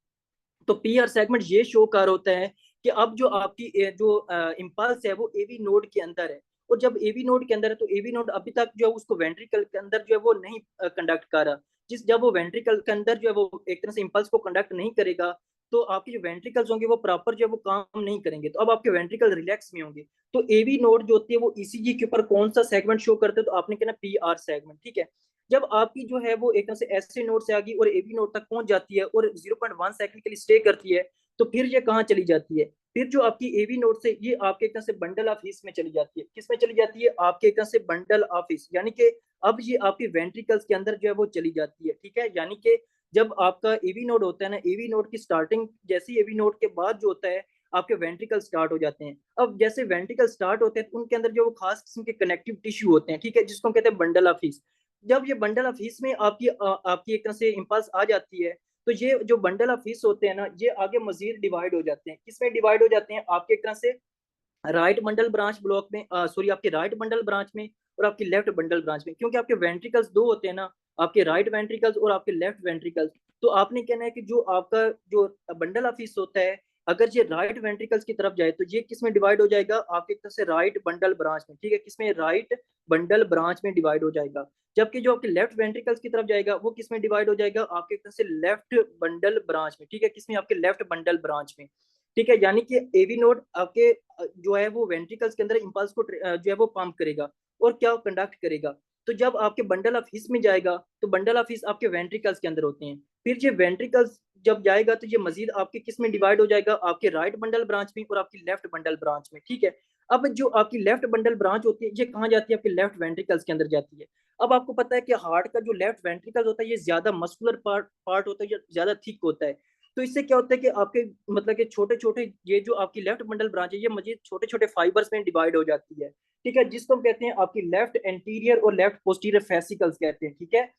तो पी आर सेगमेंट ये शो कर होता है कि अब जो आपकी जो इम्पल्स है वो एवी नोड के अंदर है, और जब एवी नोड के अंदर है तो एवी नोड अभी तक जो है उसको वेंट्रिकल के अंदर जो है वो नहीं कंडक्ट कर रहा। जिस जब वो वेंट्रिकल के अंदर जो है वो एक तरह से इम्पल्स को कंडक्ट नहीं करेगा, तो आपके जो वेंट्रिकल्स होंगे वो प्रॉपर जो है वो काम नहीं करेंगे, तो अब आपके वेंट्रिकल रिलैक्स में होंगे। तो एवी नोड जो होती है वो ईसीजी के ऊपर कौन सा सेगमेंट शो करते हैं, तो आपने कहना पी आर सेगमेंट, ठीक है। जब आपकी जो है वो एक तरह से एसए नोड से आगे और एबी नोड तक पहुंच जाती है और 0.1 सेकंड के लिए स्टे करती है, तो फिर ये कहाँ चली जाती है, फिर जो आपकी एवी नोड से ये आपके एक तरह से बंडल ऑफ हिस में चली जाती है, किस में चली जाती है, आपके एक तरह से बंडल ऑफ हिस, यानी कि अब ये आपकी वेंट्रिकल्स के अंदर जो है वो चली जाती है, ठीक है। यानी कि जब आपका एवी नोड होता है ना, एवी नोड की स्टार्टिंग जैसे ही एवी नोड के बाद जो होता है आपके वेंट्रिकल स्टार्ट हो जाते हैं। अब जैसे वेंट्रिकल स्टार्ट होते हैं तो उनके अंदर जो वो खास किस्म के कनेक्टिव टिश्यू होते हैं, ठीक है, जिसको हम कहते हैं बंडल ऑफ हिस। जब ये बंडल ऑफ हिस में आपकी एक तरह से इम्पल्स आ जाती है, तो ये जो बंडल ऑफ हिस होते हैं ना, ये आगे मजीद डिवाइड हो जाते हैं, किसमें डिवाइड हो जाते हैं, आपके एक तरह से राइट बंडल ब्रांच ब्लॉक में, सॉरी आपके राइट बंडल ब्रांच में और आपकी लेफ्ट बंडल ब्रांच में, क्योंकि आपके वेंट्रिकल्स दो होते हैं ना, आपके राइट वेंट्रिकल्स और आपके लेफ्ट वेंट्रिकल्स। तो आपने कहना है कि जो आपका जो बंडल ऑफ हिस होता है, अगर ये राइट वेंट्रिकल्स की तरफ जाए तो ये किस में डिवाइड हो जाएगा, आपके एक तरह से राइट बंडल ब्रांच में, ठीक है, किसमें, राइट बंडल ब्रांच में डिवाइड हो जाएगा। जबकि जो आपके लेफ्ट वेंट्रिकल्स की तरफ जाएगा वो किसमें डिवाइड हो जाएगा, आपके एक तरह से लेफ्ट बंडल ब्रांच में, ठीक है, किसमें, आपके लेफ्ट बंडल ब्रांच में, ठीक है। यानी कि एवी नोड आपके जो है वो वेंट्रिकल्स के अंदर इंपल्स को जो है वो पंप करेगा और क्या कंडक्ट करेगा। तो जब आपके बंडल ऑफ हिस में जाएगा तो बंडल ऑफ हिस आपके वेंट्रिकल्स के अंदर होते हैं, फिर ये वेंट्रिकल्स जब जाएगा तो ये मजीद आपके किस में डिवाइड हो जाएगा, आपके राइट बंडल ब्रांच में और आपकी लेफ्ट बंडल ब्रांच में, ठीक है। अब जो आपकी लेफ्ट बंडल ब्रांच होती है ये कहाँ जाती है, आपके लेफ्ट वेंट्रिकल्स के अंदर जाती है। अब आपको पता है कि हार्ट का जो लेफ्ट वेंट्रिकल होता है ये ज्यादा मस्कुलर पार्ट होता है, ये ज्यादा थिक होता है। तो इससे क्या होता है कि आपके मतलब कि छोटे छोटे ये जो आपकी लेफ्ट बंडल ब्रांच है ये मजीद छोटे छोटे फाइबर्स में डिवाइड हो जाती है, ठीक है, जिसको हम कहते हैं आपकी लेफ्ट एंटीरियर और लेफ्ट पोस्टीरियर फेसिकल्स कहते हैं, ठीक है।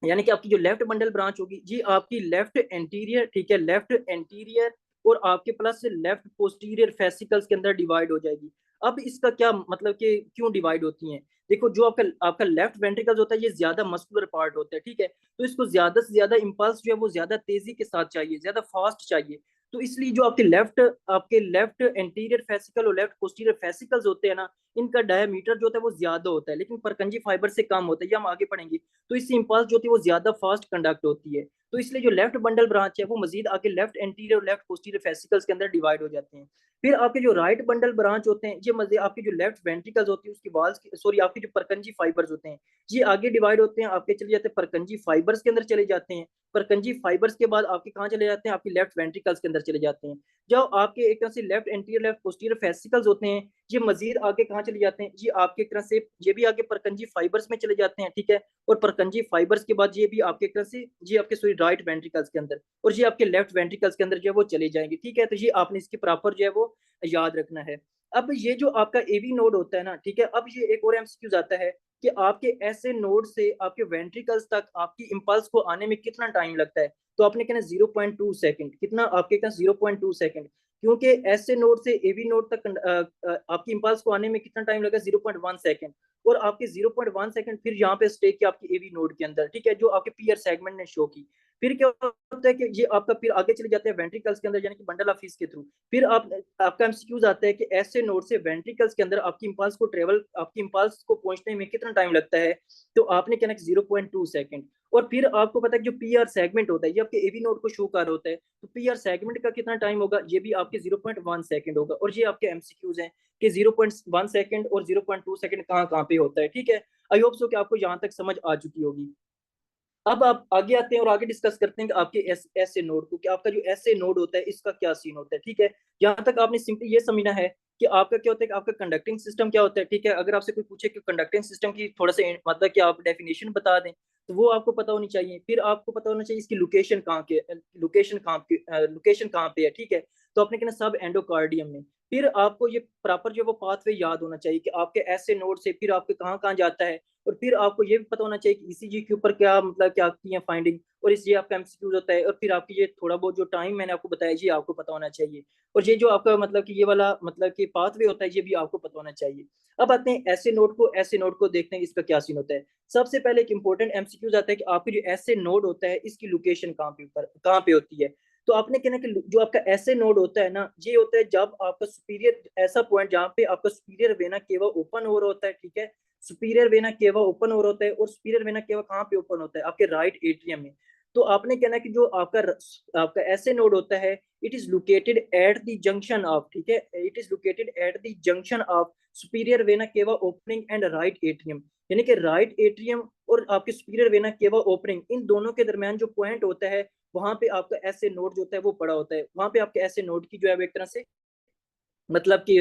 यानी कि आपकी जो लेफ्ट बंडल ब्रांच होगी जी आपकी लेफ्ट एंटीरियर, ठीक है, लेफ्ट एंटीरियर और आपके प्लस लेफ्ट पोस्टीरियर फेसिकल्स के अंदर डिवाइड हो जाएगी। अब इसका क्या मतलब कि क्यों डिवाइड होती हैं? देखो, जो आपका आपका लेफ्ट वेंट्रिकल्स होता है ये ज्यादा मस्कुलर पार्ट होता है, ठीक है, तो इसको ज्यादा से ज्यादा इंपल्स जो है वो ज्यादा तेजी के साथ चाहिए, ज्यादा फास्ट चाहिए। तो इसलिए जो आपके लेफ्ट एंटीरियर फेसिकल और लेफ्ट पोस्टीरियर फेसिकल्स होते हैं ना, इनका डायमीटर जो होता है वो ज्यादा होता है, लेकिन परकंजी फाइबर से कम होता है, ये हम आगे पढ़ेंगे। तो इससे इंपल्स जो होती है वो ज्यादा फास्ट कंडक्ट होती है। तो इसलिए जो लेफ्ट बंडल ब्रांच है वो मजीद आगे लेफ्ट एंटीरियर और लेफ्ट पोस्टीरियर फेसिकल्स के अंदर डिवाइड हो जाते हैं। फिर आपके जो राइट बंडल ब्रांच होते हैं ये मजीद आपके जो लेफ्ट वेंट्रिकल्स होती है उसकी वॉल्स, सॉरी, आपके जो परकंजी फाइबर्स होते हैं ये आगे डिवाइड होते हैं, आपके चले जाते हैं परकंजी फाइबर्स के अंदर चले जाते हैं। परकंजी फाइबर्स के बाद आपके कहाँ चले जाते हैं? आपके लेफ्ट वेंट्रिकल्स के अंदर चले जाते हैं। जब आपके एक तरह से left anterior left posterior fascicles होते हैं ये मजीद आगे कहाँ चले जाते हैं? ये आपके एक तरह से ये भी आगे परकंजी फाइबर्स में चले जाते हैं, ठीक है, और परकंजी फाइबर्स के बाद ये भी आपके एक तरह से ये आपके सॉरी राइट वेंट्रिकल्स के अंदर और ये आपके लेफ्ट वेंट्रिकल्स के अंदर जो है वो चले जाएंगे, ठीक है। तो ये आपने इसकी प्रॉपर जो है वो याद रखना है। अब ये जो आपका एवी नोड होता है ना, ठीक है, अब ये एक और एमसीक्यू आता है कि आपके ऐसे नोड से आपके वेंट्रिकल्स तक आपकी इंपल्स को आने में कितना टाइम लगता है? तो आपने कहना 0.2 सेकंड, कितना आपके कहना 0.2 सेकंड, क्योंकि ऐसे नोड से एवी नोड तक आपकी इंपल्स को आने में कितना टाइम लगा? 0.1 सेकंड। और आपके 0.1 सेकंड फिर यहाँ पे स्टे किया आपकी एवी नोड के अंदर, ठीक है, जो आपके पीयर सेगमेंट ने शो की। फिर क्या होता है कि ये आपका फिर आगे चले जाते हैं वेंट्रिकल्स के अंदर यानी कि बंडल ऑफ हिस के थ्रू। फिर आपका एमसीक्यूज आता है कि ऐसे नोड से वेंट्रिकल्स के अंदर आपकी इंपल्स को पहुंचने में कितना टाइम लगता है? तो आपने कहना 0.2 सेकंड। और फिर आपको पता है कि जो पी आर सेगमेंट होता है ये आपके एवी नोड को शो कर होता है, तो पी आर सेगमेंट का कितना टाइम होगा? ये भी आपके 0.1 सेकंड होगा। और ये आपके एमसीक्यूज हैं कि 0.1 सेकंड और 0.2 सेकंड कहाँ कहाँ पे होता है, ठीक है। आई होप सो कि आपको यहाँ तक समझ आ चुकी होगी। अब आप आगे आते हैं और आगे डिस्कस करते हैं कि आपके ऐसे नोड को, कि आपका जो ऐसे नोड होता है इसका क्या सीन होता है, ठीक है। यहाँ तक आपने सिंपली ये समझना है कि आपका क्या होता है कि आपका कंडक्टिंग सिस्टम क्या होता है, ठीक है। अगर आपसे कोई पूछे कि कंडक्टिंग सिस्टम की थोड़ा सा मतलब कि आप डेफिनेशन बता दें तो वो आपको पता होनी चाहिए। फिर आपको पता होना चाहिए इसकी लोकेशन कहाँ पे है, ठीक है। तो आपने कहना सब एंडोकार्डियम में। फिर आपको ये प्रॉपर जो वो पाथवे याद होना चाहिए कि आपके ऐसे नोड से फिर आपके कहाँ कहाँ जाता है। और फिर आपको ये भी पता होना चाहिए कि ईसीजी के ऊपर क्या मतलब क्या की है फाइंडिंग, और इस ये आपका एमसीक्यूज होता है। और फिर आपकी ये थोड़ा बहुत जो टाइम मैंने आपको बताया ये आपको पता होना चाहिए। और ये जो आपका मतलब कि ये वाला मतलब कि पाथवे होता है ये भी आपको पता होना चाहिए। अब आते हैं ऐसे नोड को देखते हैं इसका क्या सीन होता है। सबसे पहले एक इंपॉर्टेंट एमसीक्यूज आता है कि आपकी जो ऐसे नोड होता है इसकी लोकेशन कहाँ पे होती है। तो आपने कहना कि जो आपका ऐसे नोड होता है ना ये होता है जब आपका सुपीरियर ऐसा पॉइंट जहाँ पे आपका सुपीरियर वेना केवा ओपन हो रहा होता है, ठीक है। सुपीरियर वेना केवा ओपन हो रहा होता है और सुपीरियर वेना केवा कहाँ पे ओपन होता है? आपके राइट एट्रियम में। तो आपने कहना कि जो आपका ऐसे नोड होता है it is located at the junction of, ठीक है, it is located at the junction of superior vena cava opening and right atrium. यानी कि राइट एट्रियम और आपके superior vena cava opening in दोनों के दरमियान जो पॉइंट होता है वहां पे आपका ऐसे नोड जो होता है वो पड़ा होता है। वहां पे आपके ऐसे नोड की जो है वो एक तरह से मतलब कि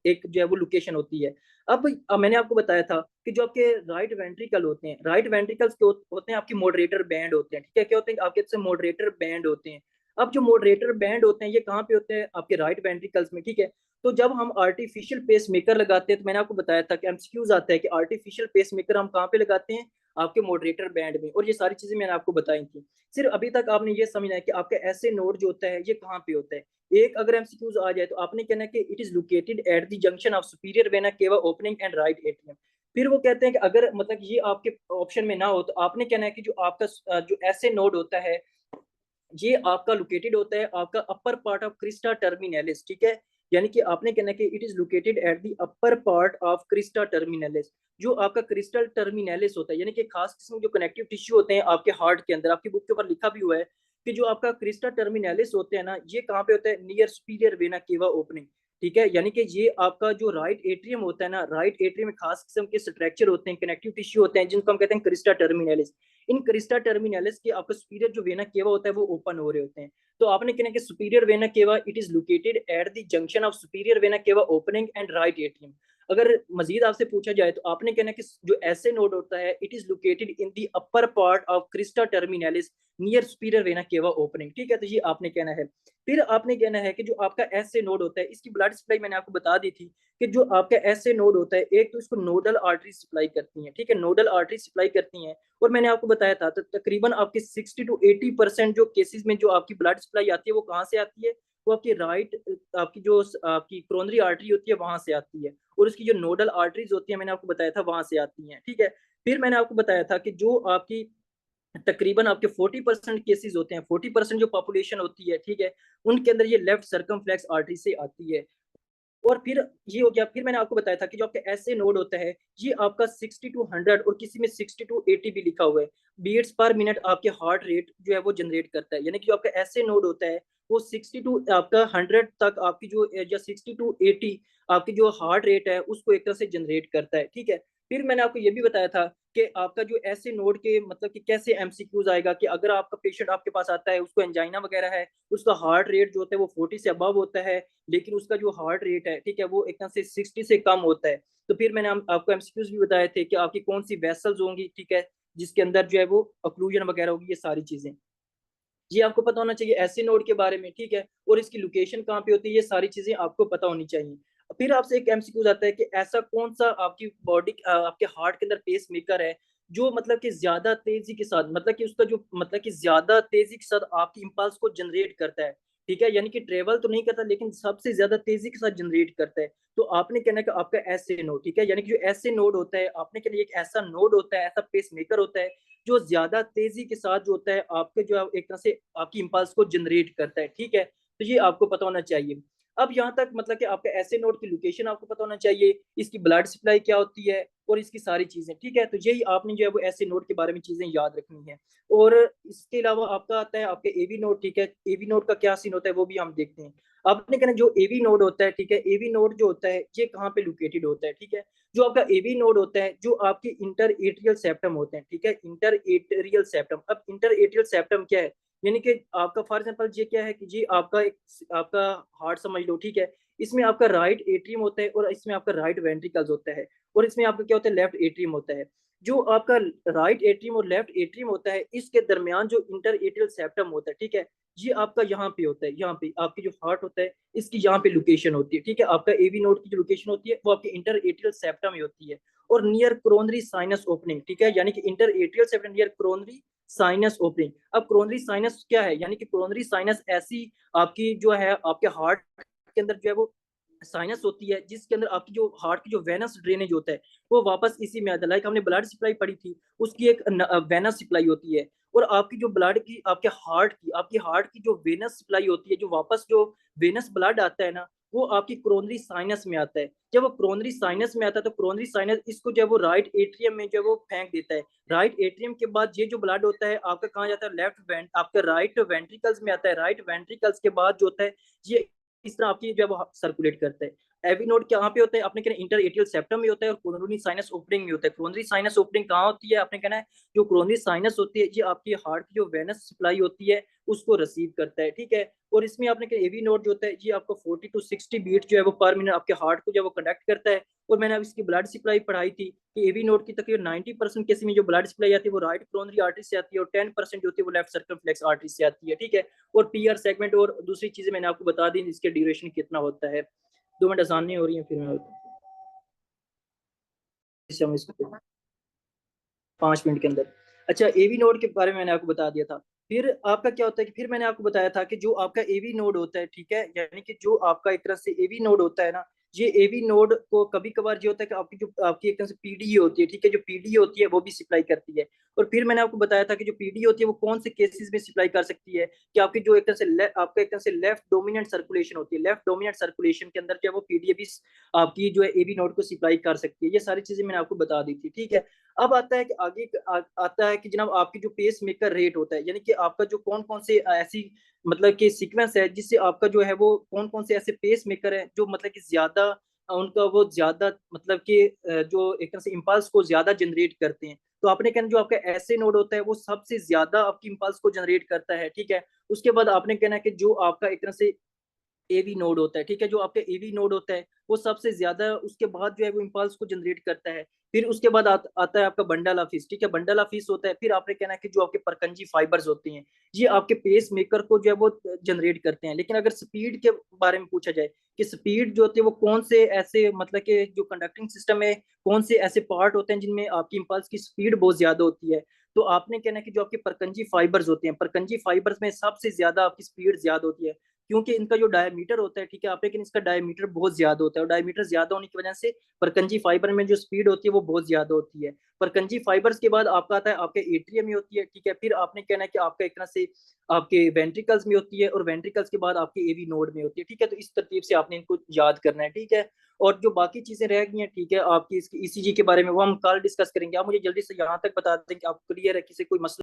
एक जो है वो लोकेशन होती है। अब मैंने आपको बताया था कि जो आपके राइट वेंट्रिकल होते हैं, राइट वेंट्रिकल्स होते हैं आपके मॉडरेटर बैंड होते हैं, ठीक है। क्या होते हैं आपके से मॉडरेटर बैंड होते हैं। अब जो मॉडरेटर बैंड होते हैं ये कहाँ पे होते हैं? आपके राइट वेंट्रिकल्स में, ठीक है। तो जब हम आर्टिफिशियल पेस मेकर लगाते हैं तो मैंने आपको बताया था कि एमसीक्यूज आता है कि आर्टिफिशियल पेस मेकर हम कहाँ पे लगाते हैं? आपके मॉडरेटर बैंड में। और ये सारी चीजें मैंने आपको बताई थी। सिर्फ अभी तक आपने ये समझना है कि आपके ऐसे नोड जो होता है ये कहाँ पे होता है। एक अगर एमसीक्यूज आ जाए तो आपने कहना है कि it is located at the junction of superior vena cava opening and right atrium. फिर वो कहते हैं कि अगर मतलब ये आपके ऑप्शन में ना हो तो आपने कहना है कि जो आपका जो ऐसे नोड होता है ये आपका लोकेटेड होता है आपका upper part of Crysta terminalis, ठीक है। यानी कि आपने कहना है कि it is located at the upper part of Crysta terminalis. जो आपका क्रिस्टल टर्मिनलिस होता है यानी कि खास किस्म जो कनेक्टिव टिश्यू होते हैं आपके हार्ट के अंदर, आपकी बुक के ऊपर लिखा भी हुआ है कि जो आपका क्रिस्टा टर्मिनलिस होते हैं ना ये कहाँ पे होता है? Near superior vena cava opening, ठीक है। यानी कि ये आपका जो राइट एट्रियम होता है ना, राइट एट्रियम में खास किस्म के स्ट्रक्चर होते हैं, कनेक्टिव टिश्यू होते हैं जिनको हम कहते हैं क्रिस्टा टर्मिनलिस। इन क्रिस्टा टर्मिनलिस के आपका सुपीरियर जो वेना केवा होता है वो ओपन हो रहे होते हैं। तो आपने कहना कि superior vena cava it is located at the junction of superior vena cava opening and right atrium. अगर मजीद आपसे पूछा जाए तो आपने कहना है कि जो ऐसे नोड होता है, it is located in the upper part of Crysta terminalis near superior vena cava opening, ठीक है। तो ये आपने कहना है। फिर आपने कहना है कि जो आपका ऐसे नोड होता है, इसकी ब्लड सप्लाई मैंने आपको बता दी थी कि जो आपका ऐसे नोड होता है, एक तो इसको नोडल आर्टरी सप्लाई करती है, ठीक है, नोडल आर्टरी सप्लाई करती हैं। और मैंने आपको बताया था तो तकरीबन आपके 60 to 80% जो केसेस में जो आपकी ब्लड सप्लाई आती है वो कहाँ से आती है, वो आपकी राइट, आपकी जो आपकी क्रोनरी आर्टरी होती है वहां से आती है, और उसकी जो नोडल आर्टरीज होती है मैंने आपको बताया था वहां से आती हैं, ठीक है। फिर मैंने आपको बताया था कि जो आपकी तकरीबन आपके 40% केसेस होते हैं, 40% जो पॉपुलेशन होती है, ठीक है, उनके अंदर ये लेफ्ट सर्कमफ्लेक्स आर्टरी से आती है। और फिर ये हो गया। फिर मैंने आपको बताया था कि जो आपका ऐसे नोड होता है, ये आपका 60 to 100 और किसी में 60 to 80 भी लिखा हुआ है बीट्स पर मिनट आपके हार्ट रेट जो है वो जनरेट करता है। यानी कि जो आपका ऐसे नोड होता है वो 60 टू आपका 100 तक आपकी जो या 60 to 80 आपकी जो हार्ट रेट है उसको एक तरह से जनरेट करता है, ठीक है। फिर मैंने आपको ये भी बताया था कि आपका जो ऐसे नोड के मतलब कि कैसे एमसीक्यूज आएगा, कि अगर आपका पेशेंट आपके पास आता है, उसको एंजाइना वगैरह है, उसका हार्ट रेट जो होता है वो 40 से अबव होता है, लेकिन उसका जो हार्ट रेट है, ठीक है, वो एकदम से 60 से कम होता है, तो फिर मैंने आपको एमसीक्यूज भी बताए थे कि आपकी कौन सी वेसल्स होंगी, ठीक है, जिसके अंदर जो है वो ऑक्लूजन वगैरह होगी, ये सारी चीजें ये आपको पता होना चाहिए ऐसे नोड के बारे में, ठीक है। और इसकी लोकेशन कहाँ पे होती है, ये सारी चीजें आपको पता होनी चाहिए। फिर आपसे एक एमसीक्यू आता है कि ऐसा कौन सा आपकी बॉडी आपके हार्ट के अंदर पेस मेकर है जो मतलब कि ज्यादा तेजी के साथ, मतलब कि उसका जो मतलब कि ज्यादा तेजी के साथ आपकी इंपल्स को जनरेट करता है, ठीक है, यानी कि ट्रेवल तो नहीं करता लेकिन सबसे ज्यादा तेजी के साथ जनरेट करता है। तो आपने कहना है कि आपका ऐसे नोड, ठीक है, यानी कि जो ऐसे नोड होता है, आपने कहना एक ऐसा नोड होता है, ऐसा पेस मेकर होता है जो ज्यादा तेजी के साथ जो होता है आपके जो है एक तरह से आपकी इंपल्स को जनरेट करता है, ठीक है। तो ये आपको पता होना चाहिए। अब यहाँ तक मतलब कि आपके ऐसे नोड की लोकेशन आपको पता होना चाहिए, इसकी ब्लड सप्लाई क्या होती है और इसकी सारी चीजें, ठीक है। तो यही आपने जो है वो ऐसे नोड के बारे में चीजें याद रखनी है। और इसके अलावा आपका आता है आपके एवी नोड, ठीक है, एवी नोड का क्या सीन होता है वो भी हम देखते हैं। आपने कहना जो एवी नोड होता है, ठीक है, एवी नोड जो होता है ये कहाँ पे लोकेटेड होता है, ठीक है। जो आपका एवी नोड होता है जो आपके इंटर एट्रियल सेप्टम होते हैं, ठीक है, इंटर एट्रियल सेप्टम। अब इंटर एट्रियल सेप्टम क्या है, यानी कि आपका फॉर एग्जांपल ये क्या है कि जी आपका एक आपका हार्ट समझ लो, ठीक है, इसमें आपका राइट एट्रियम होता है और इसमें आपका राइट वेंट्रिकल्स होता है, और इसमें आपका क्या होता है लेफ्ट एट्रियम होता है। जो आपका राइट एट्रियम और लेफ्ट एट्रियम होता है इसके दरमियान जो इंटर एट्रियल सेप्टम होता है, ठीक है, ये आपका यहाँ पे होता है, यहाँ पे आपकी जो हार्ट होता है इसकी यहाँ पे लोकेशन होती है, ठीक है। आपका एवी नोड की जो लोकेशन होती है वो आपके इंटर एट्रियल सेप्टम में होती है और नियर क्रोनरी साइनस ओपनिंग, ठीक है, यानी कि inter atrial septum near coronary sinus opening. अब क्रोनरी साइनस क्या है, यानी कि क्रोनरी साइनस ऐसी आपकी जो है आपके हार्ट के अंदर जो है वो साइनस होती है जिसके अंदर आपकी जो हार्ट की जो वेनस ड्रेनेज होता है वो वापस इसी में आता है। लाइक हमने ब्लड सप्लाई पढ़ी थी, उसकी एक वेनस सप्लाई होती है, और आपकी जो ब्लड की आपकी हार्ट की जो वेनस सप्लाई होती है, जो वापस जो वेनस ब्लड आता है ना, वो आपकी क्रोनरी साइनस में आता है। जब वो क्रोनरी साइनस में आता है तो क्रोनरी साइनस इसको जो है वो राइट एट्रियम में जो है वो फेंक देता है। राइट एट्रियम के बाद ये जो ब्लड होता है आपका कहाँ जाता है, लेफ्ट वेंट आपका राइट वेंट्रिकल्स में आता है। राइट वेंट्रिकल्स के बाद जो होता है ये इस तरह आपकी जो है वो सर्कुलेट करता है। एवी नोड कहाँ पे होता है, आपने कहना इंटर एट्रियल सेप्टम में होता है और कोरोनरी साइनस ओपनिंग में होता है। कोरोनरी साइनस ओपनिंग कहाँ होती है, आपने कहना है जो कोरोनरी साइनस होती है ये आपकी हार्ट की जो वेनस सप्लाई होती है उसको रिसीव करता है, ठीक है। और इसमें आपने कहा एवी नोड जो होता है ये आपको 40 to 60 बीट जो है वो पर मिनट आपके हार्ट को जो है वो कंडक्ट करता है। और मैंने अब इसकी ब्लड सप्लाई पढ़ाई थी कि एवी नोड की तकरीबन 90% केस में जो ब्लड सप्लाई आती है वो राइट कोरोनरी आर्टरी से आती है और 10% जो होती है वो लेफ्ट सर्कमफ्लेक्स आर्टरी से आती है, ठीक है। और पीआर सेगमेंट और दूसरी चीजें मैंने आपको बता दी इसके ड्यूरेशन कितना होता है। 2 मिनट आसान नहीं हो रही है, फिर मैं इससे हम इसको 5 मिनट के अंदर। अच्छा, एवी नोड के बारे में मैंने आपको बता दिया था। फिर आपका क्या होता है कि फिर मैंने आपको बताया था कि जो आपका एवी नोड होता है, ठीक है, यानी कि जो आपका एक तरह से एवी नोड होता है ना, ये एवी नोड को कभी कभार ये होता है कि आपकी जो आपकी एक तरह से पीडी होती है, ठीक है, जो पीडी होती है वो भी सप्लाई करती है। और फिर मैंने आपको बताया था कि जो पीडी होती है वो कौन से केसेस में सप्लाई कर सकती है, कि आपकी जो एक तरह से आपका एक तरह से लेफ्ट डोमिनेंट सर्कुलेशन होती है, लेफ्ट डोमिनेंट सर्कुलेशन के अंदर जो है वो पीडी भी आपकी जो है एवी नोड को सप्लाई कर सकती है। ये सारी चीजें मैंने आपको बता दी थी, ठीक है। अब आता है कि आगे आता है कि जनाब आपकी जो पेस मेकर रेट होता है, यानी कि आपका जो कौन कौन से ऐसी मतलब कि सीक्वेंस है जिससे आपका जो है वो कौन कौन से ऐसे पेस मेकर है जो मतलब कि ज्यादा उनका वो ज्यादा मतलब कि जो एक तरह से इम्पल्स को ज्यादा जनरेट करते हैं। तो आपने कहना जो आपका ऐसे नोड होता है वो सबसे ज्यादा आपकी इम्पल्स को जनरेट करता है, ठीक है। उसके बाद आपने कहना है कि जो आपका एक तरह से एवी नोड होता है, ठीक है? जो आपका एवी नोड होता है, वो सबसे ज़्यादा उसके बाद जो है वो इम्पल्स को जनरेट करता है। फिर उसके बाद आता है आपका बंडल ऑफ हिस, ठीक है? बंडल ऑफ हिस होता है, फिर आपने कहना है कि जो आपके परकंजी फाइबर्स होती हैं, ये आपके पेस मेकर को जो है वो जनरेट करते हैं। लेकिन अगर स्पीड के बारे में पूछा जाए कि स्पीड जो होती है वो कौन से ऐसे मतलब कि जो कंडक्टिंग सिस्टम है, कौन से ऐसे पार्ट होते हैं जिनमें आपकी इम्पल्स की स्पीड बहुत ज्यादा होती है, तो आपने कहना है कि जो आपके परकंजी फाइबर्स होते हैं, परकंजी फाइबर्स में सबसे ज्यादा आपकी स्पीड ज्यादा होती है, क्योंकि इनका जो डायमीटर होता है, ठीक है आप, लेकिन इसका डायमीटर बहुत ज्यादा होता है, और डायमीटर ज्यादा होने की वजह से परकंजी फाइबर में जो स्पीड होती है वो बहुत ज्यादा होती है। परकंजी फाइबर्स के बाद आपका आता है आपके एट्रियम में होती है, ठीक है? फिर आपने कहना है कि आपका एक तरह से आपके वेंट्रिकल्स में होती है, और वेंट्रिकल्स के बाद आपके एवी नोड में होती है, ठीक है? तो इस तरतीब से आपने इनको याद करना है, ठीक है? और जो बाकी चीजें रह गई हैं, ठीक है, आपकी इसकी ईसीजी के बारे में, वो हम कल डिस्कस करेंगे। आप मुझे जल्दी से यहाँ तक बता दें कि आपको क्लियर है, किसी कोई मसला